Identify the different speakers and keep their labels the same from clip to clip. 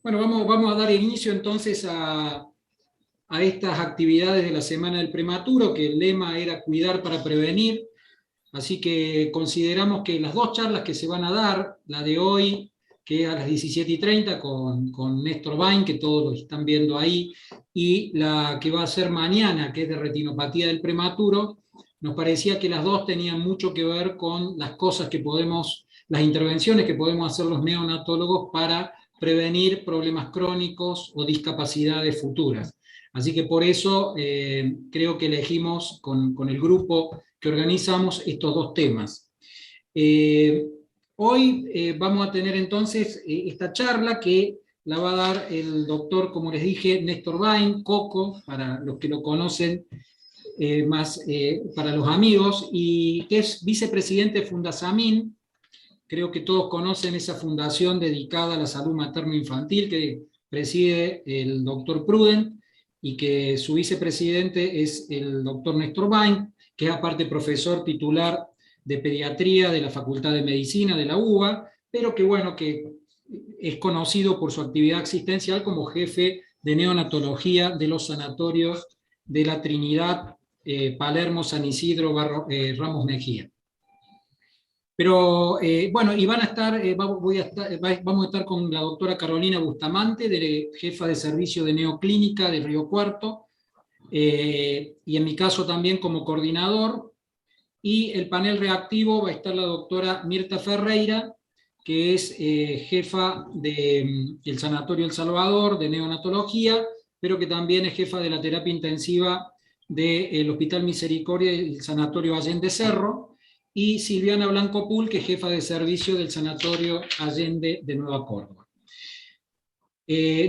Speaker 1: Bueno, vamos a dar inicio entonces a estas actividades de la Semana del Prematuro, que el lema era cuidar para prevenir. Así que consideramos que las dos charlas que se van a dar, la de hoy, que es a las 17:30 con Néstor Bain, que todos lo están viendo ahí, y la que va a ser mañana, que es de retinopatía del prematuro, nos parecía que las dos tenían mucho que ver con las cosas que podemos, las intervenciones que podemos hacer los neonatólogos para prevenir problemas crónicos o discapacidades futuras. Así que por eso creo que elegimos con el grupo que organizamos estos dos temas. Hoy vamos a tener entonces esta charla que la va a dar el doctor, como les dije, Néstor Bain, Coco, para los que lo conocen, más para los amigos, y que es vicepresidente de Fundasamin. Creo que todos conocen esa fundación dedicada a la salud materno-infantil que preside el doctor Prudent y que su vicepresidente es el doctor Néstor Bain, que es aparte profesor titular de pediatría de la Facultad de Medicina de la UBA, pero que bueno, que es conocido por su actividad asistencial como jefe de neonatología de los sanatorios de la Trinidad, Palermo, San Isidro, Ramos Mejía. Pero bueno, y van a estar, vamos a estar con la doctora Carolina Bustamante, jefa de servicio de neoclínica de Río Cuarto, y en mi caso también como coordinador. Y el panel reactivo va a estar la doctora Mirta Ferreira, que es jefa del Sanatorio El Salvador de neonatología, pero que también es jefa de la terapia intensiva del Hospital Misericordia y el Sanatorio Allende Cerro, y Silviana Blanco Pool, que es jefa de servicio del Sanatorio Allende de Nueva Córdoba.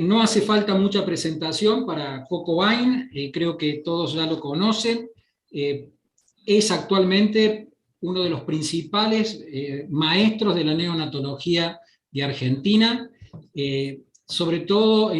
Speaker 1: No hace falta mucha presentación para Coco Bain, creo que todos ya lo conocen. Es actualmente uno de los principales maestros de la neonatología de Argentina. Sobre todo,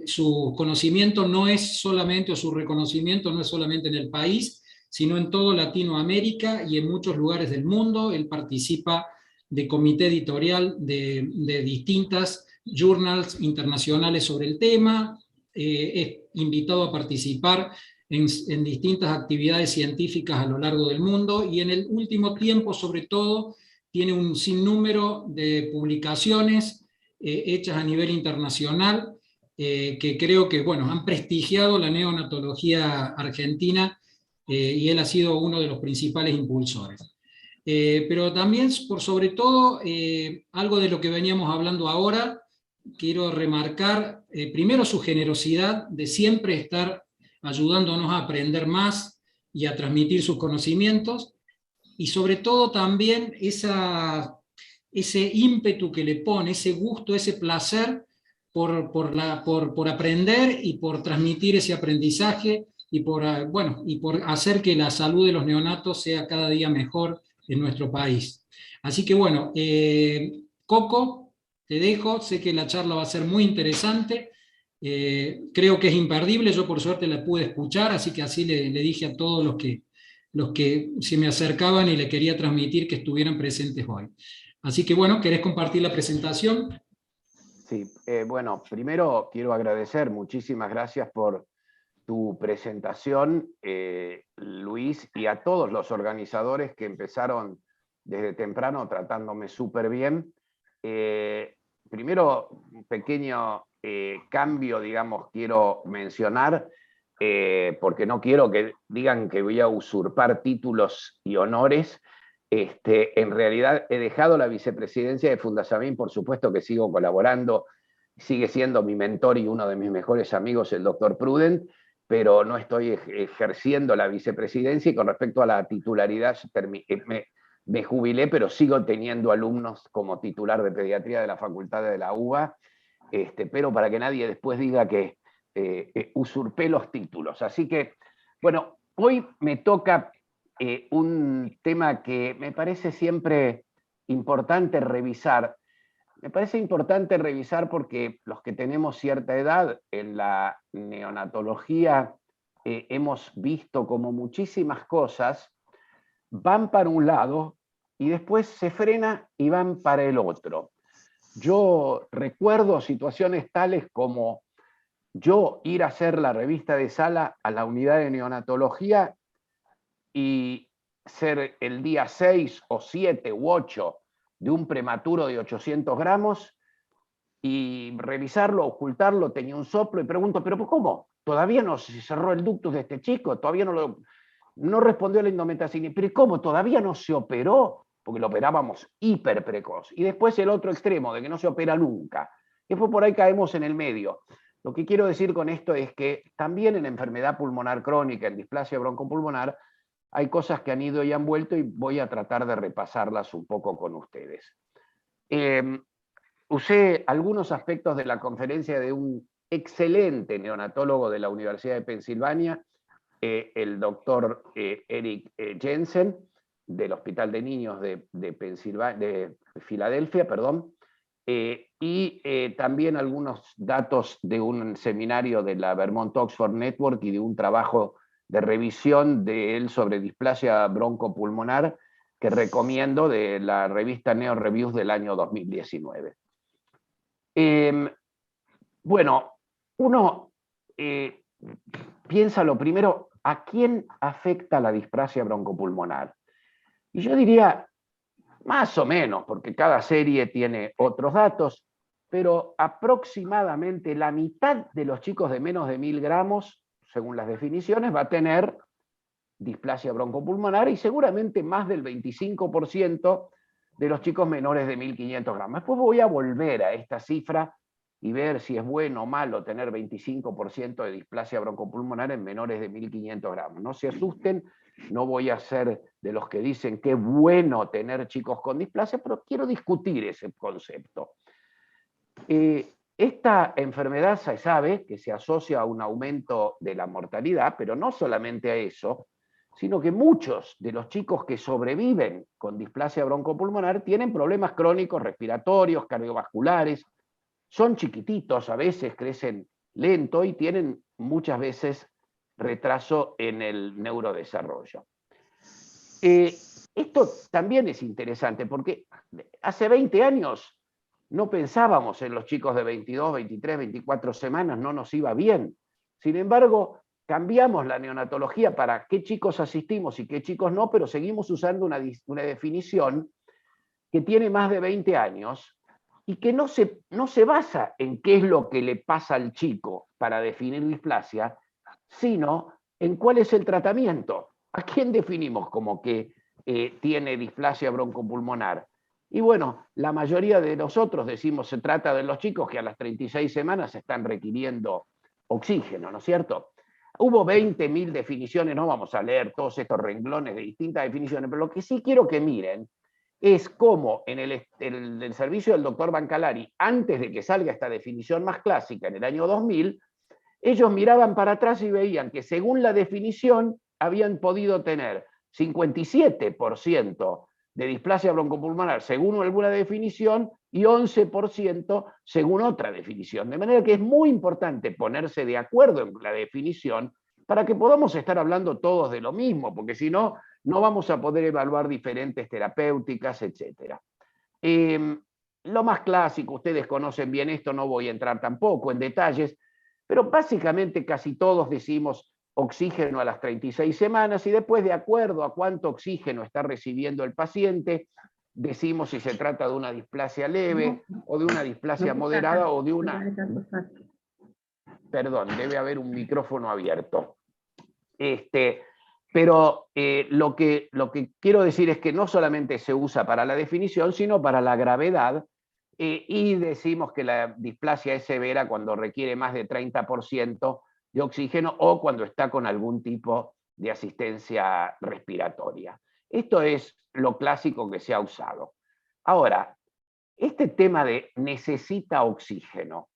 Speaker 1: su conocimiento no es solamente, o su reconocimiento no es solamente en el país, sino en todo Latinoamérica y en muchos lugares del mundo. Él participa de comité editorial de distintas journals internacionales sobre el tema, es invitado a participar en distintas actividades científicas a lo largo del mundo, y en el último tiempo, sobre todo, tiene un sinnúmero de publicaciones hechas a nivel internacional, que creo que bueno, han prestigiado la neonatología argentina, y él ha sido uno de los principales impulsores. Pero también, por sobre todo, algo de lo que veníamos hablando ahora, quiero remarcar primero su generosidad de siempre estar ayudándonos a aprender más y a transmitir sus conocimientos, y sobre todo también ese ímpetu que le pone, ese gusto, ese placer por aprender y por transmitir ese aprendizaje, y y por hacer que la salud de los neonatos sea cada día mejor en nuestro país. Así que bueno, Coco, te dejo, sé que la charla va a ser muy interesante, creo que es imperdible, yo por suerte la pude escuchar, así que así le dije a todos los que se me acercaban y le quería transmitir que estuvieran presentes hoy. Así que bueno, ¿querés compartir la presentación?
Speaker 2: Sí, bueno, primero quiero agradecer, muchísimas gracias por tu presentación, Luis, y a todos los organizadores que empezaron desde temprano tratándome súper bien. Primero, un pequeño cambio, digamos, quiero mencionar, porque no quiero que digan que voy a usurpar títulos y honores. En realidad he dejado la vicepresidencia de Fundasamin, por supuesto que sigo colaborando, sigue siendo mi mentor y uno de mis mejores amigos, el doctor Prudent, pero no estoy ejerciendo la vicepresidencia, y con respecto a la titularidad me jubilé, pero sigo teniendo alumnos como titular de pediatría de la Facultad de la UBA, pero para que nadie después diga que usurpé los títulos. Así que, bueno, hoy me toca un tema que me parece siempre importante revisar. Me parece importante revisar porque los que tenemos cierta edad en la neonatología hemos visto como muchísimas cosas van para un lado y después se frena y van para el otro. yo recuerdo situaciones tales como yo ir a hacer la revista de sala a la unidad de neonatología y ser el día 6 o 7 u 8 de un prematuro de 800 gramos y revisarlo, ocultarlo, tenía un soplo y pregunto, ¿pero cómo? ¿Todavía no se cerró el ductus de este chico? ¿Todavía no respondió a la indometacina? ¿Pero cómo? ¿Todavía no se operó? Porque lo operábamos hiper precoz. Y después el otro extremo, de que no se opera nunca. Después por ahí caemos en el medio. Lo que quiero decir con esto es que también en enfermedad pulmonar crónica, en displasia broncopulmonar, hay cosas que han ido y han vuelto y voy a tratar de repasarlas un poco con ustedes. Usé algunos aspectos de la conferencia de un excelente neonatólogo de la Universidad de Pensilvania, el doctor Eric Jensen, del Hospital de Niños de Filadelfia, perdón, y también algunos datos de un seminario de la Vermont Oxford Network y de un trabajo de revisión de él sobre displasia broncopulmonar que recomiendo, de la revista Neo Reviews del año 2019. Bueno, uno piensa lo primero, ¿a quién afecta la displasia broncopulmonar? Y yo diría, más o menos, porque cada serie tiene otros datos, pero aproximadamente la mitad de los chicos de menos de 1000 gramos, según las definiciones, va a tener displasia broncopulmonar y seguramente más del 25% de los chicos menores de 1500 gramos. Después voy a volver a esta cifra y ver si es bueno o malo tener 25% de displasia broncopulmonar en menores de 1500 gramos. No se asusten, no voy a ser de los que dicen que es bueno tener chicos con displasia, pero quiero discutir ese concepto. Esta enfermedad se sabe que se asocia a un aumento de la mortalidad, pero no solamente a eso, sino que muchos de los chicos que sobreviven con displasia broncopulmonar tienen problemas crónicos respiratorios, cardiovasculares, son chiquititos, a veces crecen lento y tienen muchas veces retraso en el neurodesarrollo. Esto también es interesante porque hace 20 años no pensábamos en los chicos de 22, 23, 24 semanas, no nos iba bien. Sin embargo, cambiamos la neonatología para qué chicos asistimos y qué chicos no, pero seguimos usando una definición que tiene más de 20 años y que no se basa en qué es lo que le pasa al chico para definir displasia, sino en cuál es el tratamiento. ¿A quién definimos como que tiene displasia broncopulmonar? Y bueno, la mayoría de nosotros decimos se trata de los chicos que a las 36 semanas están requiriendo oxígeno, ¿no es cierto? Hubo 20.000 definiciones, no vamos a leer todos estos renglones de distintas definiciones, pero lo que sí quiero que miren es cómo en el servicio del doctor Bancalari, antes de que salga esta definición más clásica en el año 2000, ellos miraban para atrás y veían que según la definición habían podido tener 57% de displasia broncopulmonar según alguna definición y 11% según otra definición. De manera que es muy importante ponerse de acuerdo en la definición para que podamos estar hablando todos de lo mismo, porque si no, no vamos a poder evaluar diferentes terapéuticas, etc. Lo más clásico, ustedes conocen bien esto, no voy a entrar tampoco en detalles, pero básicamente casi todos decimos oxígeno a las 36 semanas y después, de acuerdo a cuánto oxígeno está recibiendo el paciente, decimos si se trata de una displasia leve o de una displasia moderada o de una... Perdón, debe haber un micrófono abierto. Pero lo que quiero decir es que no solamente se usa para la definición, sino para la gravedad, y decimos que la displasia es severa cuando requiere más de 30% de oxígeno o cuando está con algún tipo de asistencia respiratoria. Esto es lo clásico que se ha usado. Ahora, este tema de necesita oxígeno,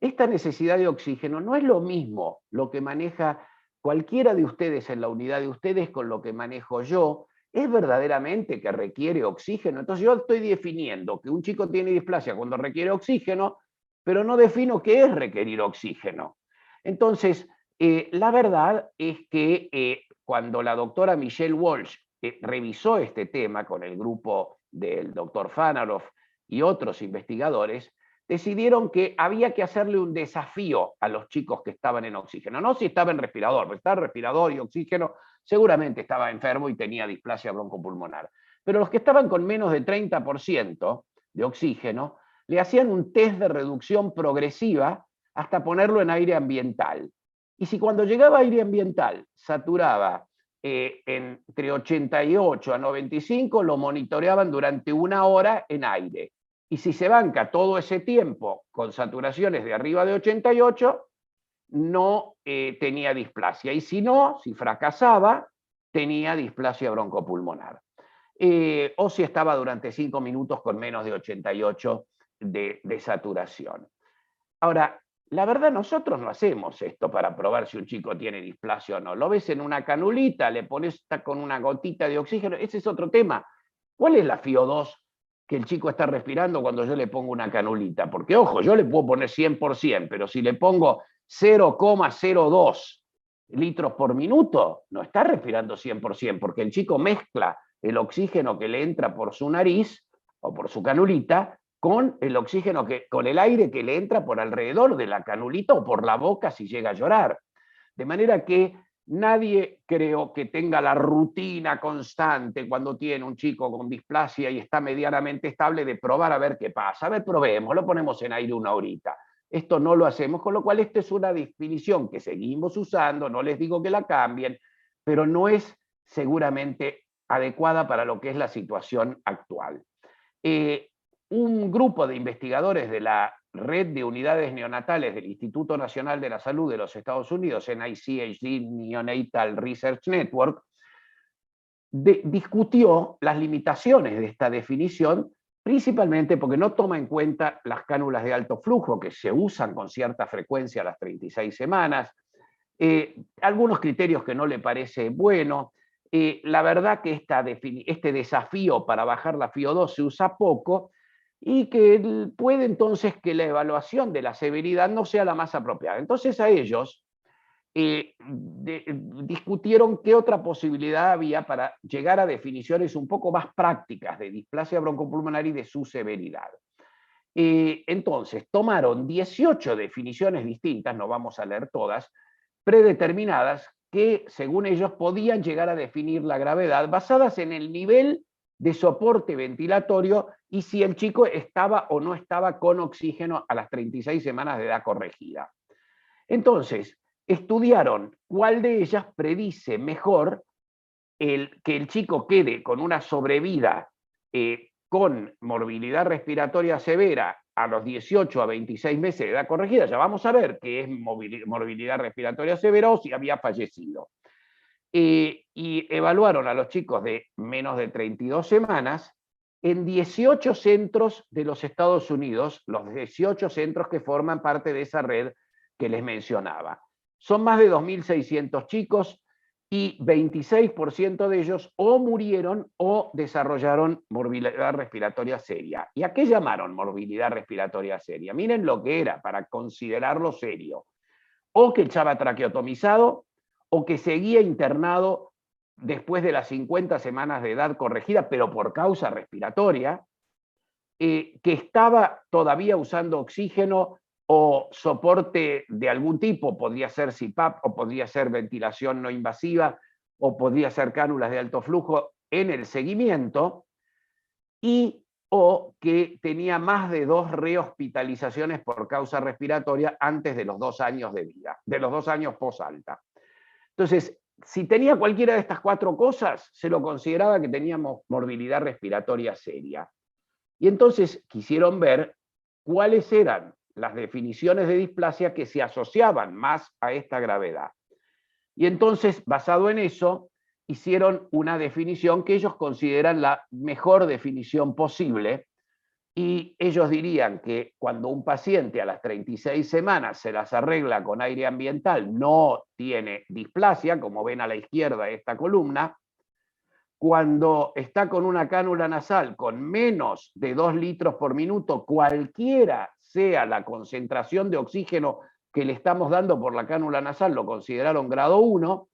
Speaker 2: esta necesidad de oxígeno no es lo mismo lo que maneja cualquiera de ustedes en la unidad de ustedes con lo que manejo yo. ¿Es verdaderamente que requiere oxígeno? Entonces yo estoy definiendo que un chico tiene displasia cuando requiere oxígeno, pero no defino qué es requerir oxígeno. Entonces, la verdad es que cuando la doctora Michelle Walsh revisó este tema con el grupo del doctor Fanaroff y otros investigadores decidieron que había que hacerle un desafío a los chicos que estaban en oxígeno. No si estaba en respirador, porque estaba en respirador y oxígeno, seguramente estaba enfermo y tenía displasia broncopulmonar. Pero los que estaban con menos de 30% de oxígeno, le hacían un test de reducción progresiva hasta ponerlo en aire ambiental. Y si cuando llegaba a aire ambiental saturaba entre 88 a 95, lo monitoreaban durante 1 hora en aire. Y si se banca todo ese tiempo con saturaciones de arriba de 88, no tenía displasia. Y si no, si fracasaba, tenía displasia broncopulmonar. O si estaba durante 5 minutos con menos de 88 de saturación. Ahora, la verdad, nosotros no hacemos esto para probar si un chico tiene displasia o no. Lo ves en una canulita, le pones con una gotita de oxígeno, ese es otro tema. ¿Cuál es la FiO2 que el chico está respirando cuando yo le pongo una canulita? Porque, ojo, yo le puedo poner 100%, pero si le pongo 0,02 litros por minuto, no está respirando 100%, porque el chico mezcla el oxígeno que le entra por su nariz o por su canulita con el oxígeno, con el aire que le entra por alrededor de la canulita o por la boca si llega a llorar. De manera que nadie creo que tenga la rutina constante cuando tiene un chico con displasia y está medianamente estable de probar a ver qué pasa. A ver, probemos, lo ponemos en aire 1 horita. Esto no lo hacemos, con lo cual esta es una definición que seguimos usando, no les digo que la cambien, pero no es seguramente adecuada para lo que es la situación actual. Un grupo de investigadores de la Red de Unidades Neonatales del Instituto Nacional de la Salud de los Estados Unidos, NICHD Neonatal Research Network, discutió las limitaciones de esta definición, principalmente porque no toma en cuenta las cánulas de alto flujo que se usan con cierta frecuencia a las 36 semanas, algunos criterios que no le parece bueno. La verdad que este desafío para bajar la FiO2 se usa poco, y que puede entonces que la evaluación de la severidad no sea la más apropiada. Entonces a ellos discutieron qué otra posibilidad había para llegar a definiciones un poco más prácticas de displasia broncopulmonar y de su severidad. Entonces tomaron 18 definiciones distintas, no vamos a leer todas, predeterminadas, que según ellos podían llegar a definir la gravedad basadas en el nivel de soporte ventilatorio y si el chico estaba o no estaba con oxígeno a las 36 semanas de edad corregida. Entonces, estudiaron cuál de ellas predice mejor que el chico quede con una sobrevida con morbilidad respiratoria severa a los 18 a 26 meses de edad corregida. Ya vamos a ver qué es morbilidad respiratoria severa o si había fallecido. Y evaluaron a los chicos de menos de 32 semanas en 18 centros de los Estados Unidos, los 18 centros que forman parte de esa red que les mencionaba. Son más de 2.600 chicos y 26% de ellos o murieron o desarrollaron morbilidad respiratoria seria. ¿Y a qué llamaron morbilidad respiratoria seria? Miren lo que era para considerarlo serio. O que estaba traqueotomizado, o que seguía internado después de las 50 semanas de edad corregida, pero por causa respiratoria, que estaba todavía usando oxígeno o soporte de algún tipo, podría ser CPAP, o podría ser ventilación no invasiva, o podría ser cánulas de alto flujo en el seguimiento, o que tenía más de 2 rehospitalizaciones por causa respiratoria antes de los 2 años de vida, de los 2 años posalta. Entonces, si tenía cualquiera de estas 4 cosas, se lo consideraba que teníamos morbilidad respiratoria seria. Y entonces quisieron ver cuáles eran las definiciones de displasia que se asociaban más a esta gravedad. Y entonces, basado en eso, hicieron una definición que ellos consideran la mejor definición posible, y ellos dirían que cuando un paciente a las 36 semanas se las arregla con aire ambiental, no tiene displasia, como ven a la izquierda de esta columna. Cuando está con una cánula nasal con menos de 2 litros por minuto, cualquiera sea la concentración de oxígeno que le estamos dando por la cánula nasal, lo consideraron grado 1.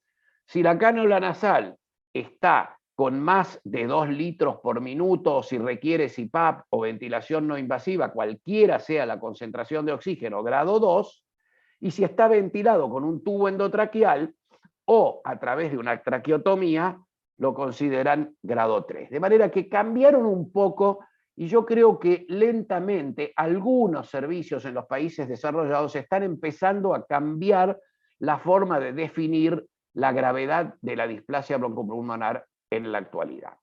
Speaker 2: Si la cánula nasal está con más de 2 litros por minuto, o si requiere CPAP o ventilación no invasiva, cualquiera sea la concentración de oxígeno, grado 2, y si está ventilado con un tubo endotraqueal o a través de una traqueotomía, lo consideran grado 3. De manera que cambiaron un poco, y yo creo que lentamente algunos servicios en los países desarrollados están empezando a cambiar la forma de definir la gravedad de la displasia broncopulmonar en la actualidad.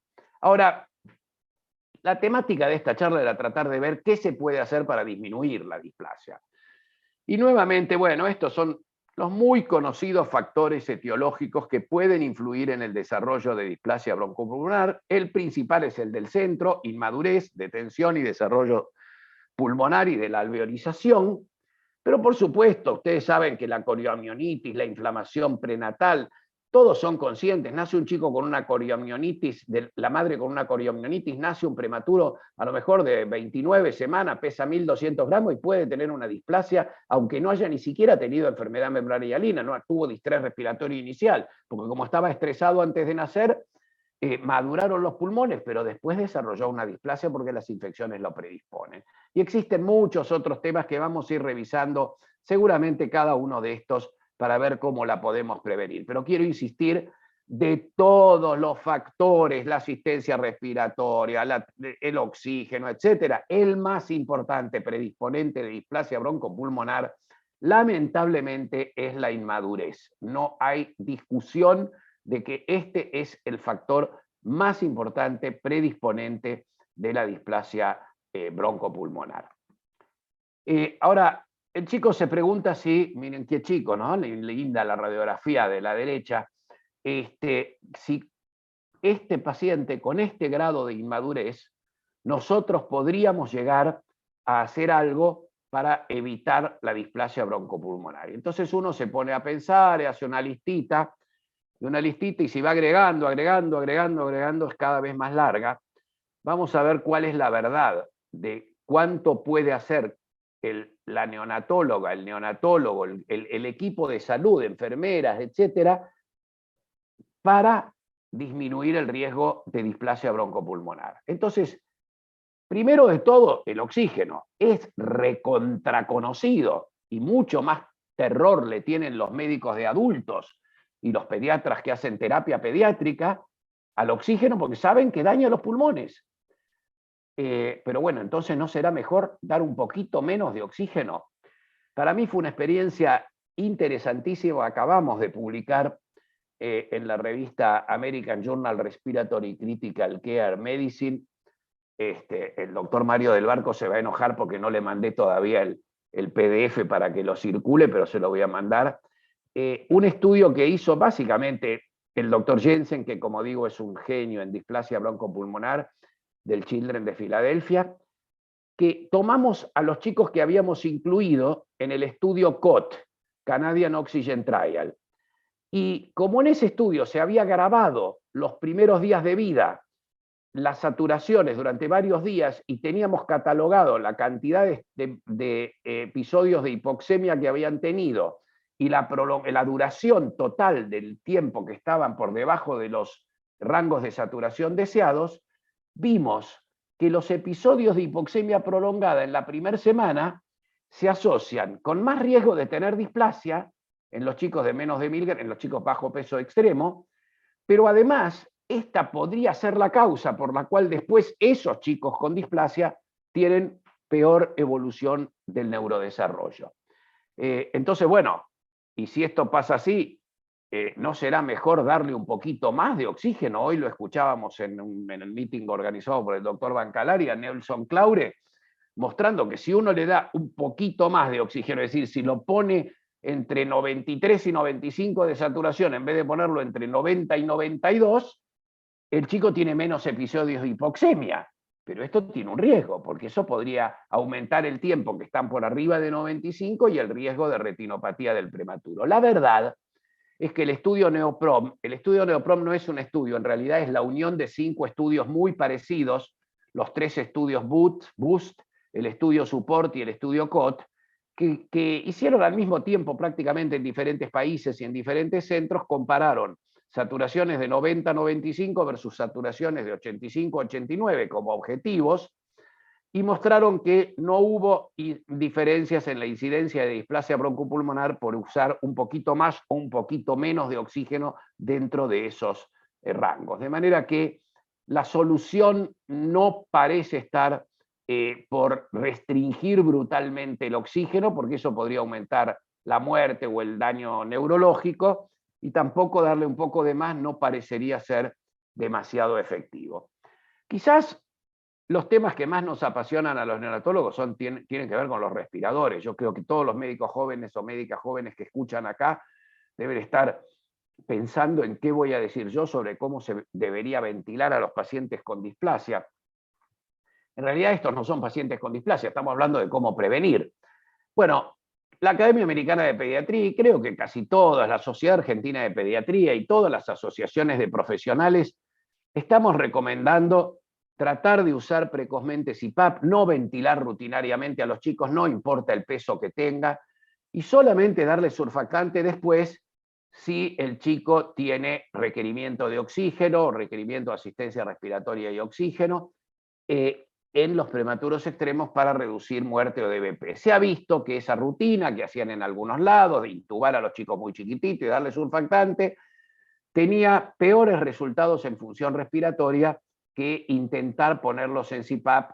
Speaker 2: Ahora, la temática de esta charla era tratar de ver qué se puede hacer para disminuir la displasia. Y nuevamente, bueno, estos son los muy conocidos factores etiológicos que pueden influir en el desarrollo de displasia broncopulmonar. El principal es el del centro, inmadurez, detención y desarrollo pulmonar y de la alveolización. Pero por supuesto, ustedes saben que la corioamionitis, la inflamación prenatal, todos son conscientes. Nace un chico con una corioamionitis, la madre con una corioamionitis, nace un prematuro a lo mejor de 29 semanas, pesa 1.200 gramos y puede tener una displasia, aunque no haya ni siquiera tenido enfermedad membranal hialina, no tuvo distrés respiratorio inicial, porque como estaba estresado antes de nacer, maduraron los pulmones, pero después desarrolló una displasia porque las infecciones lo predisponen. Y existen muchos otros temas que vamos a ir revisando, seguramente cada uno de estos, para ver cómo la podemos prevenir. Pero quiero insistir, de todos los factores, la asistencia respiratoria, el oxígeno, etcétera, el más importante predisponente de displasia broncopulmonar, lamentablemente, es la inmadurez. No hay discusión de que este es el factor más importante predisponente de la displasia broncopulmonar. Ahora, el chico se pregunta si, miren qué chico, ¿no? Linda la radiografía de la derecha, si este paciente con este grado de inmadurez, nosotros podríamos llegar a hacer algo para evitar la displasia broncopulmonar. Entonces uno se pone a pensar, hace una listita, y si va agregando, es cada vez más larga. Vamos a ver cuál es la verdad de cuánto puede hacer la neonatóloga, el neonatólogo, el equipo de salud, enfermeras, etcétera, para disminuir el riesgo de displasia broncopulmonar. Entonces, primero de todo, el oxígeno es recontraconocido y mucho más terror le tienen los médicos de adultos y los pediatras que hacen terapia pediátrica al oxígeno porque saben que daña los pulmones. Pero bueno, entonces ¿no será mejor dar un poquito menos de oxígeno? Para mí fue una experiencia interesantísima. Acabamos de publicar en la revista American Journal Respiratory Critical Care Medicine. El doctor Mario del Barco se va a enojar porque no le mandé todavía el PDF para que lo circule, pero se lo voy a mandar. Un estudio que hizo básicamente el doctor Jensen, que como digo es un genio en displasia broncopulmonar, del Children de Filadelfia, que tomamos a los chicos que habíamos incluido en el estudio COT, Canadian Oxygen Trial. Y como en ese estudio se había grabado los primeros días de vida, las saturaciones durante varios días, y teníamos catalogado la cantidad de episodios de hipoxemia que habían tenido, y la duración total del tiempo que estaban por debajo de los rangos de saturación deseados, vimos que los episodios de hipoxemia prolongada en la primera semana se asocian con más riesgo de tener displasia en los chicos de menos de 1000, en los chicos bajo peso extremo, pero además esta podría ser la causa por la cual después esos chicos con displasia tienen peor evolución del neurodesarrollo. Entonces, bueno, y si esto pasa así, ¿no será mejor darle un poquito más de oxígeno? Hoy lo escuchábamos en el meeting organizado por el doctor Bancalari a Nelson Claure, mostrando que si uno le da un poquito más de oxígeno, es decir, si lo pone entre 93 y 95 de saturación, en vez de ponerlo entre 90 y 92, el chico tiene menos episodios de hipoxemia. Pero esto tiene un riesgo, porque eso podría aumentar el tiempo que están por arriba de 95 y el riesgo de retinopatía del prematuro. La verdad es que el estudio NEOPROM no es un estudio, en realidad es la unión de 5 estudios muy parecidos, los 3 estudios BOOST, el estudio SUPPORT y el estudio COT, que hicieron al mismo tiempo prácticamente en diferentes países y en diferentes centros, compararon saturaciones de 90-95 versus saturaciones de 85-89 como objetivos, y mostraron que no hubo diferencias en la incidencia de displasia broncopulmonar por usar un poquito más o un poquito menos de oxígeno dentro de esos rangos. De manera que la solución no parece estar por restringir brutalmente el oxígeno, porque eso podría aumentar la muerte o el daño neurológico, y tampoco darle un poco de más no parecería ser demasiado efectivo. Quizás los temas que más nos apasionan a los neonatólogos tienen que ver con los respiradores. Yo creo que todos los médicos jóvenes o médicas jóvenes que escuchan acá deben estar pensando en qué voy a decir yo sobre cómo se debería ventilar a los pacientes con displasia. En realidad estos no son pacientes con displasia, estamos hablando de cómo prevenir. Bueno, la Academia Americana de Pediatría, y creo que casi todas, la Sociedad Argentina de Pediatría y todas las asociaciones de profesionales, estamos recomendando tratar de usar precozmente CPAP, no ventilar rutinariamente a los chicos, no importa el peso que tenga, y solamente darle surfactante después si el chico tiene requerimiento de oxígeno, requerimiento de asistencia respiratoria y oxígeno, en los prematuros extremos para reducir muerte o DBP. Se ha visto que esa rutina que hacían en algunos lados, de intubar a los chicos muy chiquititos y darle surfactante, tenía peores resultados en función respiratoria que intentar ponerlos en CPAP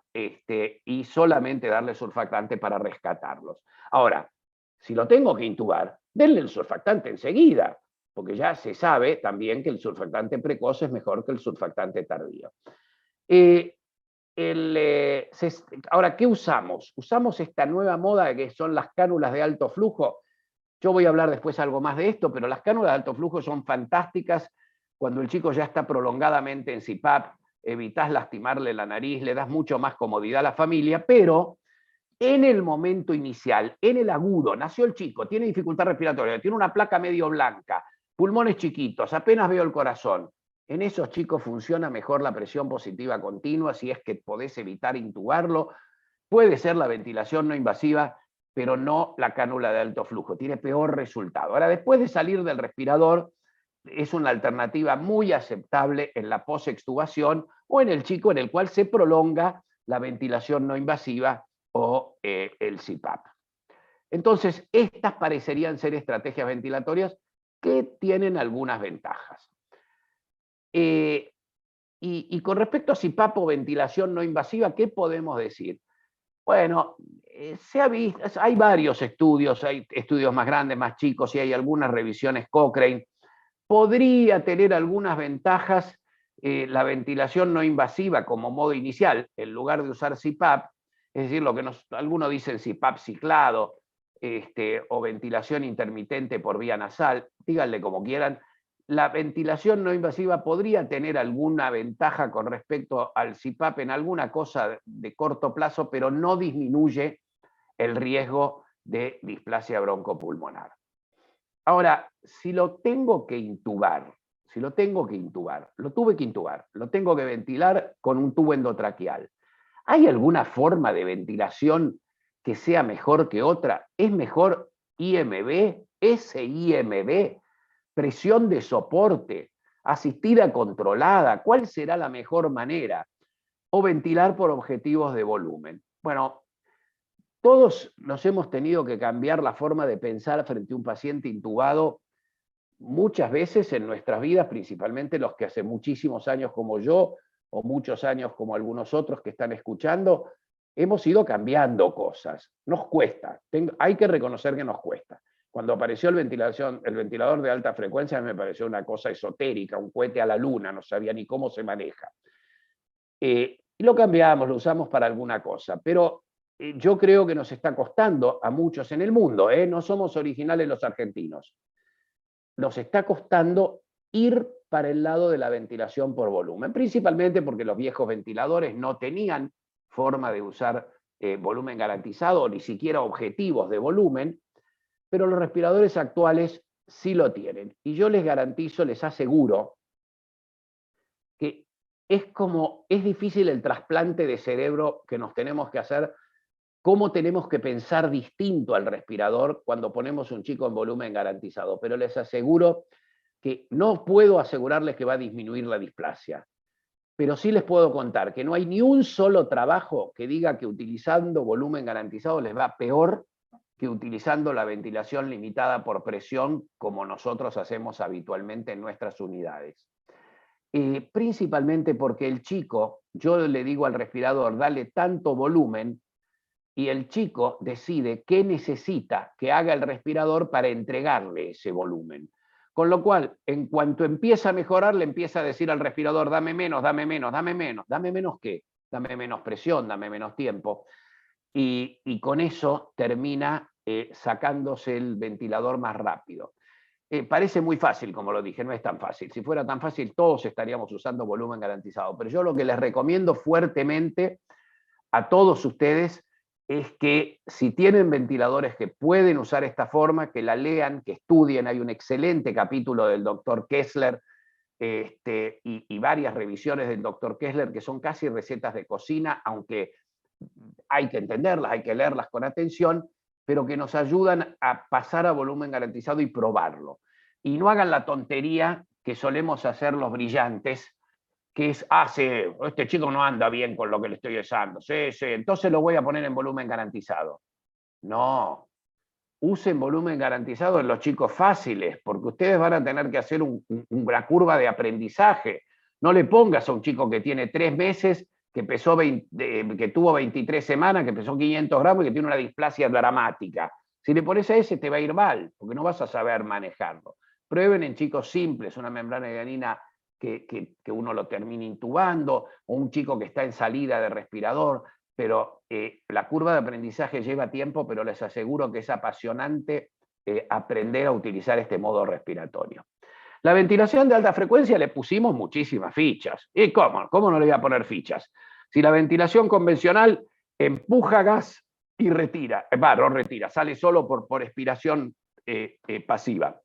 Speaker 2: y solamente darle surfactante para rescatarlos. Ahora, si lo tengo que intubar, denle el surfactante enseguida, porque ya se sabe también que el surfactante precoz es mejor que el surfactante tardío. Ahora, ¿qué usamos? Usamos esta nueva moda que son las cánulas de alto flujo. Yo voy a hablar después algo más de esto, pero las cánulas de alto flujo son fantásticas cuando el chico ya está prolongadamente en CPAP, evitas lastimarle la nariz, le das mucho más comodidad a la familia, pero en el momento inicial, en el agudo, nació el chico, tiene dificultad respiratoria, tiene una placa medio blanca, pulmones chiquitos, apenas veo el corazón. En esos chicos funciona mejor la presión positiva continua, si es que podés evitar intubarlo. Puede ser la ventilación no invasiva, pero no la cánula de alto flujo, tiene peor resultado. Ahora, después de salir del respirador, es una alternativa muy aceptable en la posextubación o en el chico en el cual se prolonga la ventilación no invasiva o el CPAP. Entonces, estas parecerían ser estrategias ventilatorias que tienen algunas ventajas. Y con respecto a CPAP o ventilación no invasiva, ¿qué podemos decir? Bueno, se ha visto, hay varios estudios, hay estudios más grandes, más chicos, y hay algunas revisiones Cochrane. Podría tener algunas ventajas la ventilación no invasiva como modo inicial, en lugar de usar CPAP, es decir, lo que algunos dicen CPAP ciclado, o ventilación intermitente por vía nasal, díganle como quieran. La ventilación no invasiva podría tener alguna ventaja con respecto al CPAP en alguna cosa de corto plazo, pero no disminuye el riesgo de displasia broncopulmonar. Ahora, si lo tengo que intubar, lo tuve que intubar, lo tengo que ventilar con un tubo endotraqueal, ¿hay alguna forma de ventilación que sea mejor que otra? ¿Es mejor IMB, SIMB, presión de soporte, asistida controlada? ¿Cuál será la mejor manera? ¿O ventilar por objetivos de volumen? Bueno, todos nos hemos tenido que cambiar la forma de pensar frente a un paciente intubado muchas veces en nuestras vidas, principalmente los que hace muchísimos años como yo, o muchos años como algunos otros que están escuchando, hemos ido cambiando cosas. Nos cuesta, hay que reconocer que nos cuesta. Cuando apareció el ventilador de alta frecuencia me pareció una cosa esotérica, un cohete a la luna, no sabía ni cómo se maneja. Y lo cambiamos, lo usamos para alguna cosa, pero yo creo que nos está costando a muchos en el mundo, no somos originales los argentinos, nos está costando ir para el lado de la ventilación por volumen, principalmente porque los viejos ventiladores no tenían forma de usar volumen garantizado o ni siquiera objetivos de volumen, pero los respiradores actuales sí lo tienen. Y yo les garantizo, les aseguro, que es difícil el trasplante de cerebro que nos tenemos que hacer, cómo tenemos que pensar distinto al respirador cuando ponemos un chico en volumen garantizado. Pero les aseguro que no puedo asegurarles que va a disminuir la displasia, pero sí les puedo contar que no hay ni un solo trabajo que diga que utilizando volumen garantizado les va peor que utilizando la ventilación limitada por presión como nosotros hacemos habitualmente en nuestras unidades. Principalmente porque el chico, yo le digo al respirador, dale tanto volumen, y el chico decide qué necesita que haga el respirador para entregarle ese volumen. Con lo cual, en cuanto empieza a mejorar, le empieza a decir al respirador, dame menos, dame menos, dame menos. ¿Dame menos qué? Dame menos presión, dame menos tiempo. Y con eso termina sacándose el ventilador más rápido. Parece muy fácil, como lo dije, no es tan fácil. Si fuera tan fácil, todos estaríamos usando volumen garantizado. Pero yo lo que les recomiendo fuertemente a todos ustedes es que si tienen ventiladores que pueden usar esta forma, que la lean, que estudien. Hay un excelente capítulo del doctor Kessler y varias revisiones del doctor Kessler que son casi recetas de cocina, aunque hay que entenderlas, hay que leerlas con atención, pero que nos ayudan a pasar a volumen garantizado y probarlo. Y no hagan la tontería que solemos hacer los brillantes, que es, sí, este chico no anda bien con lo que le estoy usando, sí, entonces lo voy a poner en volumen garantizado. No, usen volumen garantizado en los chicos fáciles, porque ustedes van a tener que hacer una curva de aprendizaje. No le pongas a un chico que tiene 3 meses, que tuvo 23 semanas, que pesó 500 gramos y que tiene una displasia dramática. Si le pones a ese te va a ir mal, porque no vas a saber manejarlo. Prueben en chicos simples, una membrana hialina que uno lo termine intubando, o un chico que está en salida de respirador, pero la curva de aprendizaje lleva tiempo, pero les aseguro que es apasionante aprender a utilizar este modo respiratorio. La ventilación de alta frecuencia le pusimos muchísimas fichas. ¿Y cómo? ¿Cómo no le voy a poner fichas? Si la ventilación convencional empuja gas y retira, no retira, sale solo por expiración pasiva.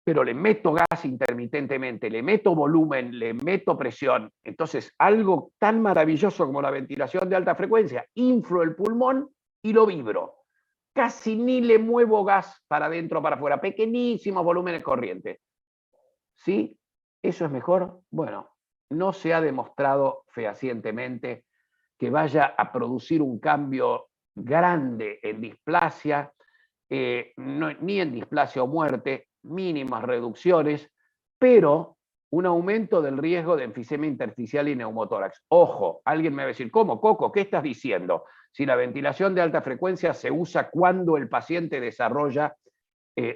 Speaker 2: Pero le meto gas intermitentemente, le meto volumen, le meto presión. Entonces, algo tan maravilloso como la ventilación de alta frecuencia, inflo el pulmón y lo vibro. Casi ni le muevo gas para adentro o para afuera, pequeñísimos volúmenes corrientes. ¿Sí? ¿Eso es mejor? Bueno, no se ha demostrado fehacientemente que vaya a producir un cambio grande en displasia, ni en displasia o muerte, mínimas reducciones, pero un aumento del riesgo de enfisema intersticial y neumotórax. Ojo, alguien me va a decir, ¿cómo, Coco? ¿Qué estás diciendo? Si la ventilación de alta frecuencia se usa cuando el paciente desarrolla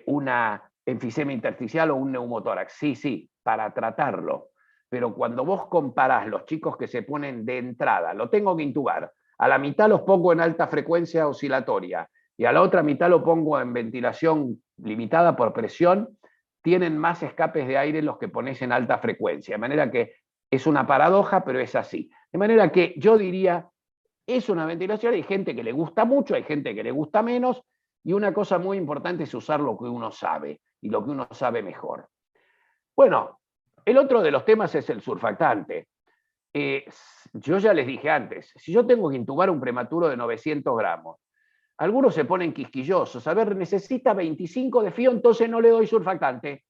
Speaker 2: una enfisema intersticial o un neumotórax. Sí, para tratarlo. Pero cuando vos comparás los chicos que se ponen de entrada, lo tengo que intubar, a la mitad los pongo en alta frecuencia oscilatoria y a la otra mitad lo pongo en ventilación limitada por presión, tienen más escapes de aire los que pones en alta frecuencia. De manera que es una paradoja, pero es así. De manera que yo diría, es una ventilación, hay gente que le gusta mucho, hay gente que le gusta menos, y una cosa muy importante es usar lo que uno sabe, y lo que uno sabe mejor. Bueno, el otro de los temas es el surfactante. Yo ya les dije antes, si yo tengo que intubar un prematuro de 900 gramos, algunos se ponen quisquillosos, a ver, necesita 25 de fío, entonces no le doy surfactante.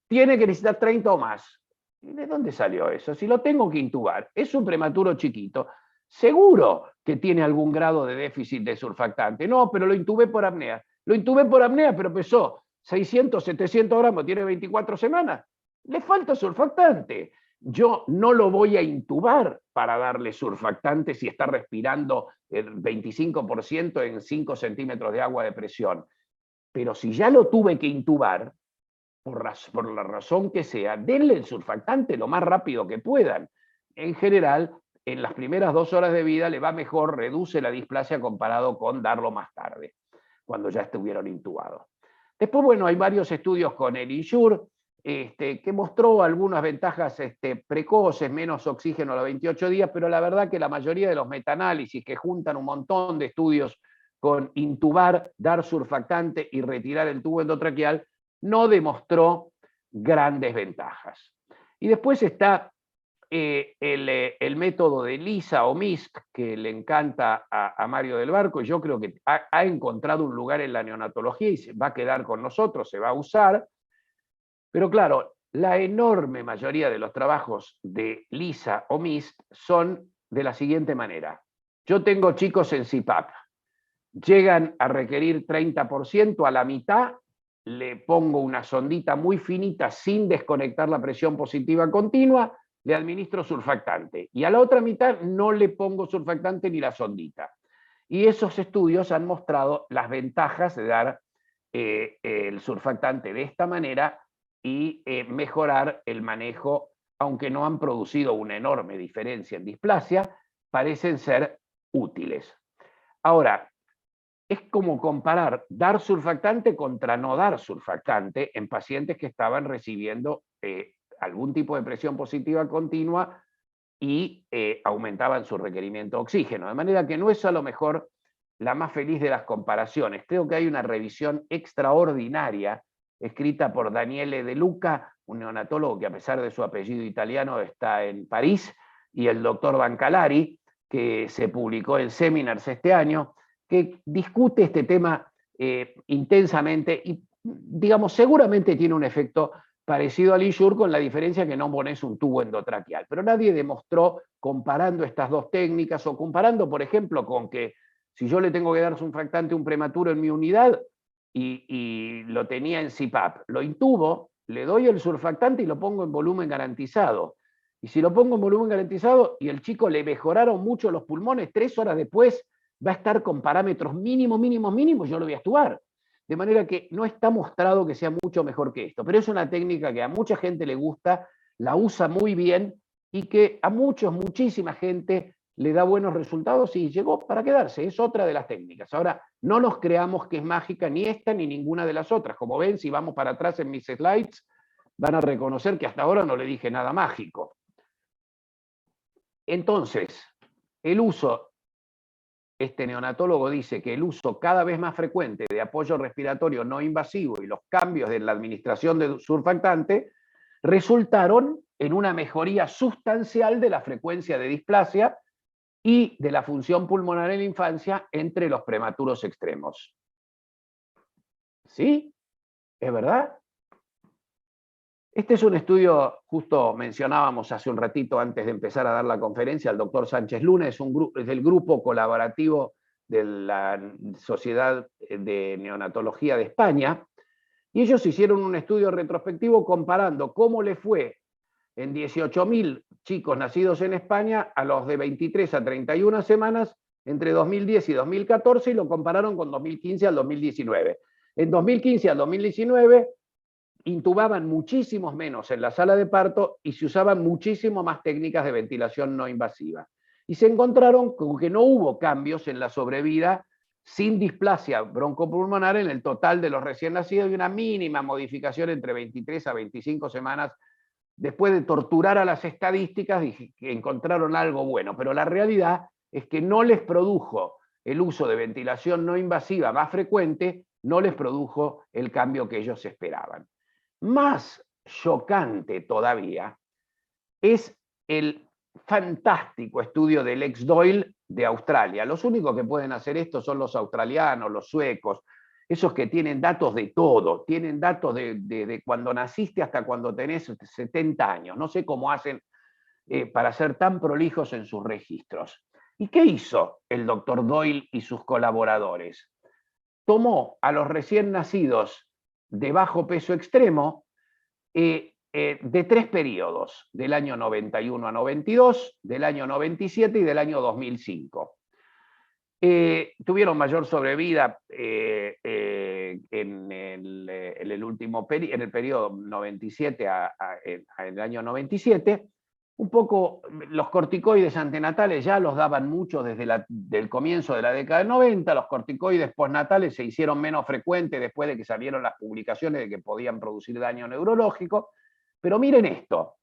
Speaker 2: Tiene que necesitar 30 o más. ¿De dónde salió eso? Si lo tengo que intubar, es un prematuro chiquito, seguro que tiene algún grado de déficit de surfactante. No, pero lo intubé por apnea. Lo intubé por apnea, pero pesó 600, 700 gramos, tiene 24 semanas. Le falta surfactante. Yo no lo voy a intubar para darle surfactante si está respirando el 25% en 5 centímetros de agua de presión. Pero si ya lo tuve que intubar, por la razón que sea, denle el surfactante lo más rápido que puedan. En general, en las primeras 2 horas de vida le va mejor, reduce la displasia comparado con darlo más tarde, cuando ya estuvieron intubados. Después, bueno, hay varios estudios con el Insure, que mostró algunas ventajas precoces, menos oxígeno a los 28 días, pero la verdad que la mayoría de los metaanálisis que juntan un montón de estudios con intubar, dar surfactante y retirar el tubo endotraqueal, no demostró grandes ventajas. Y después está el método de LISA o MISC, que le encanta a Mario del Barco, y yo creo que ha encontrado un lugar en la neonatología y se va a quedar con nosotros, se va a usar. Pero claro, la enorme mayoría de los trabajos de LISA o MIST son de la siguiente manera. Yo tengo chicos en CPAP, llegan a requerir 30%, a la mitad le pongo una sondita muy finita sin desconectar la presión positiva continua, le administro surfactante. Y a la otra mitad no le pongo surfactante ni la sondita. Y esos estudios han mostrado las ventajas de dar el surfactante de esta manera y mejorar el manejo, aunque no han producido una enorme diferencia en displasia, parecen ser útiles. Ahora, es como comparar dar surfactante contra no dar surfactante en pacientes que estaban recibiendo algún tipo de presión positiva continua y aumentaban su requerimiento de oxígeno. De manera que no es a lo mejor la más feliz de las comparaciones. Creo que hay una revisión extraordinaria escrita por Daniele De Luca, un neonatólogo que a pesar de su apellido italiano está en París, y el doctor Bancalari, que se publicó en Seminars este año, que discute este tema intensamente y, digamos, seguramente tiene un efecto parecido al Insure, con la diferencia que no pones un tubo endotraqueal. Pero nadie demostró, comparando estas dos técnicas, o comparando, por ejemplo, con que si yo le tengo que dar surfactante a un prematuro en mi unidad y lo tenía en CPAP, lo intubo, le doy el surfactante y lo pongo en volumen garantizado. Y si lo pongo en volumen garantizado y el chico le mejoraron mucho los pulmones, 3 horas después va a estar con parámetros mínimos, yo lo voy a extubar. De manera que no está mostrado que sea mucho mejor que esto, pero es una técnica que a mucha gente le gusta, la usa muy bien y que a muchísima gente le da buenos resultados y llegó para quedarse. Es otra de las técnicas. Ahora, no nos creamos que es mágica ni esta ni ninguna de las otras. Como ven, si vamos para atrás en mis slides, van a reconocer que hasta ahora no le dije nada mágico. Entonces, el uso, este neonatólogo dice que el uso cada vez más frecuente de apoyo respiratorio no invasivo y los cambios de la administración de surfactante resultaron en una mejoría sustancial de la frecuencia de displasia y de la función pulmonar en la infancia entre los prematuros extremos. ¿Sí? ¿Es verdad? Este es un estudio, justo mencionábamos hace un ratito antes de empezar a dar la conferencia, el doctor Sánchez Luna, es del grupo colaborativo de la Sociedad de Neonatología de España, y ellos hicieron un estudio retrospectivo comparando cómo le fue en 18.000 chicos nacidos en España a los de 23 a 31 semanas entre 2010 y 2014, y lo compararon con 2015 al 2019. En 2015 al 2019 intubaban muchísimos menos en la sala de parto y se usaban muchísimo más técnicas de ventilación no invasiva. Y se encontraron con que no hubo cambios en la sobrevida sin displasia broncopulmonar en el total de los recién nacidos y una mínima modificación entre 23 a 25 semanas. Después de torturar a las estadísticas, dije que encontraron algo bueno, pero la realidad es que no les produjo el uso de ventilación no invasiva más frecuente, no les produjo el cambio que ellos esperaban. Más chocante todavía es el fantástico estudio del ex Doyle de Australia. Los únicos que pueden hacer esto son los australianos, los suecos, esos que tienen datos de todo, tienen datos de cuando naciste hasta cuando tenés 70 años. No sé cómo hacen para ser tan prolijos en sus registros. ¿Y qué hizo el doctor Doyle y sus colaboradores? Tomó a los recién nacidos de bajo peso extremo de 3 periodos, del año 91 a 92, del año 97 y del año 2005. Tuvieron mayor sobrevida en el periodo 97 en el año 97. Un poco los corticoides antenatales ya los daban mucho desde el comienzo de la década del 90, los corticoides postnatales se hicieron menos frecuentes después de que salieron las publicaciones de que podían producir daño neurológico, pero miren esto,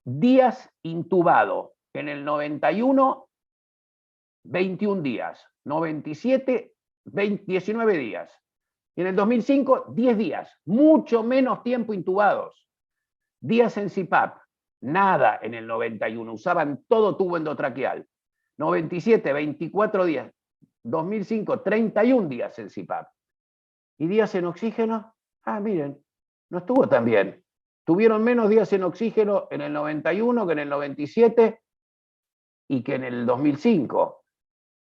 Speaker 2: días intubado en el 91, 21 días, 97, 19 días, y en el 2005, 10 días, mucho menos tiempo intubados, días en CPAP, nada en el 91, usaban todo tubo endotraqueal. 97, 24 días. 2005, 31 días en CPAP. ¿Y días en oxígeno? Ah, miren, no estuvo tan bien. tuvieron menos días en oxígeno en el 91 que en el 97 y que en el 2005.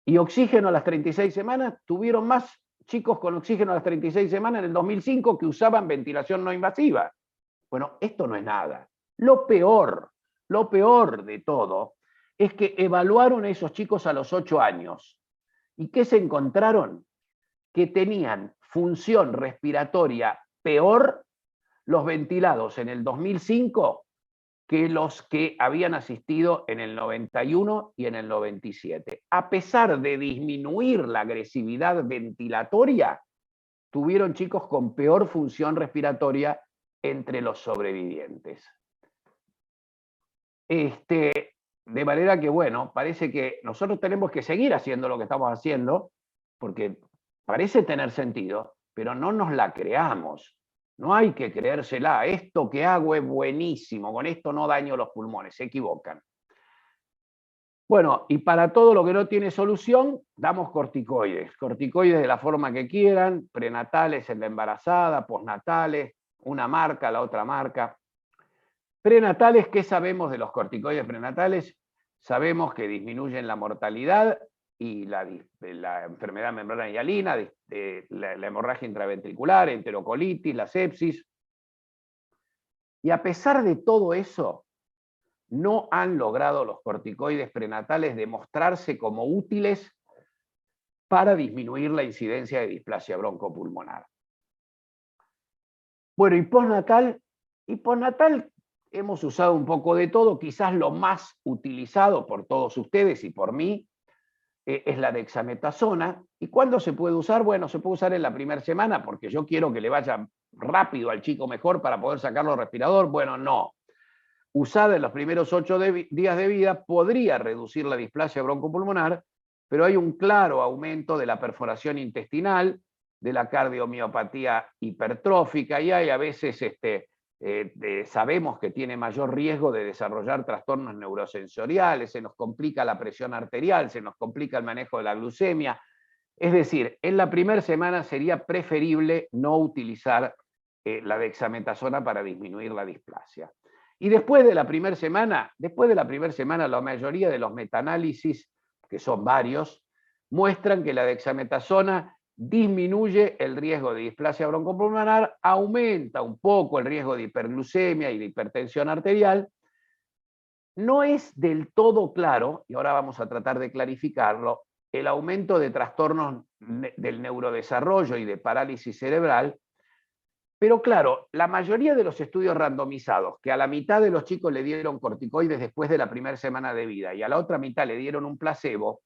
Speaker 2: Y oxígeno a las 36 semanas, tuvieron más chicos con oxígeno a las 36 semanas en el 2005 que usaban ventilación no invasiva. Bueno, esto no es nada. Lo peor de todo es que evaluaron a esos chicos a los 8 años. ¿Y qué se encontraron? Que tenían función respiratoria peor los ventilados en el 2005 que los que habían asistido en el 91 y en el 97. A pesar de disminuir la agresividad ventilatoria, tuvieron chicos con peor función respiratoria entre los sobrevivientes. De manera que, bueno, parece que nosotros tenemos que seguir haciendo lo que estamos haciendo, porque parece tener sentido, pero no nos la creamos. No hay que creérsela. Esto que hago es buenísimo, con esto no daño los pulmones, se equivocan. Bueno, y para todo lo que no tiene solución, damos corticoides. Corticoides de la forma que quieran, prenatales en la embarazada, postnatales, una marca, la otra marca. Prenatales, ¿qué sabemos de los corticoides prenatales? Sabemos que disminuyen la mortalidad y la enfermedad membrana hialina, la hemorragia intraventricular, enterocolitis, la sepsis. Y a pesar de todo eso, no han logrado los corticoides prenatales demostrarse como útiles para disminuir la incidencia de displasia broncopulmonar. Bueno, y postnatal hemos usado un poco de todo, quizás lo más utilizado por todos ustedes y por mí es la dexametasona. ¿Y cuándo se puede usar? Bueno, se puede usar en la primera semana porque yo quiero que le vaya rápido al chico mejor para poder sacarlo al respirador. Bueno, no. Usada en los primeros 8 días de vida podría reducir la displasia broncopulmonar, pero hay un claro aumento de la perforación intestinal, de la cardiomiopatía hipertrófica y hay a veces sabemos que tiene mayor riesgo de desarrollar trastornos neurosensoriales, se nos complica la presión arterial, se nos complica el manejo de la glucemia. Es decir, en la primera semana sería preferible no utilizar la dexametasona para disminuir la displasia. Y después de la primera semana, la mayoría de los metaanálisis, que son varios, muestran que la dexametasona disminuye el riesgo de displasia broncopulmonar, aumenta un poco el riesgo de hiperglucemia y de hipertensión arterial. No es del todo claro, y ahora vamos a tratar de clarificarlo, el aumento de trastornos del neurodesarrollo y de parálisis cerebral, pero claro, la mayoría de los estudios randomizados, que a la mitad de los chicos le dieron corticoides después de la primera semana de vida y a la otra mitad le dieron un placebo,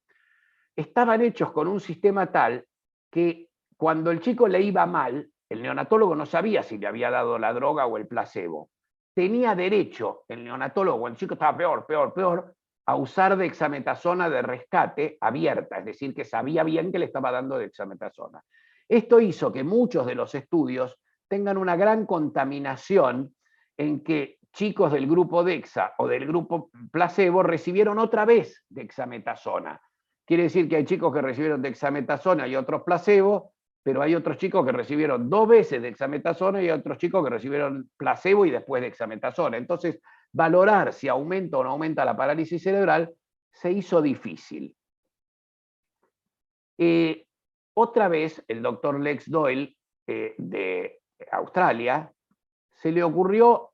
Speaker 2: estaban hechos con un sistema tal que cuando el chico le iba mal, el neonatólogo no sabía si le había dado la droga o el placebo. Tenía derecho el neonatólogo, el chico estaba peor, a usar dexametasona de rescate abierta, es decir, que sabía bien que le estaba dando dexametasona. Esto hizo que muchos de los estudios tengan una gran contaminación en que chicos del grupo Dexa o del grupo placebo recibieron otra vez dexametasona. Quiere decir que hay chicos que recibieron dexametasona y otros placebo, pero hay otros chicos que recibieron 2 veces dexametasona y otros chicos que recibieron placebo y después dexametasona. Entonces, valorar si aumenta o no aumenta la parálisis cerebral se hizo difícil. Otra vez, el doctor Lex Doyle de Australia, se le ocurrió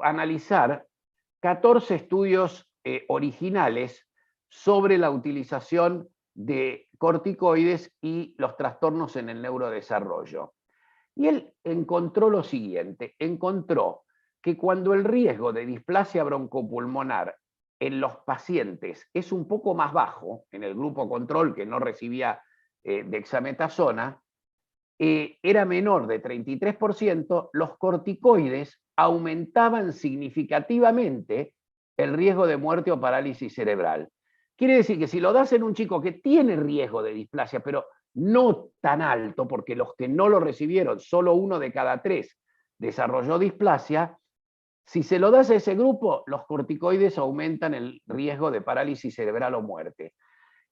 Speaker 2: analizar 14 estudios originales sobre la utilización de corticoides y los trastornos en el neurodesarrollo. Y él encontró lo siguiente, encontró que cuando el riesgo de displasia broncopulmonar en los pacientes es un poco más bajo, en el grupo control que no recibía dexametasona, era menor de 33%, los corticoides aumentaban significativamente el riesgo de muerte o parálisis cerebral. Quiere decir que si lo das en un chico que tiene riesgo de displasia, pero no tan alto, porque los que no lo recibieron, solo 1 de cada 3 desarrolló displasia, si se lo das a ese grupo, los corticoides aumentan el riesgo de parálisis cerebral o muerte.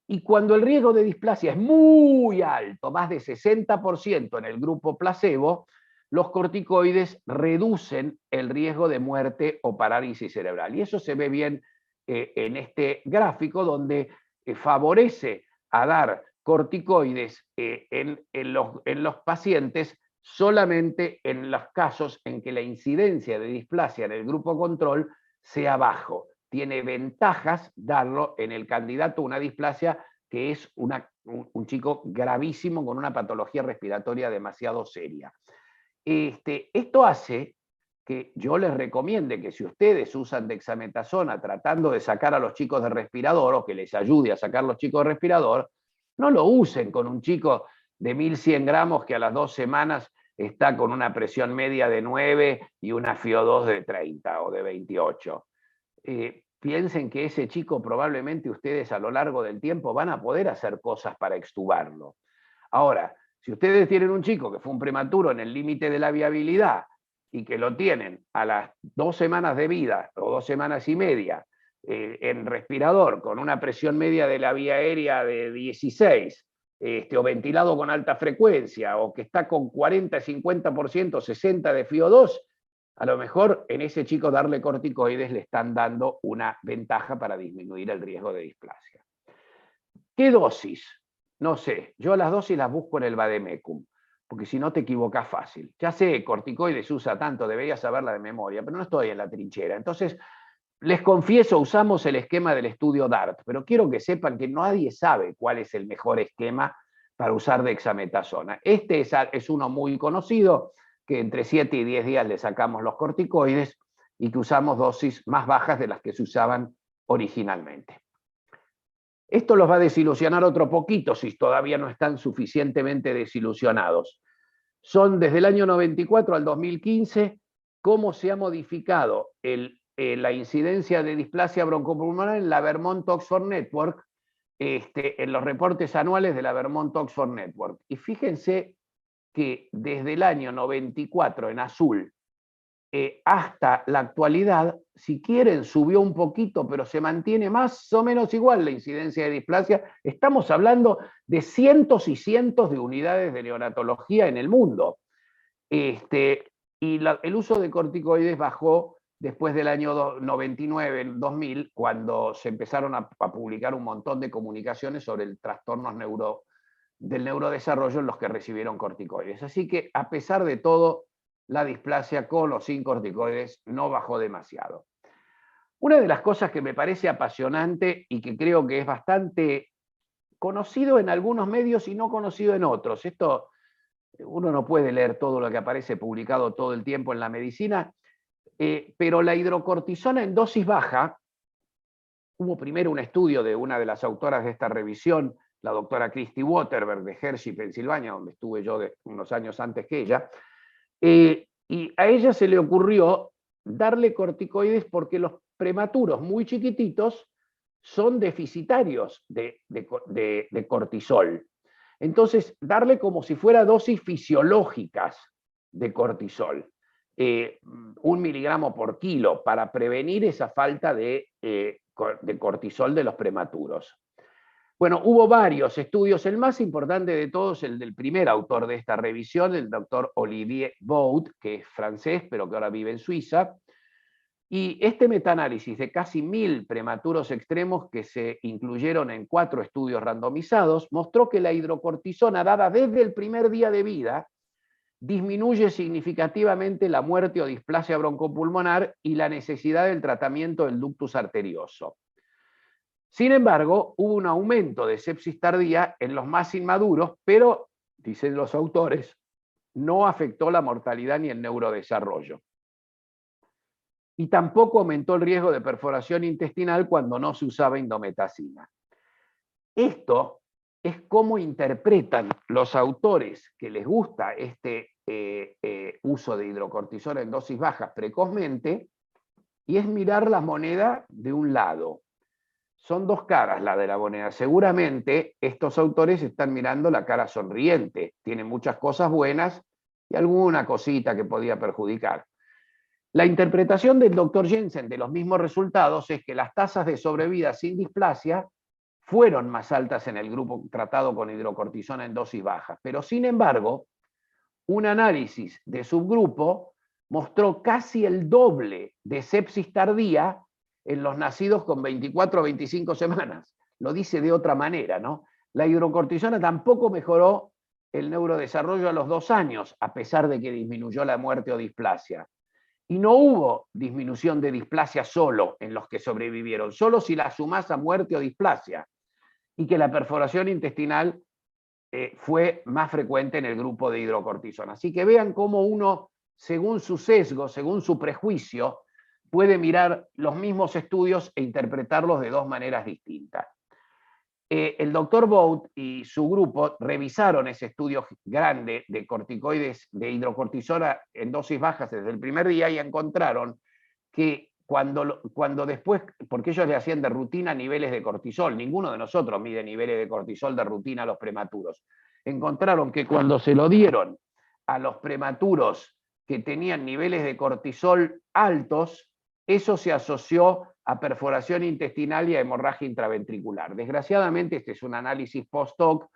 Speaker 2: Y cuando el riesgo de displasia es muy alto, más de 60% en el grupo placebo, los corticoides reducen el riesgo de muerte o parálisis cerebral. Y eso se ve bien en este gráfico, donde favorece a dar corticoides en los pacientes solamente en los casos en que la incidencia de displasia en el grupo control sea bajo. Tiene ventajas darlo en el candidato a una displasia que es un chico gravísimo con una patología respiratoria demasiado seria. Esto hace que yo les recomiende que si ustedes usan dexametasona tratando de sacar a los chicos de respirador o que les ayude a sacar a los chicos de respirador, no lo usen con un chico de 1100 gramos que a las 2 semanas está con una presión media de 9 y una FiO2 de 30 o de 28. Piensen que ese chico probablemente ustedes a lo largo del tiempo van a poder hacer cosas para extubarlo. Ahora, si ustedes tienen un chico que fue un prematuro en el límite de la viabilidad y que lo tienen a las 2 semanas de vida o 2 semanas y media en respirador con una presión media de la vía aérea de 16, o ventilado con alta frecuencia, o que está con 40, 50%, 60 de FiO2, a lo mejor en ese chico darle corticoides le están dando una ventaja para disminuir el riesgo de displasia. ¿Qué dosis? No sé, yo las dosis las busco en el vademecum, porque si no te equivocas fácil. Ya sé, corticoides se usa tanto, debería saberla de memoria, pero no estoy en la trinchera. Entonces, les confieso, usamos el esquema del estudio DART, pero quiero que sepan que nadie sabe cuál es el mejor esquema para usar dexametasona. Este es uno muy conocido, que entre 7 y 10 días le sacamos los corticoides y que usamos dosis más bajas de las que se usaban originalmente. Esto los va a desilusionar otro poquito si todavía no están suficientemente desilusionados. Son desde el año 94 al 2015 cómo se ha modificado la incidencia de displasia broncopulmonar en la Vermont Oxford Network, en los reportes anuales de la Vermont Oxford Network. Y fíjense que desde el año 94 en azul hasta la actualidad, si quieren, subió un poquito, pero se mantiene más o menos igual la incidencia de displasia. Estamos hablando de cientos y cientos de unidades de neonatología en el mundo. Y el uso de corticoides bajó después del año 99, 2000, cuando se empezaron a publicar un montón de comunicaciones sobre el trastornos del neurodesarrollo en los que recibieron corticoides. Así que, a pesar de todo, la displasia con o sin corticoides no bajó demasiado. Una de las cosas que me parece apasionante y que creo que es bastante conocido en algunos medios y no conocido en otros, esto uno no puede leer todo lo que aparece publicado todo el tiempo en la medicina, pero la hidrocortisona en dosis baja, hubo primero un estudio de una de las autoras de esta revisión, la doctora Christy Waterberg de Hershey, Pensilvania, donde estuve yo unos años antes que ella, y a ella se le ocurrió darle corticoides porque los prematuros muy chiquititos son deficitarios de cortisol. Entonces, darle como si fuera dosis fisiológicas de cortisol, 1 miligramo por kilo, para prevenir esa falta de cortisol de los prematuros. Bueno, hubo varios estudios, el más importante de todos, el del primer autor de esta revisión, el doctor Olivier Baud, que es francés, pero que ahora vive en Suiza, y este metaanálisis de casi 1000 prematuros extremos que se incluyeron en 4 estudios randomizados, mostró que la hidrocortisona dada desde el primer día de vida disminuye significativamente la muerte o displasia broncopulmonar y la necesidad del tratamiento del ductus arterioso. Sin embargo, hubo un aumento de sepsis tardía en los más inmaduros, pero, dicen los autores, no afectó la mortalidad ni el neurodesarrollo. Y tampoco aumentó el riesgo de perforación intestinal cuando no se usaba indometacina. Esto es cómo interpretan los autores que les gusta este uso de hidrocortisona en dosis bajas precozmente, y es mirar la moneda de un lado. Son dos caras la de la moneda. Seguramente estos autores están mirando la cara sonriente. Tienen muchas cosas buenas y alguna cosita que podía perjudicar. La interpretación del doctor Jensen de los mismos resultados es que las tasas de sobrevida sin displasia fueron más altas en el grupo tratado con hidrocortisona en dosis bajas. Pero sin embargo, un análisis de subgrupo mostró casi el doble de sepsis tardía en los nacidos con 24 o 25 semanas. Lo dice de otra manera, ¿no? La hidrocortisona tampoco mejoró el neurodesarrollo a los 2 años, a pesar de que disminuyó la muerte o displasia. Y no hubo disminución de displasia solo en los que sobrevivieron, solo si la sumás a muerte o displasia, y que la perforación intestinal fue más frecuente en el grupo de hidrocortisona. Así que vean cómo uno, según su sesgo, según su prejuicio, puede mirar los mismos estudios e interpretarlos de 2 maneras distintas. El doctor Bout y su grupo revisaron ese estudio grande de corticoides de hidrocortisona en dosis bajas desde el primer día y encontraron que cuando después, porque ellos le hacían de rutina niveles de cortisol, ninguno de nosotros mide niveles de cortisol de rutina a los prematuros, encontraron que cuando se lo dieron a los prematuros que tenían niveles de cortisol altos, eso se asoció a perforación intestinal y a hemorragia intraventricular. Desgraciadamente, este es un análisis post-hoc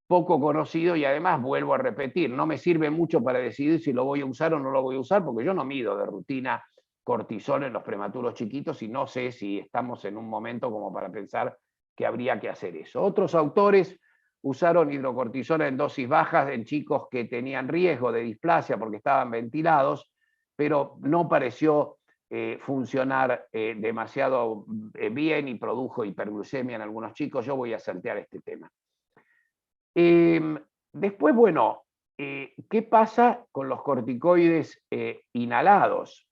Speaker 2: poco conocido y además, vuelvo a repetir, no me sirve mucho para decidir si lo voy a usar o no lo voy a usar, porque yo no mido de rutina cortisol en los prematuros chiquitos y no sé si estamos en un momento como para pensar que habría que hacer eso. Otros autores usaron hidrocortisona en dosis bajas en chicos que tenían riesgo de displasia porque estaban ventilados, pero no pareció funcionar demasiado bien y produjo hiperglucemia en algunos chicos. Yo voy a saltear este tema. Después, bueno, ¿qué pasa con los corticoides inhalados?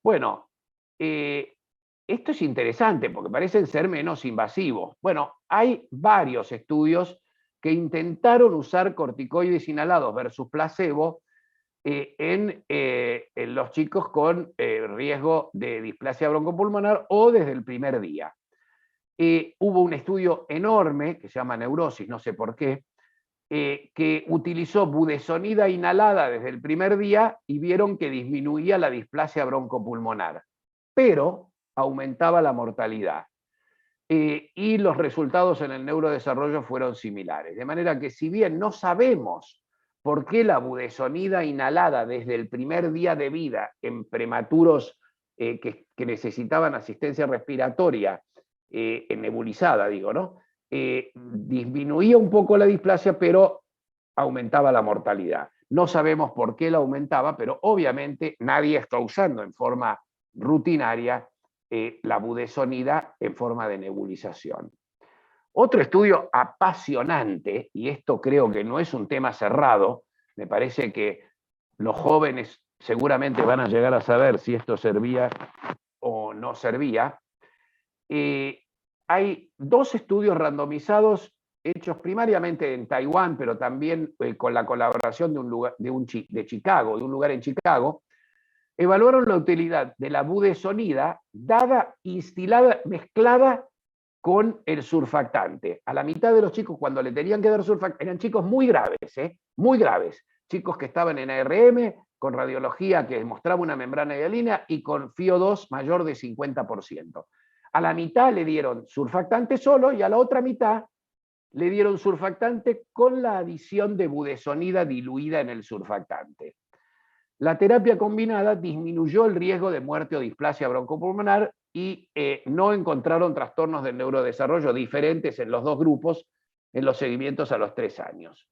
Speaker 2: Bueno, esto es interesante porque parecen ser menos invasivos. Bueno, hay varios estudios que intentaron usar corticoides inhalados versus placebo en los chicos con riesgo de displasia broncopulmonar o desde el primer día. Hubo un estudio enorme, que se llama Neurosis, no sé por qué, que utilizó budesonida inhalada desde el primer día y vieron que disminuía la displasia broncopulmonar, pero aumentaba la mortalidad. Y los resultados en el neurodesarrollo fueron similares. De manera que si bien no sabemos por qué la budesonida inhalada desde el primer día de vida en prematuros que necesitaban asistencia respiratoria nebulizada, digo, ¿no? Disminuía un poco la displasia, pero aumentaba la mortalidad. No sabemos por qué la aumentaba, pero obviamente nadie está usando en forma rutinaria la budesonida en forma de nebulización. Otro estudio apasionante, y esto creo que no es un tema cerrado, me parece que los jóvenes seguramente van a llegar a saber si esto servía o no servía. Hay 2 estudios randomizados hechos primariamente en Taiwán, pero también con la colaboración de un lugar de Chicago, de un lugar en Chicago, evaluaron la utilidad de la budesonida dada, instilada, mezclada con el surfactante. A la mitad de los chicos, cuando le tenían que dar surfactante, eran chicos muy graves, muy graves. Chicos que estaban en ARM, con radiología que mostraba una membrana hialina y con FiO2 mayor de 50%. A la mitad le dieron surfactante solo y a la otra mitad le dieron surfactante con la adición de budesonida diluida en el surfactante. La terapia combinada disminuyó el riesgo de muerte o displasia broncopulmonar y no encontraron trastornos del neurodesarrollo diferentes en los 2 grupos en los seguimientos a los 3 años.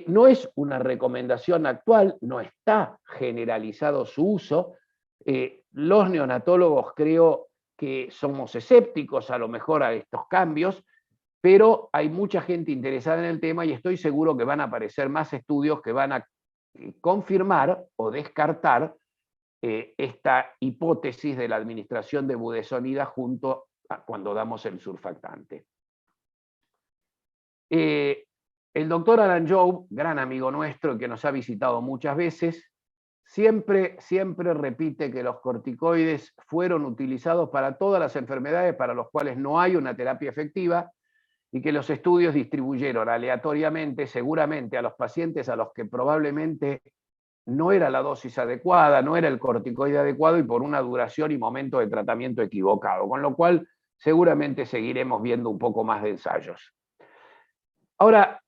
Speaker 2: No es una recomendación actual, no está generalizado su uso. Los neonatólogos creo que somos escépticos a lo mejor a estos cambios, pero hay mucha gente interesada en el tema y estoy seguro que van a aparecer más estudios que van a confirmar o descartar esta hipótesis de la administración de budesonida junto a cuando damos el surfactante. El doctor Alan Jobe, gran amigo nuestro que nos ha visitado muchas veces, siempre repite que los corticoides fueron utilizados para todas las enfermedades para las cuales no hay una terapia efectiva y que los estudios distribuyeron aleatoriamente, seguramente, a los pacientes a los que probablemente no era la dosis adecuada, no era el corticoide adecuado y por una duración y momento de tratamiento equivocado, con lo cual seguramente seguiremos viendo un poco más de ensayos. Ahora,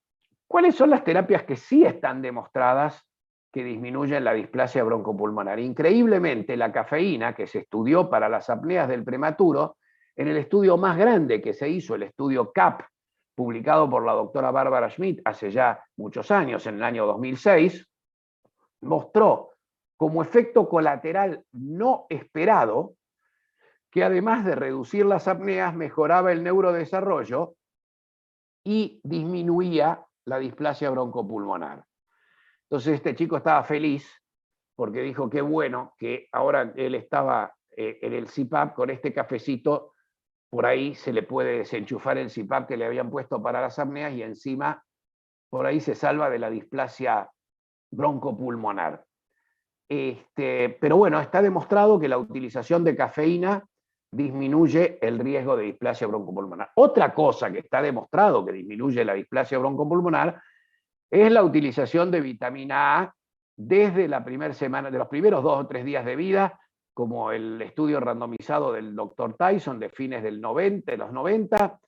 Speaker 2: ¿Cuáles son las terapias que sí están demostradas que disminuyen la displasia broncopulmonar? Increíblemente, la cafeína, que se estudió para las apneas del prematuro, en el estudio más grande que se hizo, el estudio CAP, publicado por la doctora Barbara Schmidt hace ya muchos años, en el año 2006, mostró como efecto colateral no esperado que además de reducir las apneas, mejoraba el neurodesarrollo y disminuía la displasia broncopulmonar. Entonces este chico estaba feliz porque dijo qué bueno que ahora él estaba en el CPAP con este cafecito, por ahí se le puede desenchufar el CPAP que le habían puesto para las apneas y encima por ahí se salva de la displasia broncopulmonar. Pero bueno, está demostrado que la utilización de cafeína disminuye el riesgo de displasia broncopulmonar. Otra cosa que está demostrado que disminuye la displasia broncopulmonar es la utilización de vitamina A desde la primera semana, de los primeros 2 o 3 días de vida, como el estudio randomizado del Dr. Tyson de fines de los 90,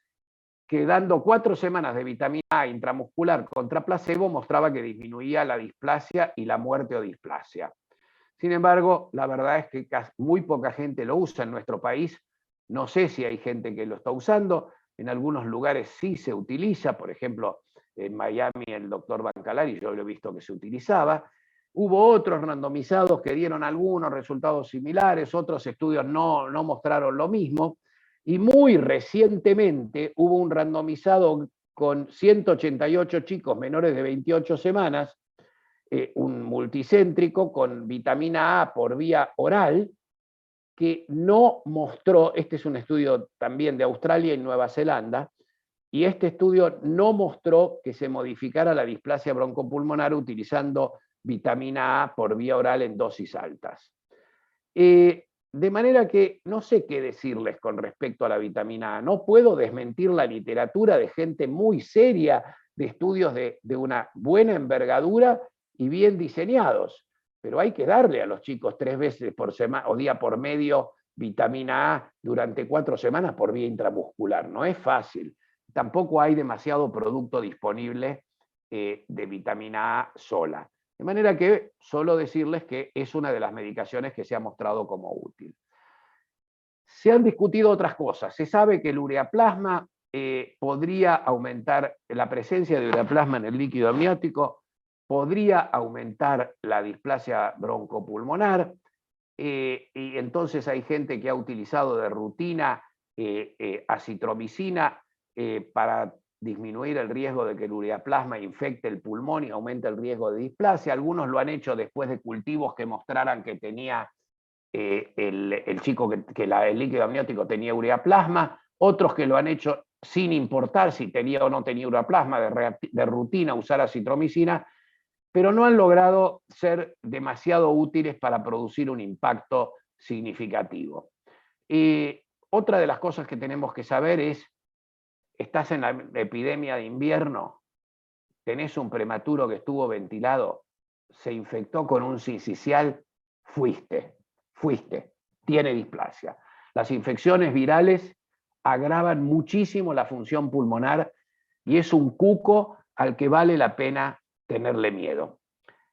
Speaker 2: que dando 4 semanas de vitamina A intramuscular contra placebo mostraba que disminuía la displasia y la muerte o displasia. Sin embargo, la verdad es que muy poca gente lo usa en nuestro país. No sé si hay gente que lo está usando. En algunos lugares sí se utiliza, por ejemplo, en Miami el doctor Bancalari, yo lo he visto que se utilizaba. Hubo otros randomizados que dieron algunos resultados similares, otros estudios no mostraron lo mismo. Y muy recientemente hubo un randomizado con 188 chicos menores de 28 semanas, un multicéntrico con vitamina A por vía oral, que no mostró, este es un estudio también de Australia y Nueva Zelanda, y este estudio no mostró que se modificara la displasia broncopulmonar utilizando vitamina A por vía oral en dosis altas. De manera que no sé qué decirles con respecto a la vitamina A. No puedo desmentir la literatura de gente muy seria, de estudios de una buena envergadura y bien diseñados. Pero hay que darle a los chicos 3 veces por semana o día por medio vitamina A durante 4 semanas por vía intramuscular. No es fácil. Tampoco hay demasiado producto disponible de vitamina A sola. De manera que solo decirles que es una de las medicaciones que se ha mostrado como útil. Se han discutido otras cosas. Se sabe que el ureaplasma podría aumentar, la presencia de ureaplasma en el líquido amniótico podría aumentar la displasia broncopulmonar, y entonces hay gente que ha utilizado de rutina acitromicina para disminuir el riesgo de que el ureaplasma infecte el pulmón y aumente el riesgo de displasia. Algunos lo han hecho después de cultivos que mostraran que tenía el chico que el líquido amniótico tenía ureaplasma, otros que lo han hecho sin importar si tenía o no tenía ureaplasma, de rutina usar acitromicina, pero no han logrado ser demasiado útiles para producir un impacto significativo. Otra de las cosas que tenemos que saber es, estás en la epidemia de invierno, tenés un prematuro que estuvo ventilado, se infectó con un sincicial, fuiste, tiene displasia. Las infecciones virales agravan muchísimo la función pulmonar y es un cuco al que vale la pena tenerle miedo.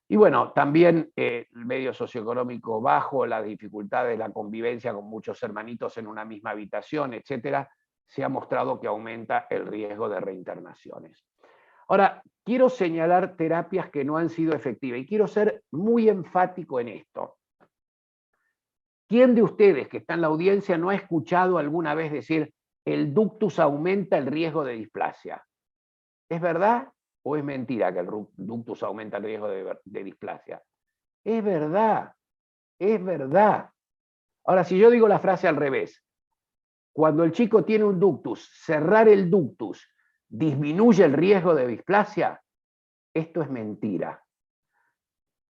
Speaker 2: Y bueno, también el medio socioeconómico bajo, las dificultades, la convivencia con muchos hermanitos en una misma habitación, etcétera, se ha mostrado que aumenta el riesgo de reinternaciones. Ahora, quiero señalar terapias que no han sido efectivas y quiero ser muy enfático en esto. ¿Quién de ustedes que está en la audiencia no ha escuchado alguna vez decir el ductus aumenta el riesgo de displasia? ¿Es verdad o es mentira que el ductus aumenta el riesgo de displasia? Es verdad, es verdad. Ahora, si yo digo la frase al revés, cuando el chico tiene un ductus, cerrar el ductus disminuye el riesgo de displasia, esto es mentira.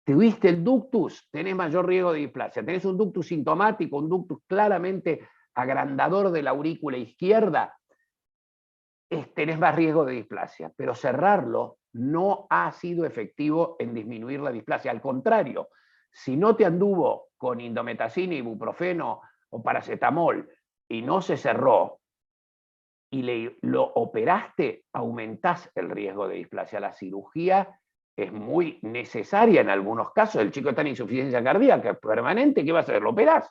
Speaker 2: ¿Tuviste el ductus? Tenés mayor riesgo de displasia. Tenés un ductus sintomático, un ductus claramente agrandador de la aurícula izquierda, tenés más riesgo de displasia. Pero cerrarlo no ha sido efectivo en disminuir la displasia. Al contrario, si no te anduvo con indometacina, ibuprofeno o paracetamol y no se cerró, y lo operaste, aumentás el riesgo de displasia. La cirugía es muy necesaria en algunos casos. El chico está en insuficiencia cardíaca permanente, ¿qué va a hacer? ¿Lo operás?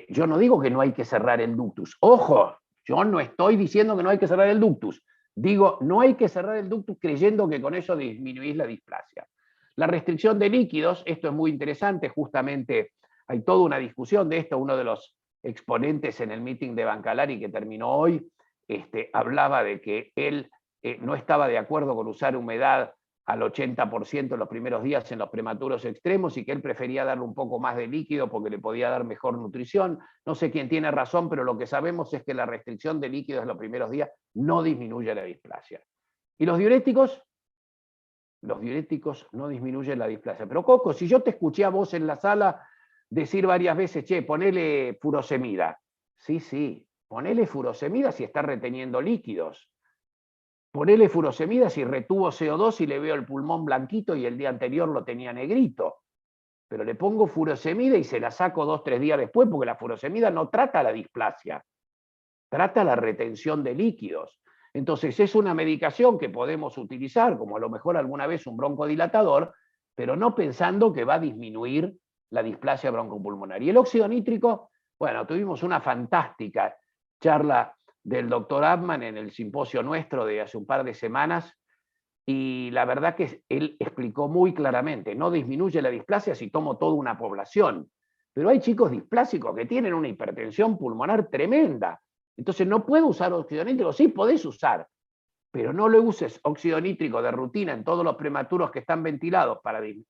Speaker 2: Yo no digo que no hay que cerrar el ductus. Ojo, yo no estoy diciendo que no hay que cerrar el ductus. Digo, no hay que cerrar el ductus creyendo que con eso disminuís la displasia. La restricción de líquidos, esto es muy interesante, justamente hay toda una discusión de esto. Uno de los exponentes en el meeting de Bancalari que terminó hoy, hablaba de que él no estaba de acuerdo con usar humedad al 80% en los primeros días en los prematuros extremos y que él prefería darle un poco más de líquido porque le podía dar mejor nutrición. No sé quién tiene razón, pero lo que sabemos es que la restricción de líquidos en los primeros días no disminuye la displasia. ¿Y los diuréticos? Los diuréticos no disminuyen la displasia. Pero Coco, si yo te escuché a vos en la sala decir varias veces, che, ponele furosemida. Sí, ponele furosemida si está reteniendo líquidos. Ponele furosemida si retuvo CO2 y le veo el pulmón blanquito y el día anterior lo tenía negrito. Pero le pongo furosemida y se la saco 2 o 3 días después porque la furosemida no trata la displasia, trata la retención de líquidos. Entonces es una medicación que podemos utilizar, como a lo mejor alguna vez un broncodilatador, pero no pensando que va a disminuir la displasia broncopulmonar. Y el óxido nítrico, bueno, tuvimos una fantástica charla del doctor Abman en el simposio nuestro de hace un par de semanas, y la verdad que él explicó muy claramente, no disminuye la displasia si tomo toda una población, pero hay chicos displásicos que tienen una hipertensión pulmonar tremenda, entonces no puedo usar óxido nítrico. Sí, podés usar, pero no le uses óxido nítrico de rutina en todos los prematuros que están ventilados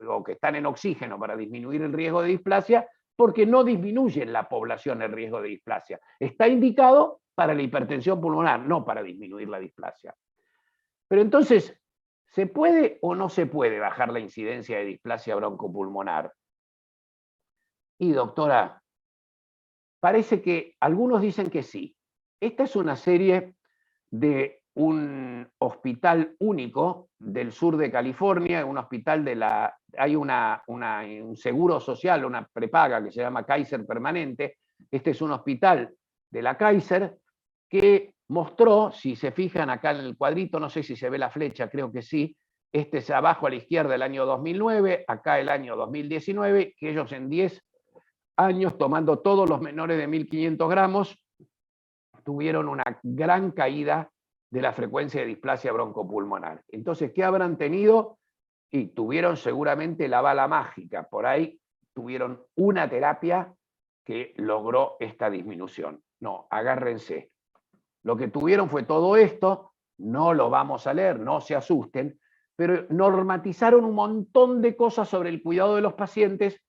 Speaker 2: o que están en oxígeno para disminuir el riesgo de displasia, porque no disminuye en la población el riesgo de displasia. Está indicado para la hipertensión pulmonar, no para disminuir la displasia. Pero entonces, ¿se puede o no se puede bajar la incidencia de displasia broncopulmonar? Y doctora, parece que algunos dicen que sí. Esta es una serie de un hospital único del sur de California, un hospital hay un seguro social, una prepaga que se llama Kaiser Permanente. Este es un hospital de la Kaiser que mostró, si se fijan acá en el cuadrito, no sé si se ve la flecha, creo que sí, este es abajo a la izquierda el año 2009, acá el año 2019, que ellos en 10 años, tomando todos los menores de 1.500 gramos, tuvieron una gran caída de la frecuencia de displasia broncopulmonar. Entonces, ¿qué habrán tenido? Y tuvieron seguramente la bala mágica. Por ahí tuvieron una terapia que logró esta disminución. No, agárrense. Lo que tuvieron fue todo esto, no lo vamos a leer, no se asusten, pero normatizaron un montón de cosas sobre el cuidado de los pacientes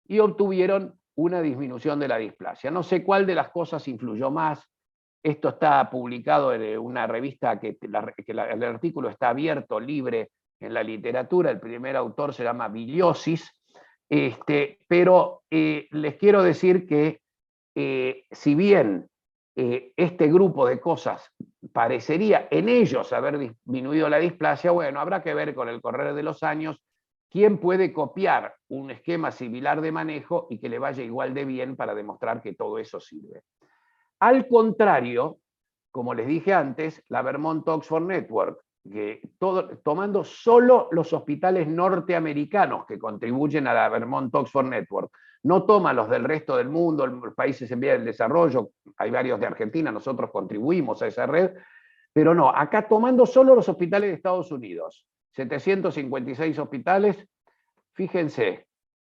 Speaker 2: y obtuvieron una disminución de la displasia. No sé cuál de las cosas influyó más. Esto está publicado en una revista el artículo está abierto, libre en la literatura. El primer autor se llama Biliosis. Pero les quiero decir que si bien este grupo de cosas parecería en ellos haber disminuido la displasia, bueno, habrá que ver con el correr de los años quién puede copiar un esquema similar de manejo y que le vaya igual de bien para demostrar que todo eso sirve. Al contrario, como les dije antes, la Vermont Oxford Network, que tomando solo los hospitales norteamericanos que contribuyen a la Vermont Oxford Network, no toma los del resto del mundo, los países en vía del desarrollo, hay varios de Argentina, nosotros contribuimos a esa red, pero no, acá tomando solo los hospitales de Estados Unidos, 756 hospitales, fíjense,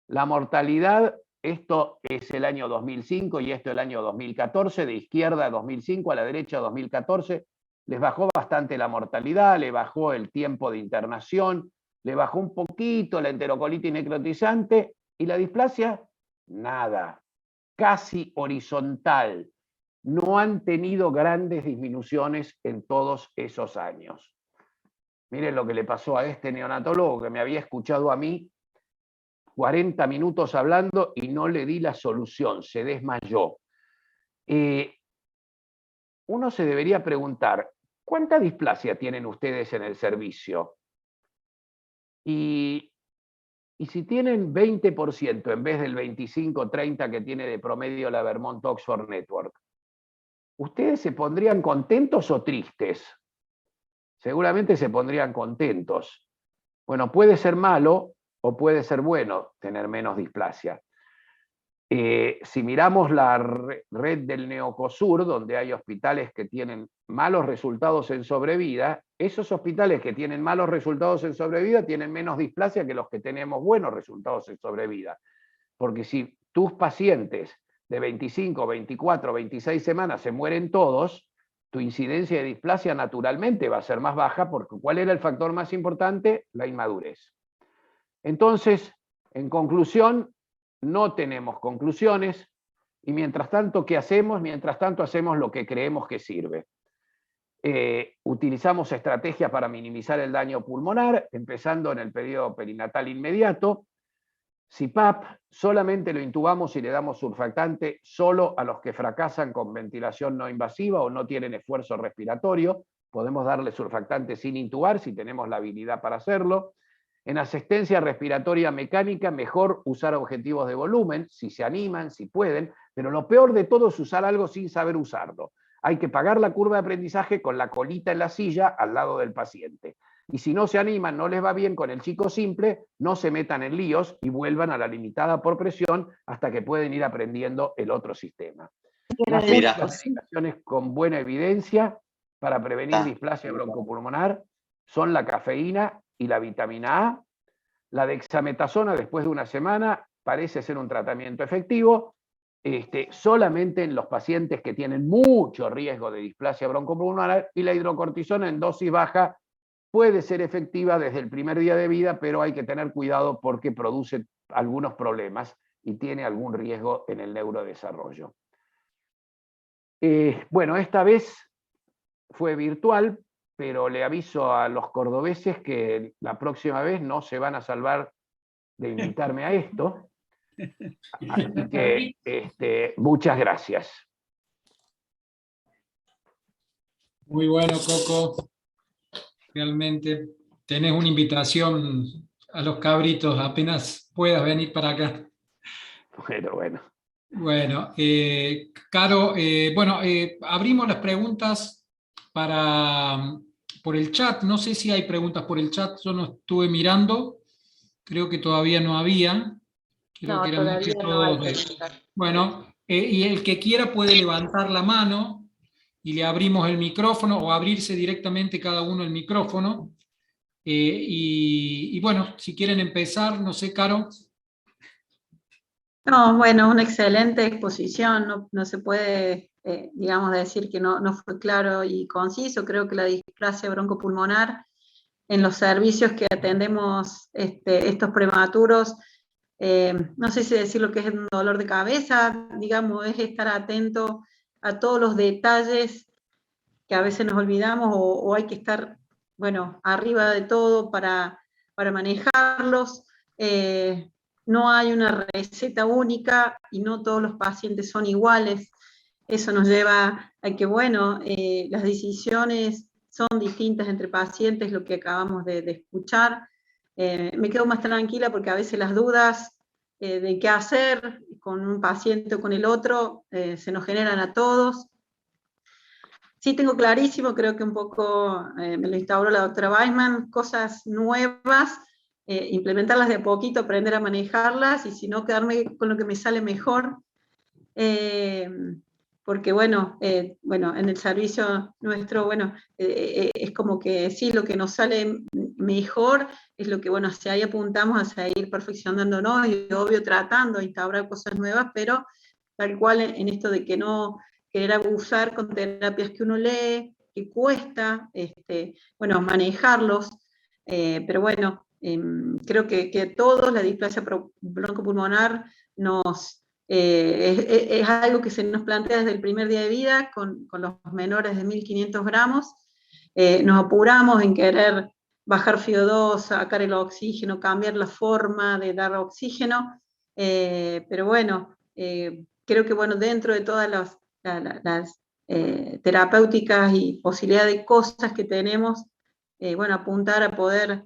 Speaker 2: la mortalidad, esto es el año 2005 y esto el año 2014, de izquierda a 2005, a la derecha 2014, les bajó bastante la mortalidad, le bajó el tiempo de internación, le bajó un poquito la enterocolitis necrotizante y la displasia, nada, casi horizontal. No han tenido grandes disminuciones en todos esos años. Miren lo que le pasó a este neonatólogo que me había escuchado a mí 40 minutos hablando y no le di la solución, se desmayó. Uno se debería preguntar, ¿cuánta displasia tienen ustedes en el servicio? Y si tienen 20% en vez del 25-30 que tiene de promedio la Vermont Oxford Network, ¿ustedes se pondrían contentos o tristes? Seguramente se pondrían contentos. Bueno, puede ser malo o puede ser bueno tener menos displasia. Si miramos la red del Neocosur, donde hay hospitales que tienen malos resultados en sobrevida, esos hospitales que tienen malos resultados en sobrevida tienen menos displasia que los que tenemos buenos resultados en sobrevida. Porque si tus pacientes de 25, 24, 26 semanas se mueren todos, tu incidencia de displasia naturalmente va a ser más baja, porque ¿cuál era el factor más importante? La inmadurez. Entonces, en conclusión, no tenemos conclusiones, y mientras tanto, ¿qué hacemos? Mientras tanto, hacemos lo que creemos que sirve. Utilizamos estrategias para minimizar el daño pulmonar, empezando en el periodo perinatal inmediato. CPAP solamente lo intubamos y le damos surfactante solo a los que fracasan con ventilación no invasiva o no tienen esfuerzo respiratorio. Podemos darle surfactante sin intubar si tenemos la habilidad para hacerlo. En asistencia respiratoria mecánica, mejor usar objetivos de volumen, si se animan, si pueden, pero lo peor de todo es usar algo sin saber usarlo. Hay que pagar la curva de aprendizaje con la colita en la silla al lado del paciente. Y si no se animan, no les va bien con el chico simple, no se metan en líos y vuelvan a la limitada por presión hasta que pueden ir aprendiendo el otro sistema. Las únicas medicaciones con buena evidencia para prevenir displasia broncopulmonar son la cafeína y la vitamina A. La dexametasona después de una semana parece ser un tratamiento efectivo, solamente en los pacientes que tienen mucho riesgo de displasia broncopulmonar, y la hidrocortisona en dosis baja puede ser efectiva desde el primer día de vida, pero hay que tener cuidado porque produce algunos problemas y tiene algún riesgo en el neurodesarrollo. Bueno, esta vez fue virtual, pero le aviso a los cordobeses que la próxima vez no se van a salvar de invitarme a esto. Así que muchas gracias.
Speaker 1: Muy bueno, Coco. Realmente tenés una invitación a los cabritos, apenas puedas venir para acá.
Speaker 2: Bueno.
Speaker 1: Bueno, Caro, abrimos las preguntas por el chat. No sé si hay preguntas por el chat, yo no estuve mirando, creo que todavía no había. Creo
Speaker 3: no,
Speaker 1: que
Speaker 3: todavía no hay preguntas.
Speaker 1: Bueno, y el que quiera puede levantar la mano y le abrimos el micrófono, o abrirse directamente cada uno el micrófono. Y bueno, si quieren empezar, no sé, Caro.
Speaker 3: No, bueno, una excelente exposición, no se puede, digamos, decir que no fue claro y conciso. Creo que la displasia broncopulmonar en los servicios que atendemos estos prematuros, no sé si decir lo que es un dolor de cabeza, digamos, es estar atento a todos los detalles que a veces nos olvidamos o hay que estar, bueno, arriba de todo para manejarlos. No hay una receta única y no todos los pacientes son iguales. Eso nos lleva a que, bueno, las decisiones son distintas entre pacientes, lo que acabamos de escuchar. Me quedo más tranquila porque a veces las dudas de qué hacer con un paciente o con el otro se nos generan a todos. Sí tengo clarísimo, creo que un poco me lo instauró la doctora Weissman, cosas nuevas, implementarlas de a poquito, aprender a manejarlas, y si no, quedarme con lo que me sale mejor. Porque bueno, en el servicio nuestro, es como que sí, lo que nos sale mejor es lo que, bueno, hacia ahí apuntamos, a seguir perfeccionándonos y obvio tratando de instaurar cosas nuevas, pero tal cual en esto de que no querer abusar con terapias que uno lee, que cuesta, manejarlos, pero bueno, creo que todos la displasia broncopulmonar es algo que se nos plantea desde el primer día de vida con los menores de 1.500 gramos. Nos apuramos en querer bajar FiO2, sacar el oxígeno, cambiar la forma de dar oxígeno, pero bueno, creo que bueno, dentro de todas las terapéuticas y posibilidades de cosas que tenemos, apuntar a poder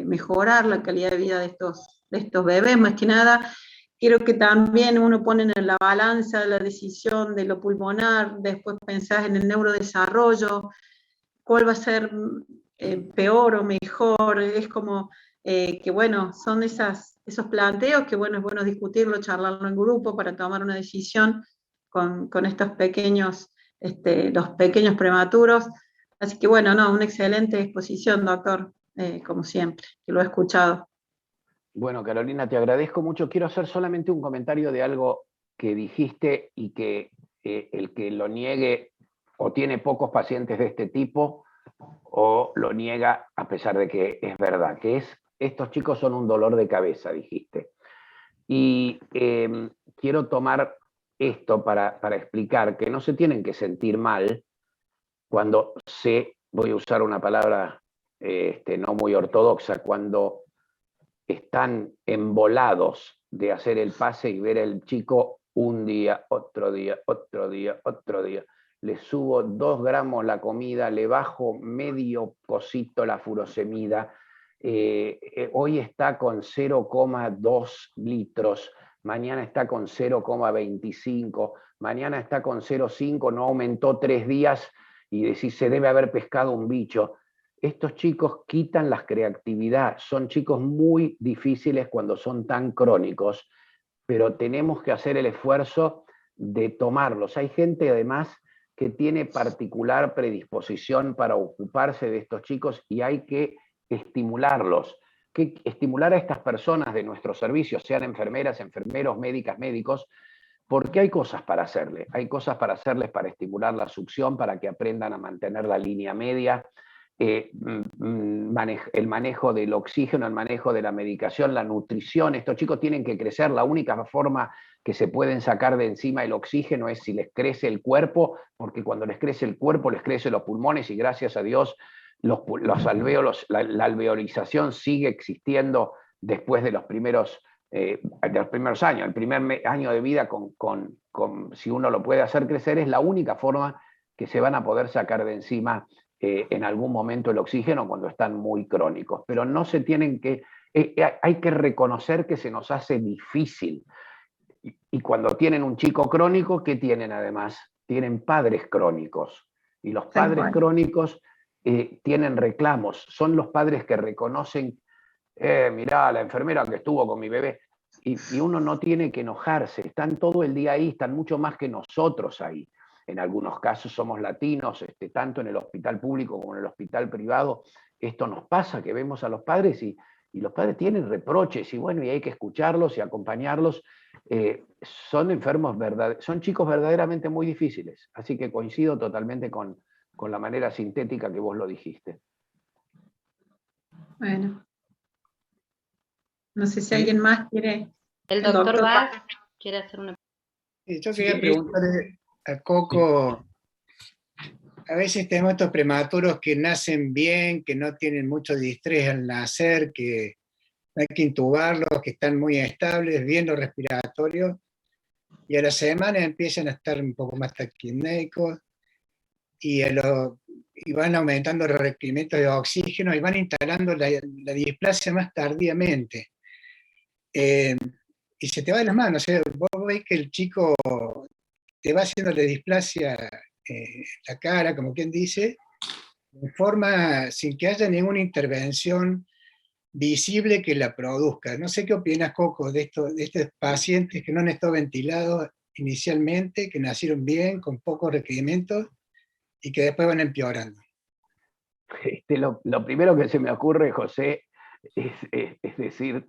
Speaker 3: mejorar la calidad de vida de estos bebés, más que nada, Creo que también uno pone en la balanza la decisión de lo pulmonar, después pensás en el neurodesarrollo, cuál va a ser peor o mejor. Es como que, bueno, son esos planteos que, bueno, es bueno discutirlo, charlarlo en grupo para tomar una decisión con estos pequeños, los pequeños prematuros. Así que, bueno, no, una excelente exposición, doctor, como siempre, que lo he escuchado.
Speaker 2: Bueno, Carolina, te agradezco mucho. Quiero hacer solamente un comentario de algo que dijiste y que el que lo niegue o tiene pocos pacientes de este tipo o lo niega a pesar de que es verdad, que es, estos chicos son un dolor de cabeza, dijiste. Y quiero tomar esto para explicar que no se tienen que sentir mal cuando voy a usar una palabra no muy ortodoxa, cuando están embolados de hacer el pase y ver al chico un día, otro día, otro día, otro día. Le subo 2 gramos la comida, le bajo medio cosito la furosemida. Hoy está con 0,2 litros, mañana está con 0,25, mañana está con 0,5, no aumentó 3 días y decís, se debe haber pescado un bicho. Estos chicos quitan la creatividad, son chicos muy difíciles cuando son tan crónicos, pero tenemos que hacer el esfuerzo de tomarlos. Hay gente además que tiene particular predisposición para ocuparse de estos chicos y hay que estimularlos, que estimular a estas personas de nuestros servicios, sean enfermeras, enfermeros, médicas, médicos, porque hay cosas para hacerles. Hay cosas para hacerles para estimular la succión, para que aprendan a mantener la línea media, el manejo del oxígeno, el manejo de la medicación, la nutrición. Estos chicos tienen que crecer. La única forma que se pueden sacar de encima el oxígeno es si les crece el cuerpo, porque cuando les crece el cuerpo les crecen los pulmones y gracias a Dios los alvéolos, la alveolización sigue existiendo después de los primeros años. El primer año de vida, si uno lo puede hacer crecer, es la única forma que se van a poder sacar de encima en algún momento el oxígeno cuando están muy crónicos. Pero no se tienen que, hay que reconocer que se nos hace difícil. Y cuando tienen un chico crónico, ¿qué tienen además? Tienen padres crónicos. Y los padres crónicos tienen reclamos. Son los padres que reconocen, mirá, la enfermera que estuvo con mi bebé. Y uno no tiene que enojarse. Están todo el día ahí, están mucho más que nosotros ahí. En algunos casos somos latinos, tanto en el hospital público como en el hospital privado. Esto nos pasa, que vemos a los padres y los padres tienen reproches y bueno, y hay que escucharlos y acompañarlos. Son chicos verdaderamente muy difíciles, así que coincido totalmente con la manera sintética que vos lo dijiste.
Speaker 3: Bueno. No sé si alguien más quiere.
Speaker 4: El doctor Vaz quiere hacer una pregunta.
Speaker 5: Yo quería preguntarle a Coco, a veces tenemos estos prematuros que nacen bien, que no tienen mucho distrés al nacer, que no hay que intubarlos, que están muy estables, bien los respiratorios, y a la semana empiezan a estar un poco más taquipnéicos, y van aumentando los requerimientos de oxígeno y van instalando la displasia más tardíamente. Y se te va de las manos, o sea, vos ves que el chico te va haciendo la displasia la cara, como quien dice, de forma sin que haya ninguna intervención visible que la produzca. No sé qué opinas, Coco, de estos pacientes que no han estado ventilados inicialmente, que nacieron bien, con pocos requerimientos, y que después van empeorando.
Speaker 2: Lo primero que se me ocurre, José, es decir,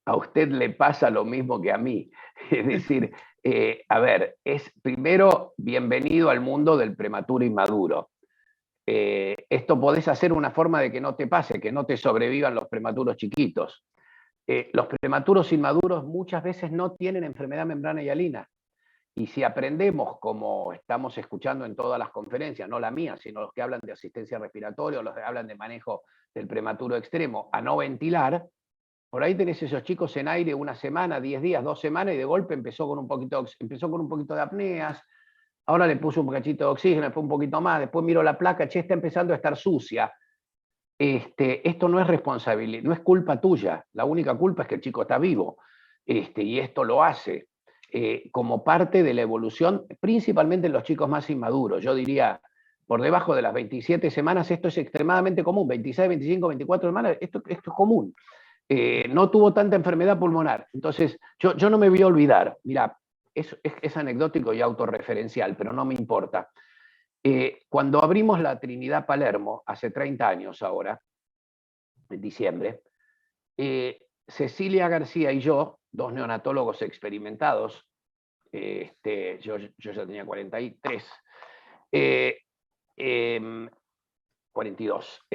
Speaker 2: a usted le pasa lo mismo que a mí. Es decir, a ver, primero, bienvenido al mundo del prematuro inmaduro. Esto podés hacer una forma de que no te pase, que no te sobrevivan los prematuros chiquitos. Los prematuros inmaduros muchas veces no tienen enfermedad membrana hialina. Y si aprendemos, como estamos escuchando en todas las conferencias, no la mía, sino los que hablan de asistencia respiratoria, los que hablan de manejo del prematuro extremo, a no ventilar, por ahí tenés esos chicos en aire una semana, 10 días, 2 semanas, y de golpe empezó con un poquito de apneas, ahora le puso un cachito de oxígeno, después un poquito más, después miro la placa, che, está empezando a estar sucia. Esto no es responsabilidad, no es culpa tuya, la única culpa es que el chico está vivo. y esto lo hace como parte de la evolución, principalmente en los chicos más inmaduros. Yo diría, por debajo de las 27 semanas, esto es extremadamente común, 26, 25, 24 semanas, esto es común. No tuvo tanta enfermedad pulmonar. Entonces, yo no me voy a olvidar, mira, es anecdótico y autorreferencial, pero no me importa. Cuando abrimos la Trinidad Palermo, hace 30 años ahora, en diciembre, Cecilia García y yo, dos neonatólogos experimentados, yo ya tenía 43, 42.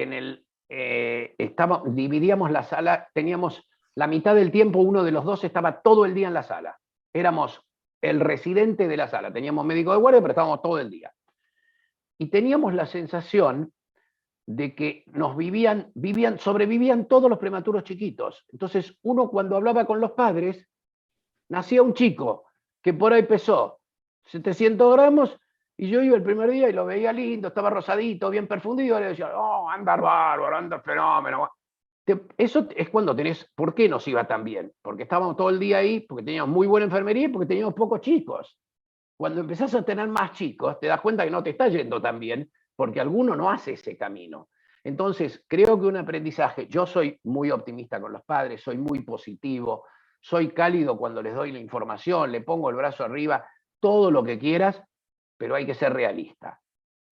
Speaker 2: Dividíamos la sala, teníamos la mitad del tiempo, uno de los dos estaba todo el día en la sala. Éramos el residente de la sala, teníamos médico de guardia, pero estábamos todo el día. Y teníamos la sensación de que sobrevivían todos los prematuros chiquitos. Entonces, uno cuando hablaba con los padres, nacía un chico que por ahí pesó 700 gramos, y yo iba el primer día y lo veía lindo, estaba rosadito, bien perfundido, y le decía, oh, anda bárbaro, anda fenómeno. Eso es cuando tenés, ¿por qué nos iba tan bien? Porque estábamos todo el día ahí, porque teníamos muy buena enfermería y porque teníamos pocos chicos. Cuando empezás a tener más chicos, te das cuenta que no te está yendo tan bien, porque alguno no hace ese camino. Entonces, creo que un aprendizaje, yo soy muy optimista con los padres, soy muy positivo, soy cálido cuando les doy la información, le pongo el brazo arriba, todo lo que quieras, pero hay que ser realista.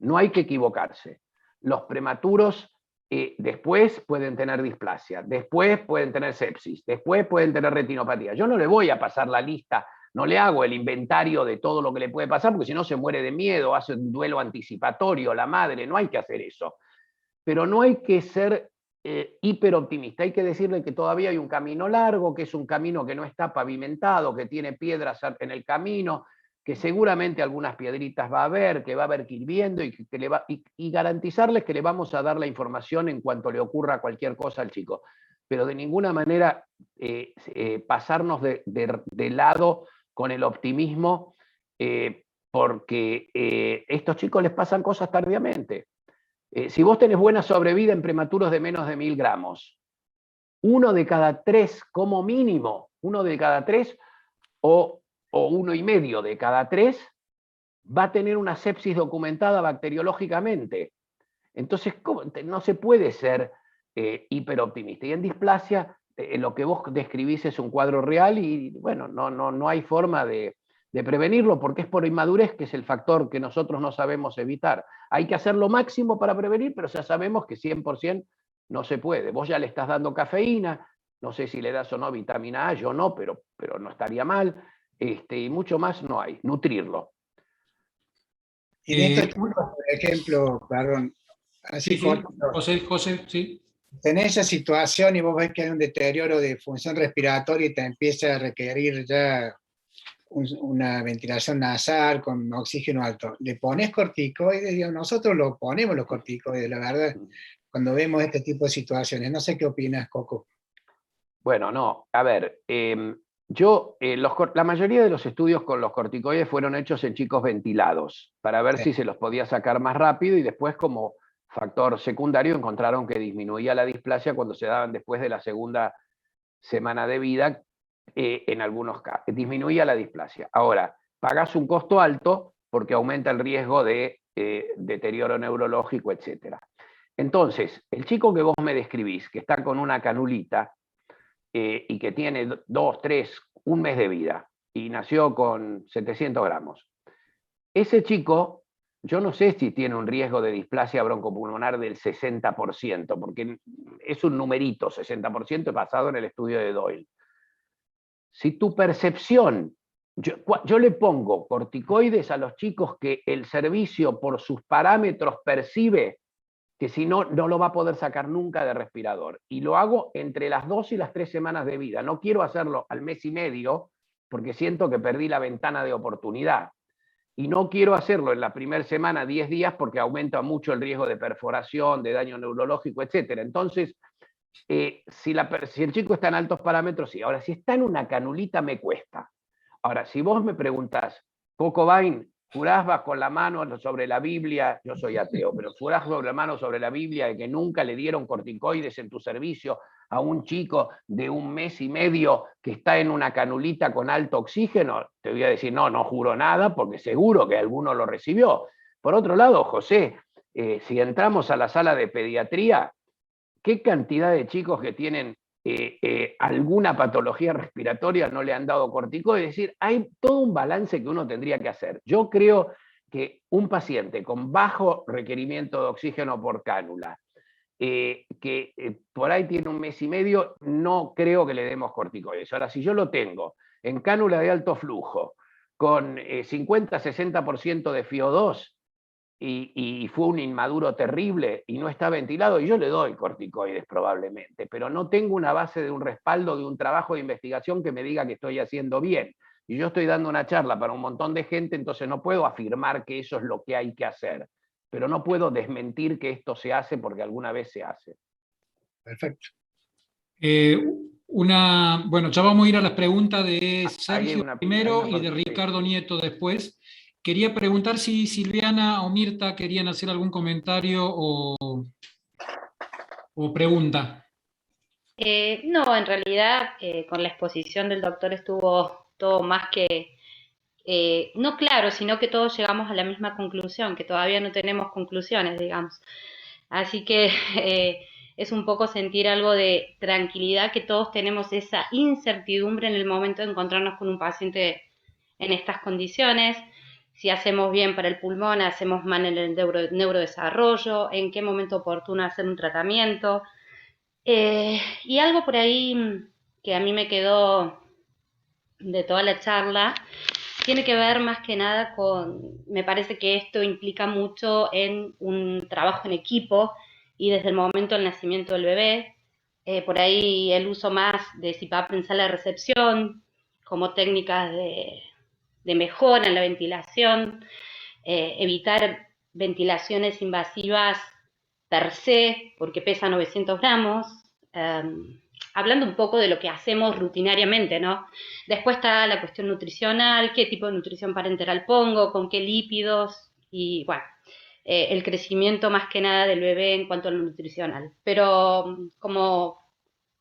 Speaker 2: No hay que equivocarse. Los prematuros después pueden tener displasia, después pueden tener sepsis, después pueden tener retinopatía. Yo no le voy a pasar la lista, no le hago el inventario de todo lo que le puede pasar, porque si no se muere de miedo, hace un duelo anticipatorio, la madre, no hay que hacer eso. Pero no hay que ser hiperoptimista, hay que decirle que todavía hay un camino largo, que es un camino que no está pavimentado, que tiene piedras en el camino, que seguramente algunas piedritas va a haber, que va a haber que ir viendo y garantizarles que le vamos a dar la información en cuanto le ocurra cualquier cosa al chico. Pero de ninguna manera pasarnos de lado con el optimismo, porque estos chicos les pasan cosas tardíamente. Si vos tenés buena sobrevida en prematuros de menos de 1000 gramos, 1 de cada 3 como mínimo, 1 de cada 3 o 1,5 de cada 3 va a tener una sepsis documentada bacteriológicamente. Entonces, no se puede ser hiperoptimista. Y en displasia, lo que vos describís es un cuadro real y bueno, no hay forma de prevenirlo porque es por inmadurez, que es el factor que nosotros no sabemos evitar. Hay que hacer lo máximo para prevenir, pero ya sabemos que 100% no se puede. Vos ya le estás dando cafeína, no sé si le das o no vitamina A, yo no, pero no estaría mal. Y mucho más no hay, nutrirlo.
Speaker 5: Y en estos chicos, por ejemplo, perdón, así
Speaker 1: sí, José, sí.
Speaker 5: tenés esa situación y vos ves que hay un deterioro de función respiratoria y te empieza a requerir ya una ventilación nasal con oxígeno alto. ¿Le pones corticoides? Digamos, nosotros lo ponemos los corticoides, la verdad, cuando vemos este tipo de situaciones. No sé qué opinas, Coco.
Speaker 2: Bueno, no, a ver, la mayoría de los estudios con los corticoides fueron hechos en chicos ventilados, para ver si se los podía sacar más rápido, y después como factor secundario encontraron que disminuía la displasia cuando se daban después de la segunda semana de vida, en algunos casos, disminuía la displasia. Ahora, pagás un costo alto porque aumenta el riesgo de deterioro neurológico, etc. Entonces, el chico que vos me describís, que está con una canulita, y que tiene 2, 3, un mes de vida, y nació con 700 gramos. Ese chico, yo no sé si tiene un riesgo de displasia broncopulmonar del 60%, porque es un numerito, 60% basado en el estudio de Doyle. Si tu percepción, yo le pongo corticoides a los chicos que el servicio por sus parámetros percibe que si no, no lo va a poder sacar nunca de respirador. Y lo hago entre las 2 y las 3 semanas de vida. No quiero hacerlo al mes y medio, porque siento que perdí la ventana de oportunidad. Y no quiero hacerlo en la primera semana, 10 días, porque aumenta mucho el riesgo de perforación, de daño neurológico, etc. Entonces, si el chico está en altos parámetros, sí. Ahora, si está en una canulita, me cuesta. Ahora, si vos me preguntás, Coco Bain, jurás vas con la mano sobre la Biblia, yo soy ateo, pero jurás con la mano sobre la Biblia de que nunca le dieron corticoides en tu servicio a un chico de 1 mes y medio que está en una canulita con alto oxígeno, te voy a decir, no, no juro nada, porque seguro que alguno lo recibió. Por otro lado, José, si entramos a la sala de pediatría, ¿qué cantidad de chicos que tienen alguna patología respiratoria no le han dado corticoides? Es decir, hay todo un balance que uno tendría que hacer. Yo creo que un paciente con bajo requerimiento de oxígeno por cánula, que por ahí tiene 1 mes y medio, no creo que le demos corticoides. Ahora, si yo lo tengo en cánula de alto flujo, con 50-60% de FiO2, y fue un inmaduro terrible y no está ventilado, y yo le doy corticoides probablemente, pero no tengo una base de un respaldo de un trabajo de investigación que me diga que estoy haciendo bien. Y yo estoy dando una charla para un montón de gente, entonces no puedo afirmar que eso es lo que hay que hacer, pero no puedo desmentir que esto se hace porque alguna vez se hace.
Speaker 5: Perfecto.
Speaker 1: Bueno, ya vamos a ir a las preguntas de Sergio primero y de
Speaker 2: sí.
Speaker 1: Ricardo Nieto después. Quería preguntar si Silviana o Mirta querían hacer algún comentario o pregunta.
Speaker 4: No, en realidad con la exposición del doctor estuvo todo más que, no claro, sino que todos llegamos a la misma conclusión, que todavía no tenemos conclusiones, digamos. Así que es un poco sentir algo de tranquilidad, que todos tenemos esa incertidumbre en el momento de encontrarnos con un paciente en estas condiciones. Si hacemos bien para el pulmón, hacemos mal en el neurodesarrollo, en qué momento oportuno hacer un tratamiento. Y algo por ahí que a mí me quedó de toda la charla, tiene que ver más que nada con, me parece que esto implica mucho en un trabajo en equipo y desde el momento del nacimiento del bebé, por ahí el uso más de CPAP en sala de recepción, como técnicas de mejora en la ventilación, evitar ventilaciones invasivas per se, porque pesa 900 gramos, hablando un poco de lo que hacemos rutinariamente, ¿no? Después está la cuestión nutricional, qué tipo de nutrición parenteral pongo, con qué lípidos, y bueno, el crecimiento más que nada del bebé en cuanto a lo nutricional. Pero como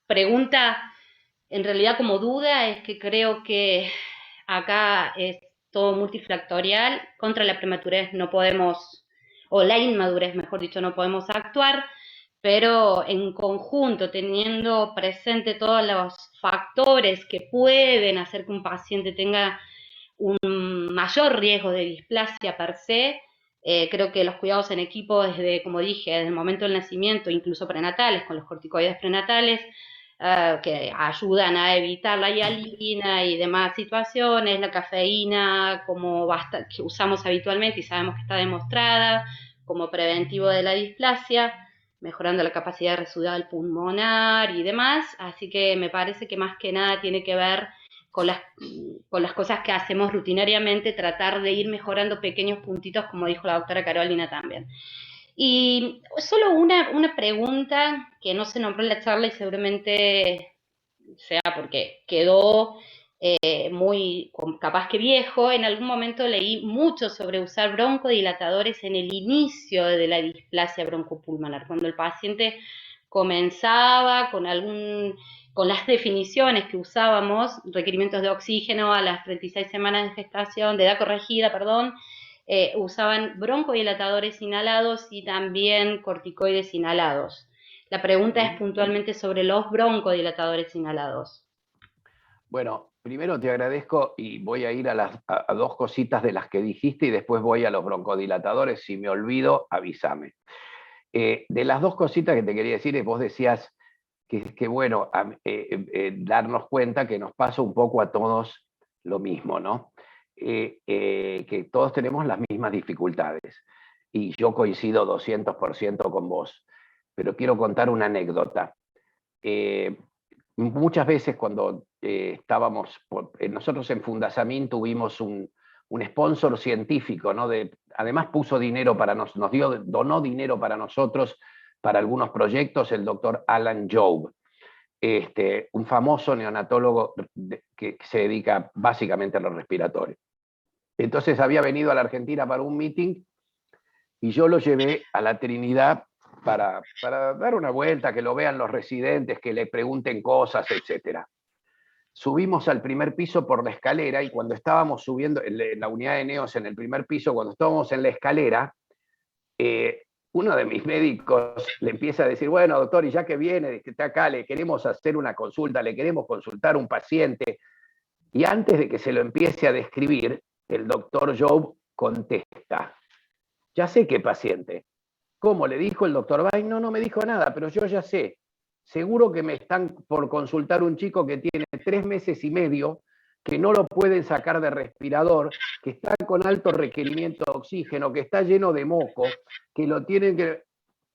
Speaker 4: pregunta, en realidad como duda, es que creo que acá es todo multifactorial, contra la prematurez no podemos, o la inmadurez, mejor dicho, no podemos actuar, pero en conjunto, teniendo presente todos los factores que pueden hacer que un paciente tenga un mayor riesgo de displasia per se, creo que los cuidados en equipo desde, como dije, desde el momento del nacimiento, incluso prenatales, con los corticoides prenatales, que ayudan a evitar la hialina y demás situaciones, la cafeína que usamos habitualmente y sabemos que está demostrada como preventivo de la displasia, mejorando la capacidad residual pulmonar y demás, así que me parece que más que nada tiene que ver con las cosas que hacemos rutinariamente, tratar de ir mejorando pequeños puntitos, como dijo la doctora Carolina también. Y solo una pregunta que no se nombró en la charla y seguramente sea porque quedó muy capaz que viejo. En algún momento leí mucho sobre usar broncodilatadores en el inicio de la displasia broncopulmonar, cuando el paciente comenzaba con las definiciones que usábamos, requerimientos de oxígeno a las 36 semanas de gestación, de edad corregida, perdón, usaban broncodilatadores inhalados y también corticoides inhalados. La pregunta es puntualmente sobre los broncodilatadores inhalados.
Speaker 2: Bueno, primero te agradezco y voy a ir a 2 cositas de las que dijiste y después voy a los broncodilatadores. Si me olvido, avísame. De las 2 cositas que te quería decir, vos decías que bueno, darnos cuenta que nos pasa un poco a todos lo mismo, ¿no? Que todos tenemos las mismas dificultades. Y yo coincido 200% con vos, pero quiero contar una anécdota. Muchas veces cuando estábamos, nosotros en Fundasamín tuvimos un sponsor científico, ¿no? Además puso dinero donó dinero para nosotros, para algunos proyectos, el doctor Alan Jobe, un famoso neonatólogo que se dedica básicamente a lo respiratorio. Entonces había venido a la Argentina para un meeting y yo lo llevé a la Trinidad para dar una vuelta, que lo vean los residentes, que le pregunten cosas, etc. Subimos al primer piso por la escalera y cuando estábamos subiendo, en la unidad de neos en el primer piso, cuando estábamos en la escalera, uno de mis médicos le empieza a decir, bueno, doctor, y ya que viene, que está acá, le queremos hacer una consulta, le queremos consultar a un paciente. Y antes de que se lo empiece a describir, el doctor Job contesta, ya sé qué paciente. ¿Cómo? ¿Le dijo el doctor Bain? No, no me dijo nada, pero yo ya sé. Seguro que me están por consultar un chico que tiene 3 meses y medio, que no lo pueden sacar de respirador, que está con alto requerimiento de oxígeno, que está lleno de moco, que lo tienen que...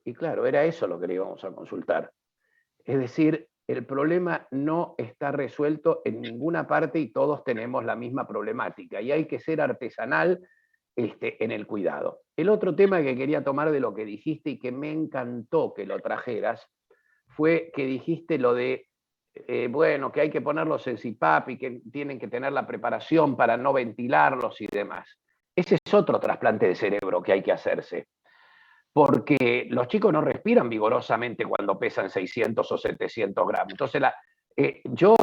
Speaker 2: Y claro, era eso lo que le íbamos a consultar. Es decir, el problema no está resuelto en ninguna parte y todos tenemos la misma problemática. Y hay que ser artesanal en el cuidado. El otro tema que quería tomar de lo que dijiste y que me encantó que lo trajeras, fue que dijiste lo de, bueno, que hay que ponerlos en CPAP y que tienen que tener la preparación para no ventilarlos y demás. Ese es otro trasplante de cerebro que hay que hacerse. Porque los chicos no respiran vigorosamente cuando pesan 600 o 700 gramos. Entonces, yo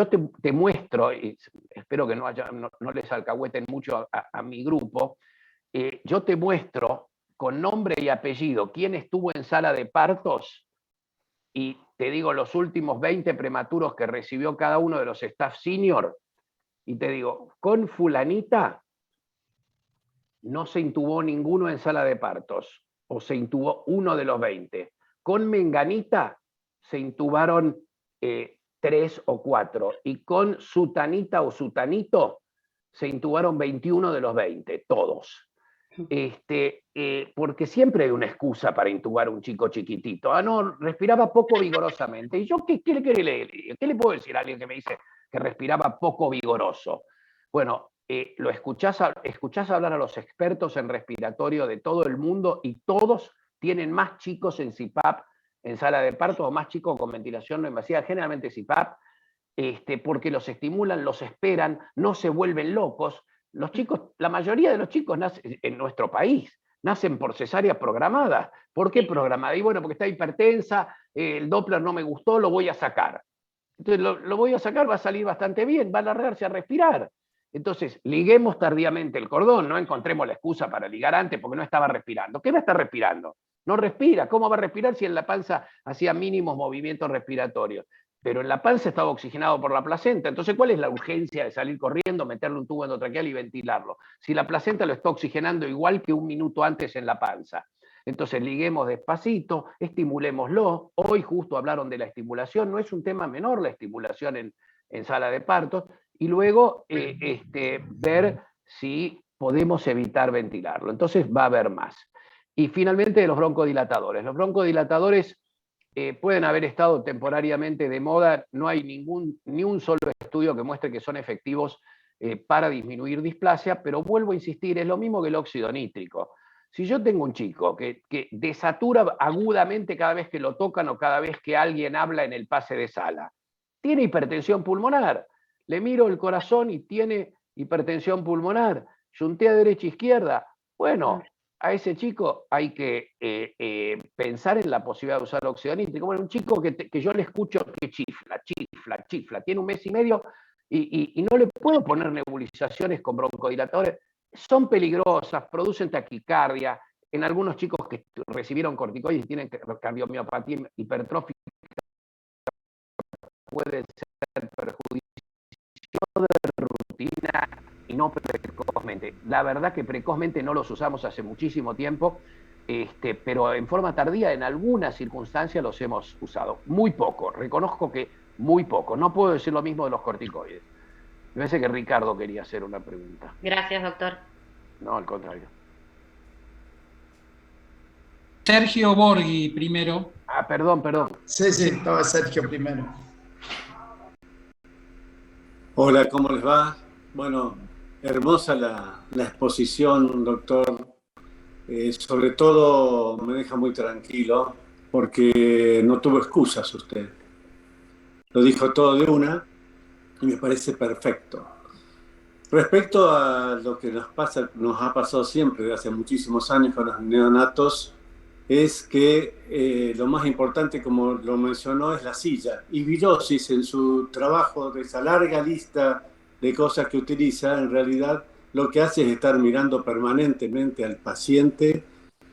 Speaker 2: te muestro, y espero que no les alcahueten mucho a mi grupo, yo te muestro con nombre y apellido quién estuvo en sala de partos y te digo los últimos 20 prematuros que recibió cada uno de los staff senior y te digo, con fulanita no se intubó ninguno en sala de partos o se intubó uno de los 20. Con menganita se intubaron 3 o 4 y con sutanita o sutanito se intubaron 21 de los 20, todos. Porque siempre hay una excusa para intubar a un chico chiquitito. Ah, no, respiraba poco vigorosamente. ¿Y yo qué le puedo decir a alguien que me dice que respiraba poco vigoroso? Bueno, escuchás hablar a los expertos en respiratorio de todo el mundo y todos tienen más chicos en CPAP, en sala de parto, o más chicos con ventilación no invasiva, generalmente CPAP, porque los estimulan, los esperan, no se vuelven locos. Los chicos, la mayoría de los chicos en nuestro país nacen por cesárea programada. ¿Por qué programada? Y bueno, porque está hipertensa, el Doppler no me gustó, lo voy a sacar. Entonces lo voy a sacar, va a salir bastante bien, va a largarse a respirar. Entonces, liguemos tardíamente el cordón, no encontremos la excusa para ligar antes porque no estaba respirando. ¿Qué va a estar respirando? No respira. ¿Cómo va a respirar si en la panza hacía mínimos movimientos respiratorios? Pero en la panza estaba oxigenado por la placenta. Entonces, ¿cuál es la urgencia de salir corriendo, meterle un tubo endotraqueal y ventilarlo? Si la placenta lo está oxigenando igual que un minuto antes en la panza. Entonces, liguemos despacito, estimulémoslo. Hoy justo hablaron de la estimulación. No es un tema menor la estimulación en sala de partos. Y luego ver si podemos evitar ventilarlo. Entonces, va a haber más. Y finalmente, los broncodilatadores. Los broncodilatadores pueden haber estado temporariamente de moda, no hay ni un solo estudio que muestre que son efectivos para disminuir displasia, pero vuelvo a insistir, es lo mismo que el óxido nítrico. Si yo tengo un chico que desatura agudamente cada vez que lo tocan o cada vez que alguien habla en el pase de sala, tiene hipertensión pulmonar. Le miro el corazón y tiene hipertensión pulmonar. Yuntea derecha e izquierda. Bueno, a ese chico hay que pensar en la posibilidad de usar óxido nítrico. Bueno, un chico que yo le escucho que chifla, tiene 1 mes y medio y no le puedo poner nebulizaciones con broncodilatadores. Son peligrosas, producen taquicardia. En algunos chicos que recibieron corticoides y tienen cardiomiopatía hipertrófica pueden ser perjudiciales de rutina y no precozmente. La verdad que precozmente no los usamos hace muchísimo tiempo, pero en forma tardía en algunas circunstancias los hemos usado. Muy poco, reconozco que muy poco. No puedo decir lo mismo de los corticoides. Me parece que Ricardo quería hacer una pregunta.
Speaker 4: Gracias, doctor.
Speaker 2: No, al contrario.
Speaker 1: Sergio Borghi primero.
Speaker 2: Ah, perdón.
Speaker 6: Sí, estaba Sergio primero. Hola, ¿cómo les va? Bueno, hermosa la exposición, doctor. Sobre todo me deja muy tranquilo porque no tuvo excusas usted. Lo dijo todo de una y me parece perfecto. Respecto a lo que nos ha pasado siempre desde hace muchísimos años con los neonatos, es que lo más importante, como lo mencionó, es la silla. Y Villosis, en su trabajo de esa larga lista de cosas que utiliza, en realidad lo que hace es estar mirando permanentemente al paciente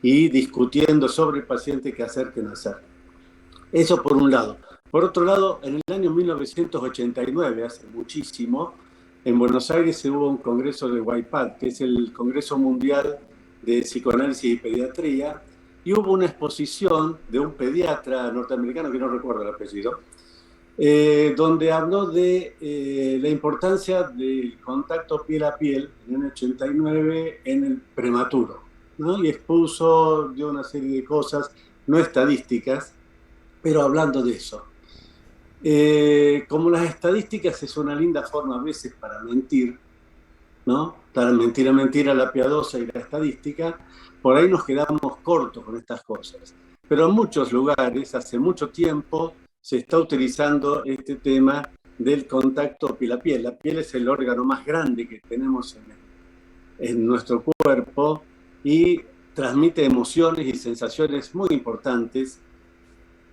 Speaker 6: y discutiendo sobre el paciente qué hacer, qué no hacer. Eso por un lado. Por otro lado, en el año 1989, hace muchísimo, en Buenos Aires hubo un congreso de WIPAD, que es el Congreso Mundial de Psicoanálisis y Pediatría, y hubo una exposición de un pediatra norteamericano, que no recuerdo el apellido, donde habló de la importancia del contacto piel a piel en el 89 en el prematuro, ¿no? Y expuso de una serie de cosas, no estadísticas, pero hablando de eso. Como las estadísticas es una linda forma a veces para mentir, ¿no? Para mentir a la piadosa y la estadística, por ahí nos quedamos cortos con estas cosas. Pero en muchos lugares, hace mucho tiempo, se está utilizando este tema del contacto piel a piel. La piel es el órgano más grande que tenemos en nuestro cuerpo y transmite emociones y sensaciones muy importantes.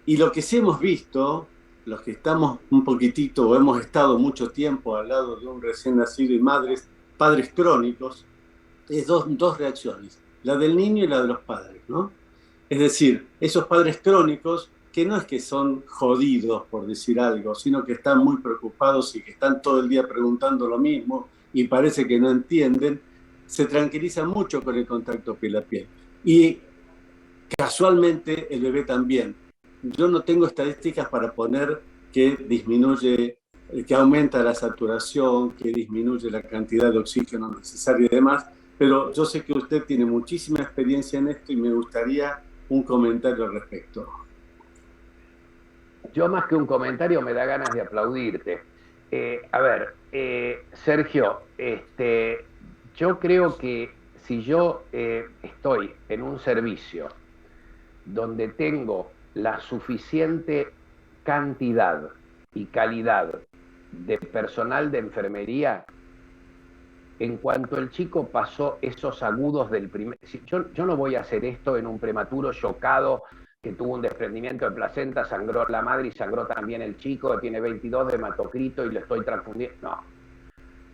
Speaker 6: Y lo que sí hemos visto, los que estamos un poquitito o hemos estado mucho tiempo al lado de un recién nacido y padres crónicos, es dos reacciones, la del niño y la de los padres, ¿no? Es decir, esos padres crónicos que no es que son jodidos, por decir algo, sino que están muy preocupados y que están todo el día preguntando lo mismo y parece que no entienden, se tranquilizan mucho con el contacto piel a piel. Y casualmente el bebé también. Yo no tengo estadísticas para poner que disminuye, que aumenta la saturación, que disminuye la cantidad de oxígeno necesario y demás, pero yo sé que usted tiene muchísima experiencia en esto y me gustaría un comentario al respecto.
Speaker 2: Yo más que un comentario me da ganas de aplaudirte. Sergio, yo creo que si yo estoy en un servicio donde tengo la suficiente cantidad y calidad de personal de enfermería, en cuanto el chico pasó esos agudos del primer... Yo no voy a hacer esto en un prematuro chocado que tuvo un desprendimiento de placenta, sangró la madre y sangró también el chico, que tiene 22 de hematocrito y lo estoy transfundiendo. No,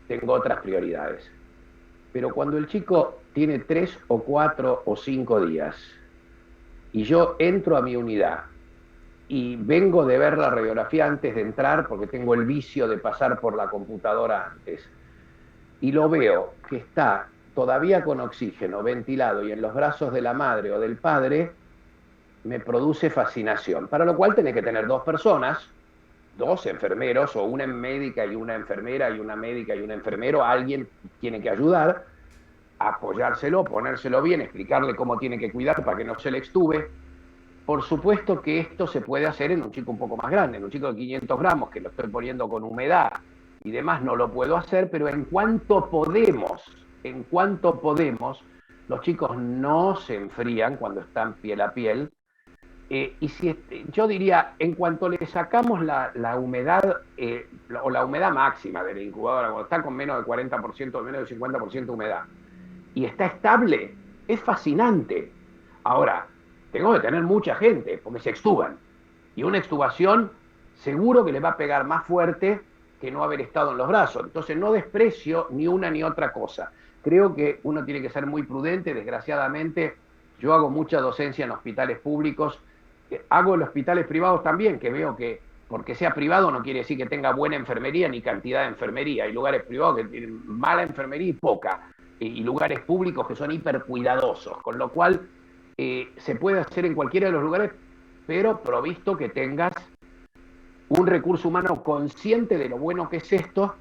Speaker 2: tengo otras prioridades. Pero cuando el chico tiene 3 o 4 o 5 días y yo entro a mi unidad y vengo de ver la radiografía antes de entrar, porque tengo el vicio de pasar por la computadora antes, y lo veo que está todavía con oxígeno, ventilado y en los brazos de la madre o del padre, me produce fascinación. Para lo cual tenés que tener 2 personas, 2 enfermeros, o una médica y una enfermera, y una médica y un enfermero, alguien tiene que ayudar, apoyárselo, ponérselo bien, explicarle cómo tiene que cuidar para que no se le extube. Por supuesto que esto se puede hacer en un chico un poco más grande, en un chico de 500 gramos, que lo estoy poniendo con humedad y demás, no lo puedo hacer, pero en cuanto podemos, los chicos no se enfrían cuando están piel a piel. Y si yo diría, en cuanto le sacamos la humedad, o la humedad máxima de la incubadora, cuando está con menos del 40%, menos del 50% de humedad, y está estable, es fascinante. Ahora, tengo que tener mucha gente, porque se extuban. Y una extubación seguro que le va a pegar más fuerte que no haber estado en los brazos. Entonces no desprecio ni una ni otra cosa. Creo que uno tiene que ser muy prudente. Desgraciadamente, yo hago mucha docencia en hospitales públicos, hago en hospitales privados también, que veo que porque sea privado no quiere decir que tenga buena enfermería ni cantidad de enfermería. Hay lugares privados que tienen mala enfermería y poca, y lugares públicos que son hipercuidadosos, con lo cual se puede hacer en cualquiera de los lugares, pero provisto que tengas un recurso humano consciente de lo bueno que es esto,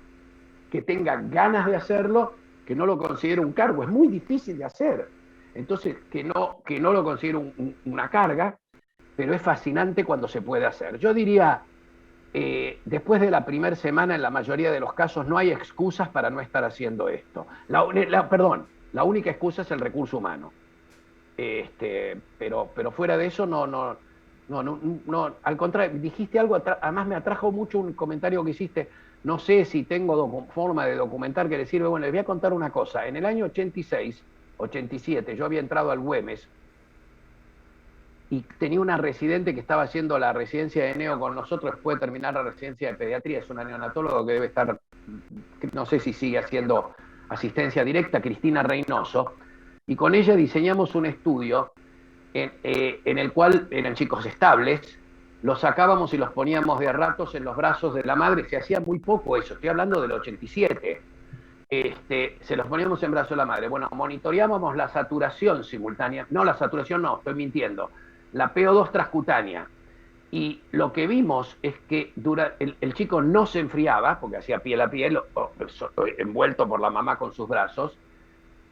Speaker 2: que tenga ganas de hacerlo, que no lo considere un cargo. Es muy difícil de hacer. Entonces, que no lo considere una carga, pero es fascinante cuando se puede hacer. Yo diría, después de la primera semana, en la mayoría de los casos, no hay excusas para no estar haciendo esto. La única excusa es el recurso humano. Pero fuera de eso, No, al contrario, dijiste algo, además me atrajo mucho un comentario que hiciste, no sé si tengo forma de documentar que le sirve. Bueno, les voy a contar una cosa. En el año 86, 87, yo había entrado al Güemes y tenía una residente que estaba haciendo la residencia de neo con nosotros después de terminar la residencia de pediatría. Es una neonatóloga que debe estar, no sé si sigue haciendo asistencia directa, Cristina Reynoso, y con ella diseñamos un estudio en el cual eran chicos estables, los sacábamos y los poníamos de a ratos en los brazos de la madre. Se hacía muy poco eso, estoy hablando del 87. Se los poníamos en brazos de la madre. Bueno, monitoreábamos la saturación simultánea, no, la saturación no, estoy mintiendo, la PO2 transcutánea. Y lo que vimos es que el chico no se enfriaba, porque hacía piel a piel, envuelto por la mamá con sus brazos,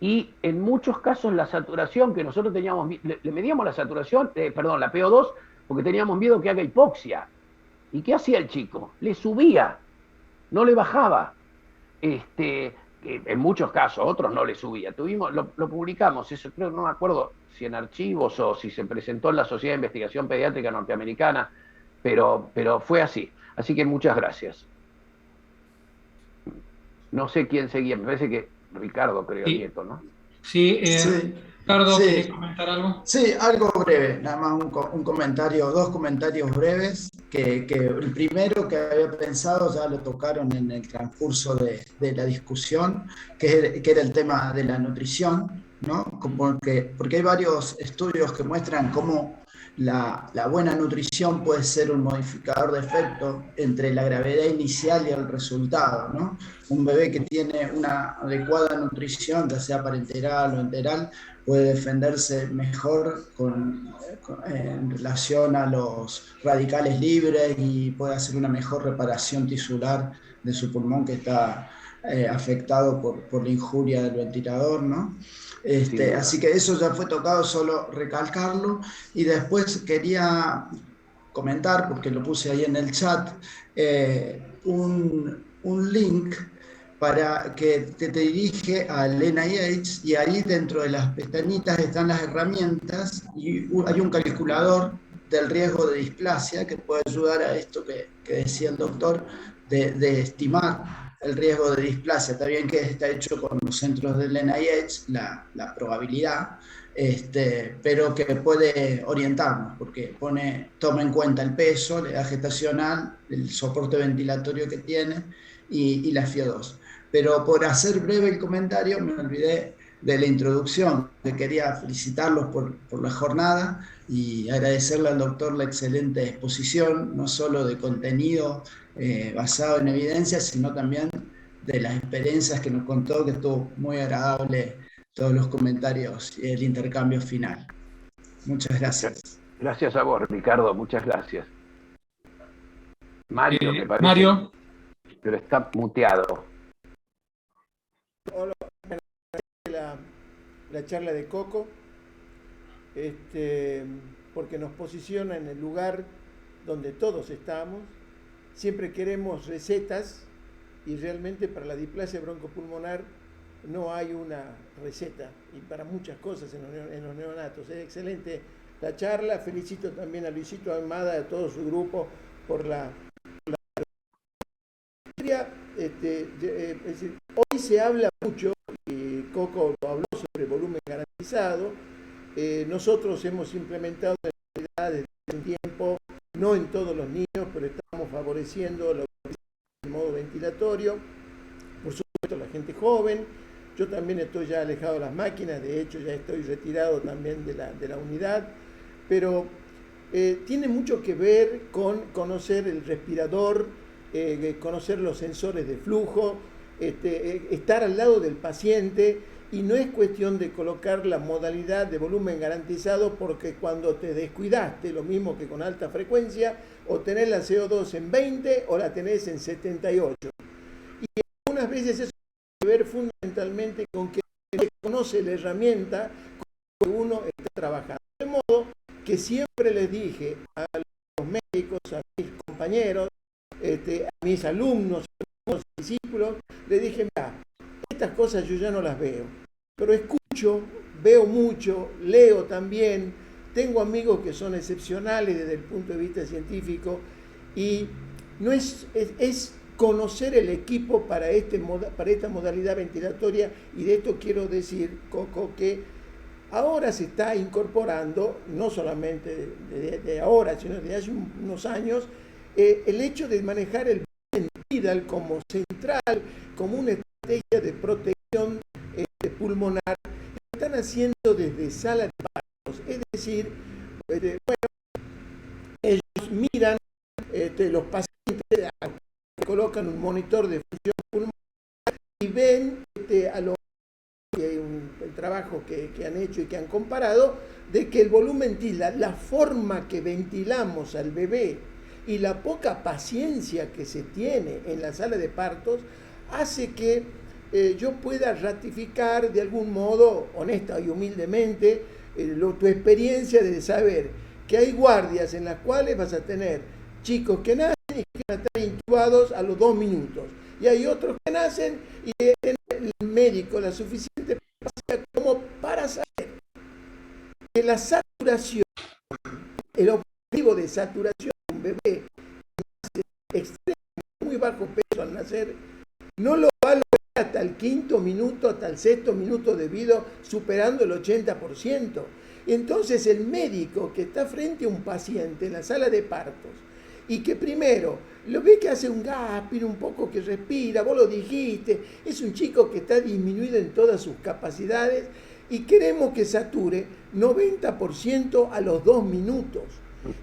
Speaker 2: y en muchos casos la saturación que nosotros teníamos, le medíamos la saturación, la PO2, porque teníamos miedo que haga hipoxia. ¿Y qué hacía el chico? Le subía, no le bajaba. En muchos casos, otros no le subía. Lo publicamos, eso creo, no me acuerdo si en archivos o si se presentó en la Sociedad de Investigación Pediátrica Norteamericana, pero fue así. Así que muchas gracias. No sé quién seguía, me parece que Ricardo, creo,
Speaker 1: Sí.
Speaker 2: Nieto, ¿no?
Speaker 1: Sí,
Speaker 7: Sí,
Speaker 1: Ricardo,
Speaker 7: sí.
Speaker 1: ¿querés comentar algo?
Speaker 7: Sí, algo breve, nada más un comentario, dos comentarios breves, que el primero que había pensado ya lo tocaron en el transcurso de la discusión, que era el tema de la nutrición, ¿no? Porque hay varios estudios que muestran cómo la buena nutrición puede ser un modificador de efecto entre la gravedad inicial y el resultado, ¿no? Un bebé que tiene una adecuada nutrición, ya sea parenteral o enteral, puede defenderse mejor en relación a los radicales libres y puede hacer una mejor reparación tisular de su pulmón que está afectado por la injuria del ventilador, ¿no? Así que eso ya fue tocado, solo recalcarlo. Y después quería comentar, porque lo puse ahí en el chat, un link que te dirige al NIH, y ahí dentro de las pestañitas están las herramientas y hay un calculador del riesgo de displasia que puede ayudar a esto que decía el doctor, de estimar el riesgo de displasia. Está bien que está hecho con los centros del NIH, la probabilidad, pero que puede orientarnos, porque toma en cuenta el peso, la edad gestacional, el soporte ventilatorio que tiene y la FIO2. Pero por hacer breve el comentario, me olvidé de la introducción, que quería felicitarlos por la jornada y agradecerle al doctor la excelente exposición, no solo de contenido basado en evidencias, sino también de las experiencias que nos contó, que estuvo muy agradable todos los comentarios y el intercambio final. Muchas gracias.
Speaker 2: Gracias a vos, Ricardo, muchas gracias. Mario, me parece.
Speaker 1: Mario.
Speaker 2: Pero está muteado.
Speaker 8: Hola, la charla de Coco, porque nos posiciona en el lugar donde todos estamos. Siempre queremos recetas y realmente para la displasia broncopulmonar no hay una receta, y para muchas cosas en los neonatos. Es excelente la charla. Felicito también a Luisito Almada y a todo su grupo por la hoy se habla mucho, y Coco lo habló, sobre volumen garantizado. Nosotros hemos implementado en realidad desde hace un tiempo, no en todos los niños, pero estamos favoreciendo la utilización del modo ventilatorio. Por supuesto, la gente joven. Yo también estoy ya alejado de las máquinas, de hecho ya estoy retirado también de la unidad, pero tiene mucho que ver con conocer el respirador, conocer los sensores de flujo, estar al lado del paciente, y no es cuestión de colocar la modalidad de volumen garantizado, porque cuando te descuidaste, lo mismo que con alta frecuencia, o tenés la CO2 en 20 o la tenés en 78. Y algunas veces eso tiene que ver fundamentalmente con que se conoce la herramienta con que uno está trabajando. De modo que siempre les dije a los médicos, a mis compañeros, a mis alumnos, a los discípulos, les dije: mira, estas cosas yo ya no las veo, pero escucho, veo mucho, leo también, tengo amigos que son excepcionales desde el punto de vista científico y no es conocer el equipo para esta modalidad ventilatoria, y de esto quiero decir, Coco, que ahora se está incorporando, no solamente de ahora, sino de hace unos años, el hecho de manejar el Vidal como central, como una estrategia de protección pulmonar. Lo están haciendo desde sala de partos, es decir, ellos miran los pacientes, colocan un monitor de función pulmonar y ven el trabajo que han hecho y que han comparado, de que el volumen TILA, la forma que ventilamos al bebé y la poca paciencia que se tiene en la sala de partos, hace que yo pueda ratificar de algún modo, honesta y humildemente, tu experiencia de saber que hay guardias en las cuales vas a tener chicos que nacen y que van a estar intubados a los 2 minutos. Y hay otros que nacen y tienen el médico la suficiente paciencia como para saber que la saturación, el objetivo de saturación de un bebé extremo, muy bajo peso al nacer, no lo va a lograr hasta el 5.º minuto, hasta el 6.º minuto de vida, superando el 80%. Entonces el médico que está frente a un paciente en la sala de partos y que primero lo ve que hace un gasping, un poco que respira, vos lo dijiste, es un chico que está disminuido en todas sus capacidades y queremos que sature 90% a los 2 minutos.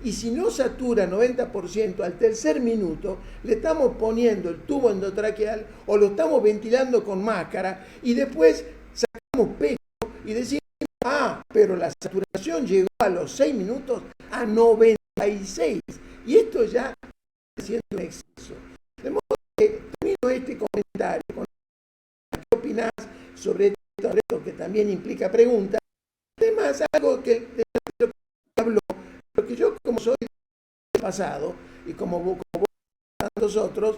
Speaker 8: Y si no satura 90% al 3.er minuto, le estamos poniendo el tubo endotraqueal o lo estamos ventilando con máscara y después sacamos pecho y decimos, pero la saturación llegó a los 6 minutos a 96. Y esto ya está siendo un exceso. De modo que termino este comentario con qué opinás sobre esto que también implica preguntas. Además, algo de lo que hablo, porque yo como soy del pasado y como vos tantos otros,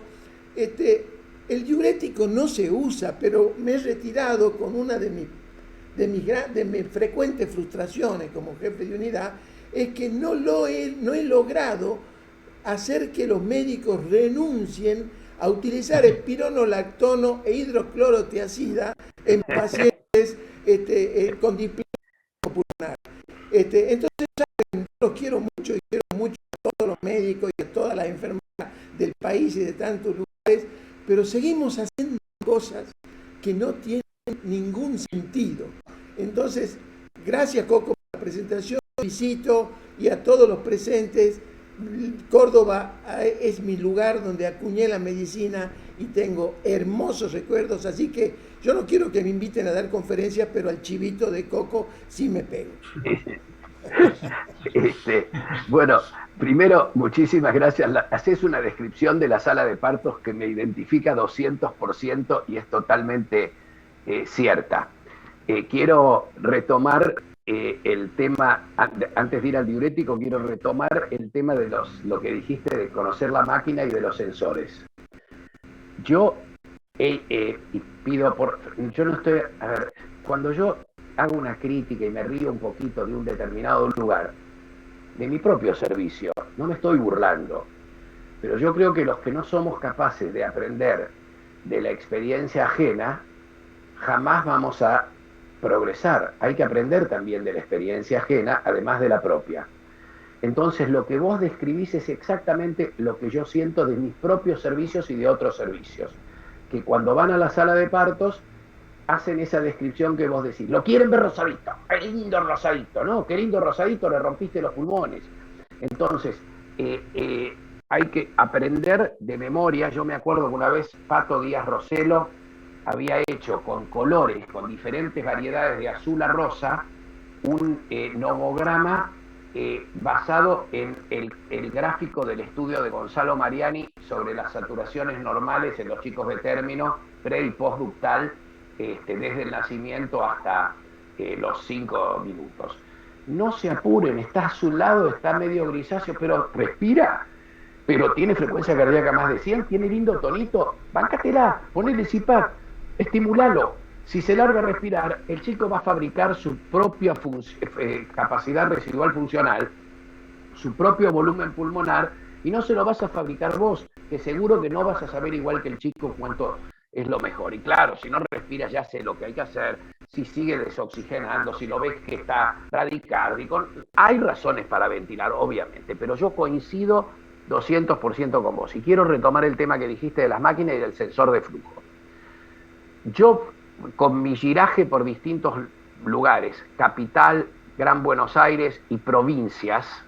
Speaker 8: el diurético no se usa, pero me he retirado con una de mis frecuentes frustraciones como jefe de unidad, es que no he logrado hacer que los médicos renuncien a utilizar espironolactono e hidroclorotiazida en pacientes con displasia pulmonar. Entonces, saben, los quiero mucho y quiero mucho a todos los médicos y a todas las enfermeras del país y de tantos lugares, pero seguimos haciendo cosas que no tienen ningún sentido. Entonces, gracias Coco por la presentación, felicito y a todos los presentes. Córdoba es mi lugar donde acuñé la medicina y tengo hermosos recuerdos, así que yo no quiero que me inviten a dar conferencias, pero al chivito de Coco sí me pego.
Speaker 2: Bueno, primero, muchísimas gracias. Haces una descripción de la sala de partos que me identifica 200% y es totalmente cierta. Quiero retomar el tema, antes de ir al diurético, quiero retomar el tema de lo que dijiste de conocer la máquina y de los sensores. Yo yo no estoy, a ver, cuando yo hago una crítica y me río un poquito de un determinado lugar, de mi propio servicio, no me estoy burlando, pero yo creo que los que no somos capaces de aprender de la experiencia ajena, jamás vamos a progresar. Hay que aprender también de la experiencia ajena, además de la propia. Entonces, lo que vos describís es exactamente lo que yo siento de mis propios servicios y de otros servicios, que cuando van a la sala de partos, hacen esa descripción que vos decís, lo quieren ver rosadito, qué lindo rosadito, ¿no? Qué lindo rosadito, le rompiste los pulmones. Entonces, hay que aprender de memoria. Yo me acuerdo que una vez Pato Díaz Roselo había hecho con colores, con diferentes variedades de azul a rosa, un nomograma basado en el gráfico del estudio de Gonzalo Mariani sobre las saturaciones normales en los chicos de término, pre y postductal, desde el nacimiento hasta los 5 minutos. No se apuren, está a su lado, está medio grisáceo, pero respira, pero tiene frecuencia cardíaca más de 100, tiene lindo tonito, báncatela, ponele CPAP, estimulalo, Si se larga a respirar, el chico va a fabricar su propia capacidad residual funcional, su propio volumen pulmonar, y no se lo vas a fabricar vos, que seguro que no vas a saber igual que el chico cuánto es lo mejor. Y claro, si no respira ya sé lo que hay que hacer, si sigue desoxigenando, si lo ves que está bradicárdico, hay razones para ventilar, obviamente, pero yo coincido 200% con vos. Y quiero retomar el tema que dijiste de las máquinas y del sensor de flujo. Yo, con mi giraje por distintos lugares, capital, Gran Buenos Aires y provincias,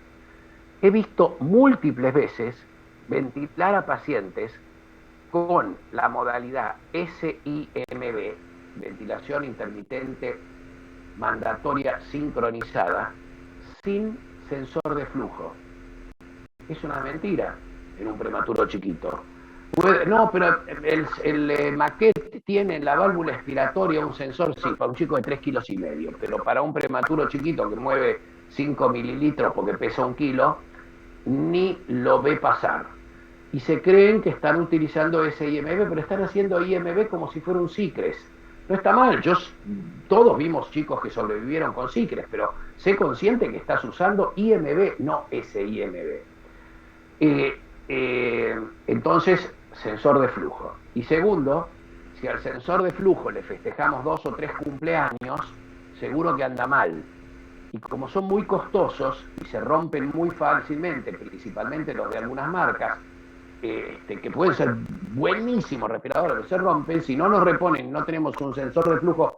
Speaker 2: he visto múltiples veces ventilar a pacientes con la modalidad SIMB, ventilación intermitente mandatoria sincronizada, sin sensor de flujo. Es una mentira en un prematuro chiquito. No, pero el maquete tiene en la válvula expiratoria un sensor, sí, para un chico de 3,5 kilos, pero para un prematuro chiquito que mueve 5 mililitros porque pesa 1 kilo, ni lo ve pasar. Y se creen que están utilizando ese IMB, pero están haciendo IMB como si fuera un SICRES. No está mal, todos vimos chicos que sobrevivieron con SICRES, pero sé consciente que estás usando IMB, no ese IMB. Entonces, sensor de flujo. Y segundo, si al sensor de flujo le festejamos 2 o 3 cumpleaños, seguro que anda mal. Y como son muy costosos y se rompen muy fácilmente, principalmente los de algunas marcas, que pueden ser buenísimos respiradores, pero se rompen, si no nos reponen, no tenemos un sensor de flujo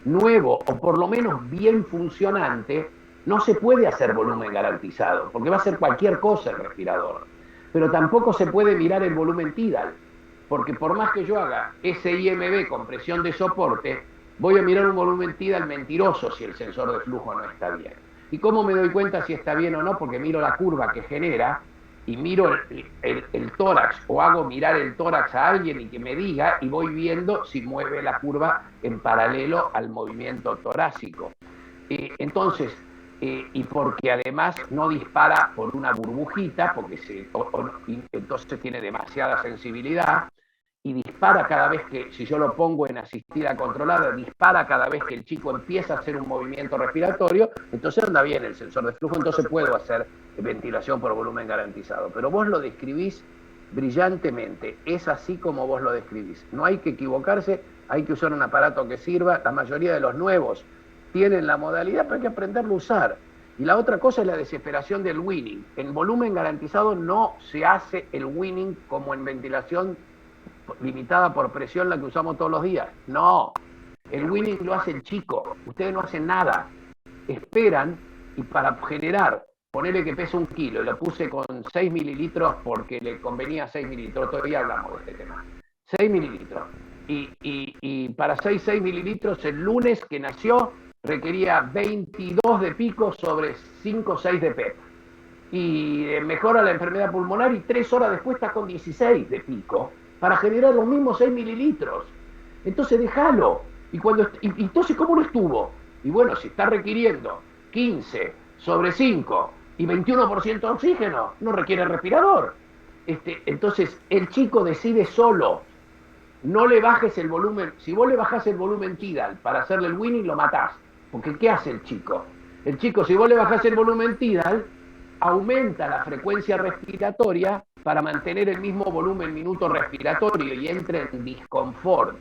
Speaker 2: nuevo o por lo menos bien funcionante, no se puede hacer volumen garantizado, porque va a ser cualquier cosa el respirador. Pero tampoco se puede mirar el volumen tidal, porque por más que yo haga ese IMB con presión de soporte, voy a mirar un volumen tidal mentiroso si el sensor de flujo no está bien. ¿Y cómo me doy cuenta si está bien o no? Porque miro la curva que genera y miro el tórax, o hago mirar el tórax a alguien y que me diga, y voy viendo si mueve la curva en paralelo al movimiento torácico. Entonces, y porque además no dispara por una burbujita, porque entonces tiene demasiada sensibilidad, y dispara cada vez que, si yo lo pongo en asistida controlada, dispara cada vez que el chico empieza a hacer un movimiento respiratorio, entonces anda bien el sensor de flujo, entonces puedo hacer ventilación por volumen garantizado. Pero vos lo describís brillantemente, es así como vos lo describís. No hay que equivocarse, hay que usar un aparato que sirva. La mayoría de los nuevos tienen la modalidad, pero hay que aprenderlo a usar. Y la otra cosa es la desesperación del winning. En volumen garantizado no se hace el winning como en ventilación limitada por presión, la que usamos todos los días. No, el winning lo hace el chico, ustedes no hacen nada, esperan, y para generar, ponerle que pesa 1 kilo, lo puse con 6 mililitros porque le convenía 6 mililitros, todavía hablamos de este tema, 6 mililitros, y para 6 mililitros el lunes que nació requería 22 de pico sobre 5 o 6 de PEP, y mejora la enfermedad pulmonar, y 3 horas después está con 16 de pico, para generar los mismos 6 mililitros. Entonces déjalo. Entonces, ¿cómo no estuvo? Y bueno, si está requiriendo 15 sobre 5 y 21% de oxígeno, no requiere respirador. Entonces, el chico decide solo. No le bajes el volumen. Si vos le bajás el volumen tidal para hacerle el winning, lo matás. Porque ¿qué hace el chico? El chico, si vos le bajás el volumen tidal, aumenta la frecuencia respiratoria para mantener el mismo volumen minuto respiratorio y entra en disconfort.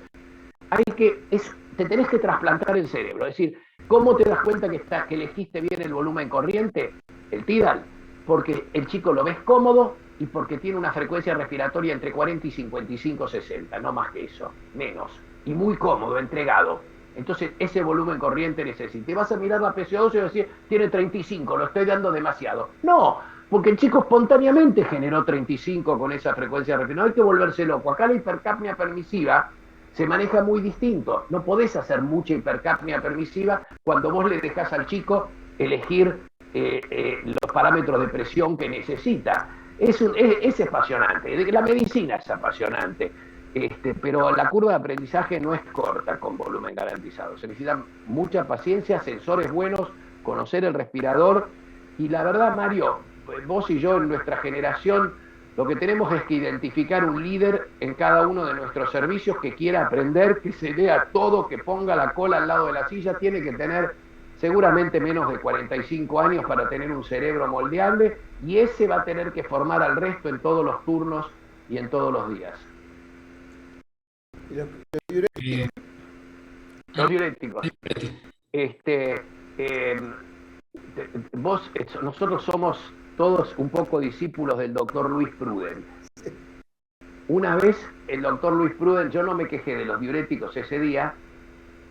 Speaker 2: Te tenés que trasplantar el cerebro. Es decir, ¿cómo te das cuenta que elegiste bien el volumen corriente? El tidal. Porque el chico lo ves cómodo y porque tiene una frecuencia respiratoria entre 40 y 55, 60, no más que eso, menos. Y muy cómodo, entregado. Entonces, ese volumen corriente necesita. Te vas a mirar la PCO2 y vas a decir, tiene 35, lo estoy dando demasiado. No, porque el chico espontáneamente generó 35 con esa frecuencia respiratoria. No hay que volverse loco. Acá la hipercapnia permisiva se maneja muy distinto. No podés hacer mucha hipercapnia permisiva cuando vos le dejás al chico elegir los parámetros de presión que necesita. Es apasionante. La medicina es apasionante. Pero la curva de aprendizaje no es corta con volumen garantizado. Se necesita mucha paciencia, sensores buenos, conocer el respirador. Y la verdad, Mario, vos y yo en nuestra generación Lo que tenemos es que identificar un líder en cada uno de nuestros servicios que quiera aprender, que se lea todo, que ponga la cola al lado de la silla. Tiene que tener seguramente menos de 45 años para tener un cerebro moldeable, y ese va a tener que formar al resto en todos los turnos y en todos los días. Los diuréticos. Nosotros somos todos un poco discípulos del doctor Luis Pruden. Una vez el doctor Luis Pruden, yo no me quejé de los diuréticos ese día,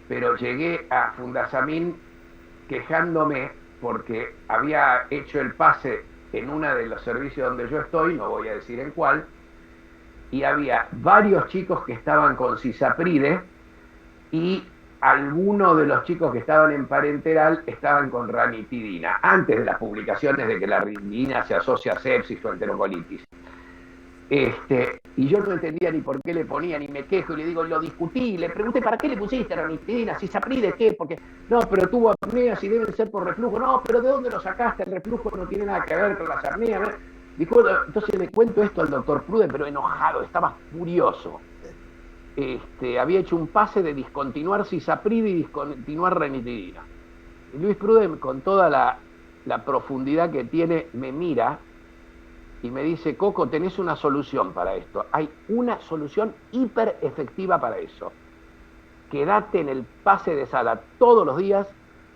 Speaker 2: pero llegué a Fundasamín quejándome porque había hecho el pase en uno de los servicios donde yo estoy, no voy a decir en cuál, y había varios chicos que estaban con cisapride y algunos de los chicos que estaban en parenteral estaban con ranitidina, antes de las publicaciones de que la ranitidina se asocia a sepsis o enterocolitis. Y yo no entendía ni por qué le ponían, y me quejo, y le digo, lo discutí, le pregunté, ¿para qué le pusiste ranitidina? ¿Cisapride qué? Porque, no, pero tuvo apneas y deben ser por reflujo. No, pero ¿de dónde lo sacaste? El reflujo no tiene nada que ver con las apneas. Dijo, entonces le cuento esto al doctor Pruden, pero enojado, estaba furioso. Había hecho un pase de discontinuar cisapride y discontinuar ranitidina. Y Luis Pruden, con toda la profundidad que tiene, me mira y me dice, Coco, tenés una solución para esto. Hay una solución hiper efectiva para eso. Quédate en el pase de sala todos los días,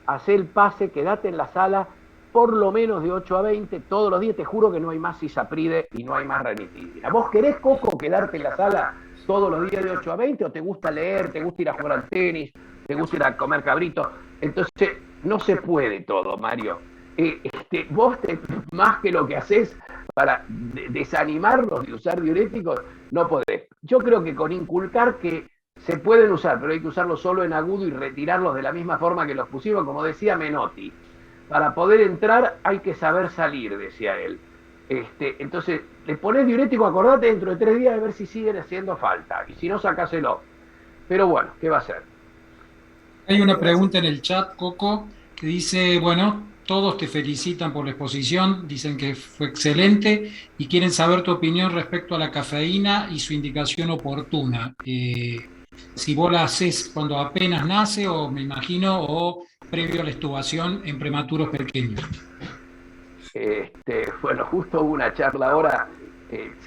Speaker 2: hacé el pase, quédate en la sala por lo menos de 8 a 20 todos los días. Te juro que no hay más cisapride y no hay más ranitidina. ¿Vos querés, Coco, quedarte en la sala todos los días de 8 a 20 o te gusta leer, te gusta ir a jugar al tenis, te gusta ir a comer cabrito? Entonces, no se puede todo, Mario. Vos más que lo que haces para desanimarlos de usar diuréticos, no podés. Yo creo que con inculcar que se pueden usar, pero hay que usarlos solo en agudo y retirarlos de la misma forma que los pusimos, como decía Menotti. Para poder entrar hay que saber salir, decía él. Entonces, le pones diurético, acordate dentro de 3 días de ver si siguen haciendo falta. Y si no, sacáselo. Pero bueno, ¿qué va a hacer?
Speaker 1: Hay una pregunta en el chat, Coco, que dice, bueno, todos te felicitan por la exposición, dicen que fue excelente y quieren saber tu opinión respecto a la cafeína y su indicación oportuna. Si vos la haces cuando apenas nace, o me imagino, o previo a la extubación en prematuros pequeños.
Speaker 2: Bueno, justo hubo una charla ahora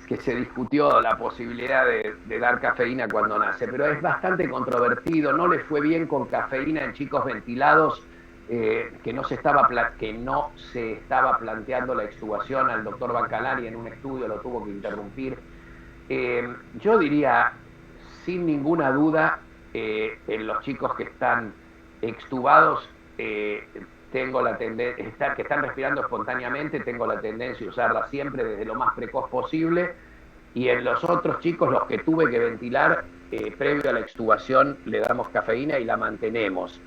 Speaker 2: que se discutió la posibilidad de dar cafeína cuando nace, pero es bastante controvertido. No le fue bien con cafeína en chicos ventilados, que no se estaba planteando la extubación. Al doctor Bancalari en un estudio lo tuvo que interrumpir. Yo diría, sin ninguna duda, en los chicos que están extubados, tengo la tendencia, que están respirando espontáneamente, tengo la tendencia a usarla siempre desde lo más precoz posible, y en los otros chicos, los que tuve que ventilar, previo a la extubación, le damos cafeína y la mantenemos.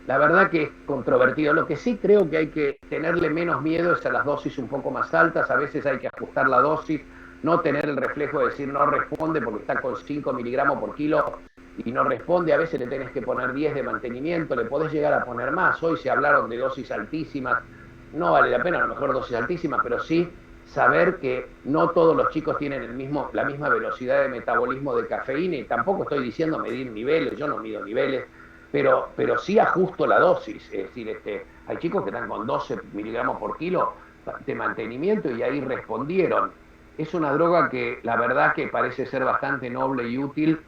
Speaker 2: La verdad que es controvertido. Lo que sí creo que hay que tenerle menos miedo es a las dosis un poco más altas. A veces hay que ajustar la dosis, no tener el reflejo de decir no responde porque está con 5 miligramos por kilo y no responde. A veces le tenés que poner 10 de mantenimiento, le podés llegar a poner más. Hoy se hablaron de dosis altísimas, no vale la pena a lo mejor dosis altísimas, pero sí saber que no todos los chicos tienen la misma velocidad de metabolismo de cafeína, y tampoco estoy diciendo medir niveles, yo no mido niveles, pero sí ajusto la dosis. Es decir, hay chicos que están con 12 miligramos por kilo de mantenimiento y ahí respondieron. Es una droga que la verdad que parece ser bastante noble y útil,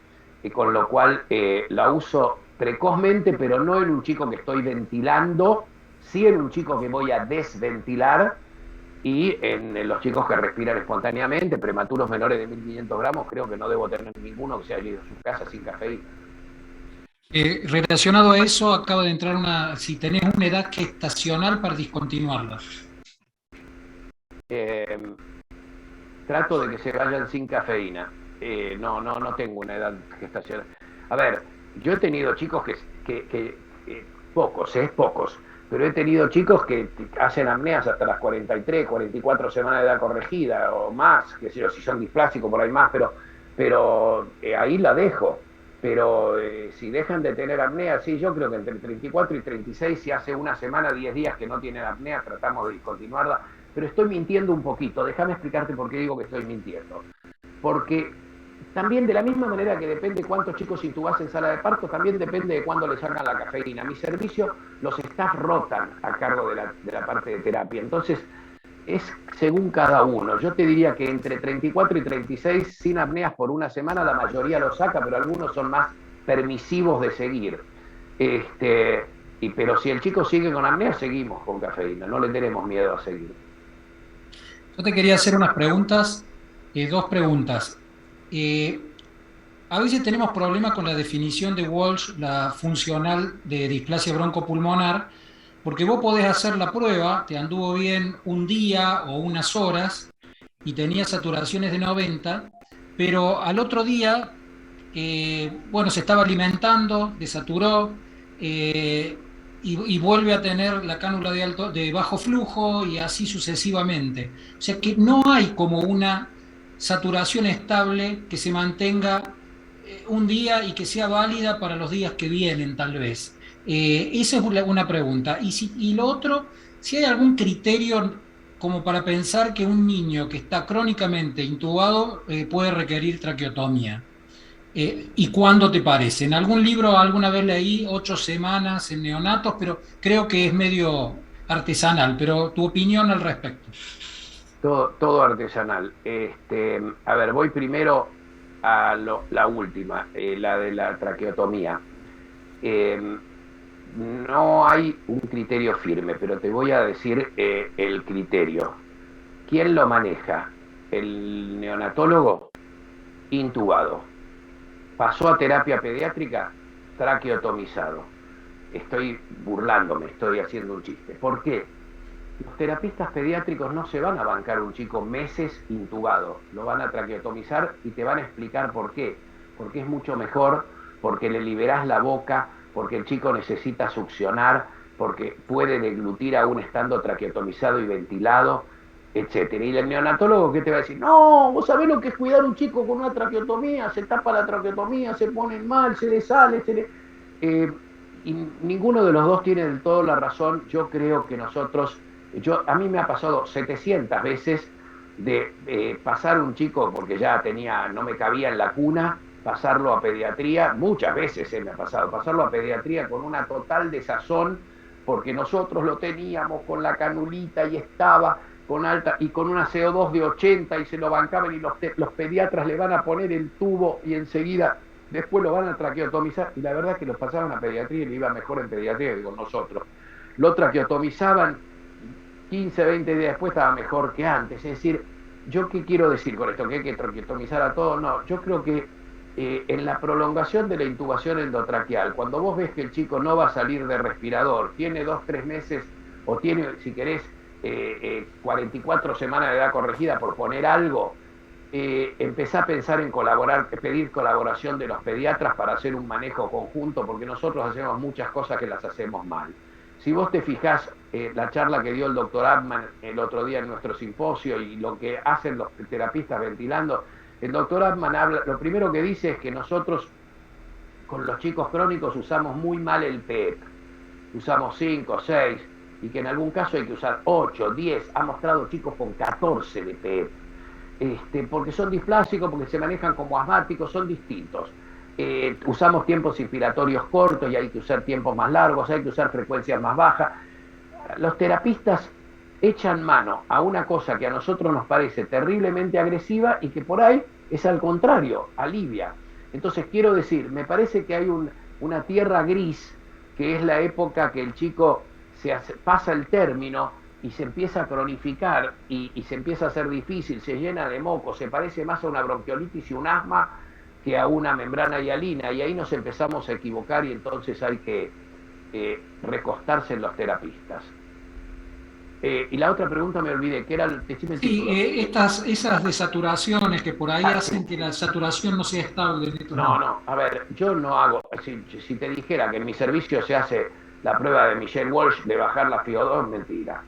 Speaker 2: con lo cual la uso precozmente, pero no en un chico que estoy ventilando, sí en un chico que voy a desventilar, y en los chicos que respiran espontáneamente, prematuros menores de 1.500 gramos, creo que no debo tener ninguno que se haya ido a su casa sin cafeína.
Speaker 1: Relacionado a eso, acaba de entrar si tenés una edad gestacional para discontinuarla.
Speaker 2: Trato de que se vayan sin cafeína. No tengo una edad gestacional. A ver, yo he tenido chicos que pocos, pero he tenido chicos que hacen apneas hasta las 43, 44 semanas de edad corregida o más, que si son displásicos por ahí más, pero ahí la dejo. Pero si dejan de tener apnea, sí, yo creo que entre 34 y 36, si hace una semana, 10 días que no tienen apnea, tratamos de discontinuarla. pero estoy mintiendo un poquito. Déjame explicarte por qué digo que estoy mintiendo. Porque también de la misma manera que depende cuántos chicos intubás en sala de parto, también depende de cuándo le sacan la cafeína. Mi servicio, los staff rotan a cargo de la parte de terapia. Entonces, es según cada uno. Yo te diría que entre 34 y 36 sin apneas por una semana, la mayoría lo saca, pero algunos son más permisivos de seguir. Pero si el chico sigue con apnea, seguimos con cafeína, no le tenemos miedo a seguir.
Speaker 1: Yo te quería hacer unas preguntas, dos preguntas. A veces tenemos problemas con la definición de Walsh, la funcional de displasia broncopulmonar, porque vos podés hacer la prueba, te anduvo bien un día o unas horas y tenías saturaciones de 90, pero al otro día, bueno, se estaba alimentando, desaturó y vuelve a tener la cánula de bajo flujo y así sucesivamente. O sea que no hay como una saturación estable que se mantenga un día y que sea válida para los días que vienen, tal vez. Esa es una pregunta. Y lo otro, si hay algún criterio como para pensar que un niño que está crónicamente intubado puede requerir traqueotomía. ¿Y cuándo te parece? En algún libro alguna vez leí 8 semanas en neonatos, pero creo que es medio artesanal. Pero tu opinión al respecto.
Speaker 2: Todo artesanal. A ver, voy primero a la última, la de la traqueotomía. No hay un criterio firme, pero te voy a decir el criterio. ¿Quién lo maneja? El neonatólogo, intubado. Pasó a terapia pediátrica, traqueotomizado. Estoy burlándome, estoy haciendo un chiste. ¿Por qué? Los terapistas pediátricos no se van a bancar un chico meses intubado, lo van a traqueotomizar y te van a explicar por qué. Porque es mucho mejor, porque le liberás la boca, porque el chico necesita succionar, porque puede deglutir aún estando traqueotomizado y ventilado, etc. Y el neonatólogo, ¿qué te va a decir? No, vos sabés lo que es cuidar a un chico con una traqueotomía, se tapa la traqueotomía, se pone mal, se le sale, y ninguno de los dos tiene del todo la razón. Yo creo que nosotros, a mí me ha pasado 700 veces de pasar un chico, porque ya no me cabía en la cuna, pasarlo a pediatría, muchas veces me ha pasado, pasarlo a pediatría con una total desazón, porque nosotros lo teníamos con la canulita y estaba con alta, y con una CO2 de 80 y se lo bancaban y los pediatras le van a poner el tubo y enseguida después lo van a traqueotomizar, y la verdad es que los pasaban a pediatría y le iba mejor en pediatría que con nosotros. Lo traqueotomizaban 15, 20 días después, estaba mejor que antes. Es decir, ¿yo qué quiero decir con esto? ¿Que hay que traqueotomizar a todos? No, yo creo que en la prolongación de la intubación endotraqueal, cuando vos ves que el chico no va a salir de respirador, tiene 2, 3 meses, o tiene, si querés, 44 semanas de edad corregida, por poner algo, empezá a pensar en pedir colaboración de los pediatras para hacer un manejo conjunto, porque nosotros hacemos muchas cosas que las hacemos mal. Si vos te fijás, la charla que dio el doctor Abman el otro día en nuestro simposio y lo que hacen los terapistas ventilando, el doctor Abman habla, lo primero que dice es que nosotros con los chicos crónicos usamos muy mal el PEP. Usamos 5, 6, y que en algún caso hay que usar 8, 10. Ha mostrado chicos con 14 de PEP. Porque son displásicos, porque se manejan como asmáticos, son distintos. Usamos tiempos inspiratorios cortos y hay que usar tiempos más largos, hay que usar frecuencias más bajas. Los terapistas echan mano a una cosa que a nosotros nos parece terriblemente agresiva y que por ahí es al contrario, alivia. Entonces quiero decir, me parece que hay una tierra gris, que es la época que el chico pasa el término y se empieza a cronificar y se empieza a hacer difícil, se llena de moco, se parece más a una bronquiolitis y un asma que a una membrana hialina, y ahí nos empezamos a equivocar y entonces hay que recostarse en los terapistas. Y la otra pregunta me olvidé, que era el
Speaker 1: esas desaturaciones que por ahí hacen que la saturación no sea estable.
Speaker 2: No, a ver, yo no hago, si te dijera que en mi servicio se hace la prueba de Michelle Walsh de bajar la FiO2, mentira.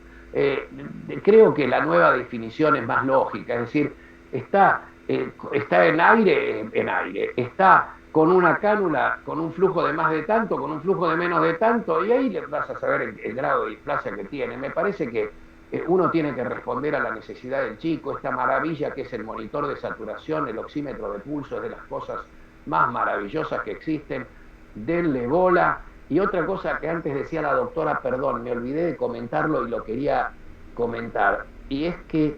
Speaker 2: Creo que la nueva definición es más lógica, es decir, está en aire, está con una cánula, con un flujo de más de tanto, con un flujo de menos de tanto, y ahí vas a saber el grado de displasia que tiene. Me parece que uno tiene que responder a la necesidad del chico. Esta maravilla que es el monitor de saturación, el oxímetro de pulso, es de las cosas más maravillosas que existen. Denle bola. Y otra cosa que antes decía la doctora, perdón, me olvidé de comentarlo y lo quería comentar, y es que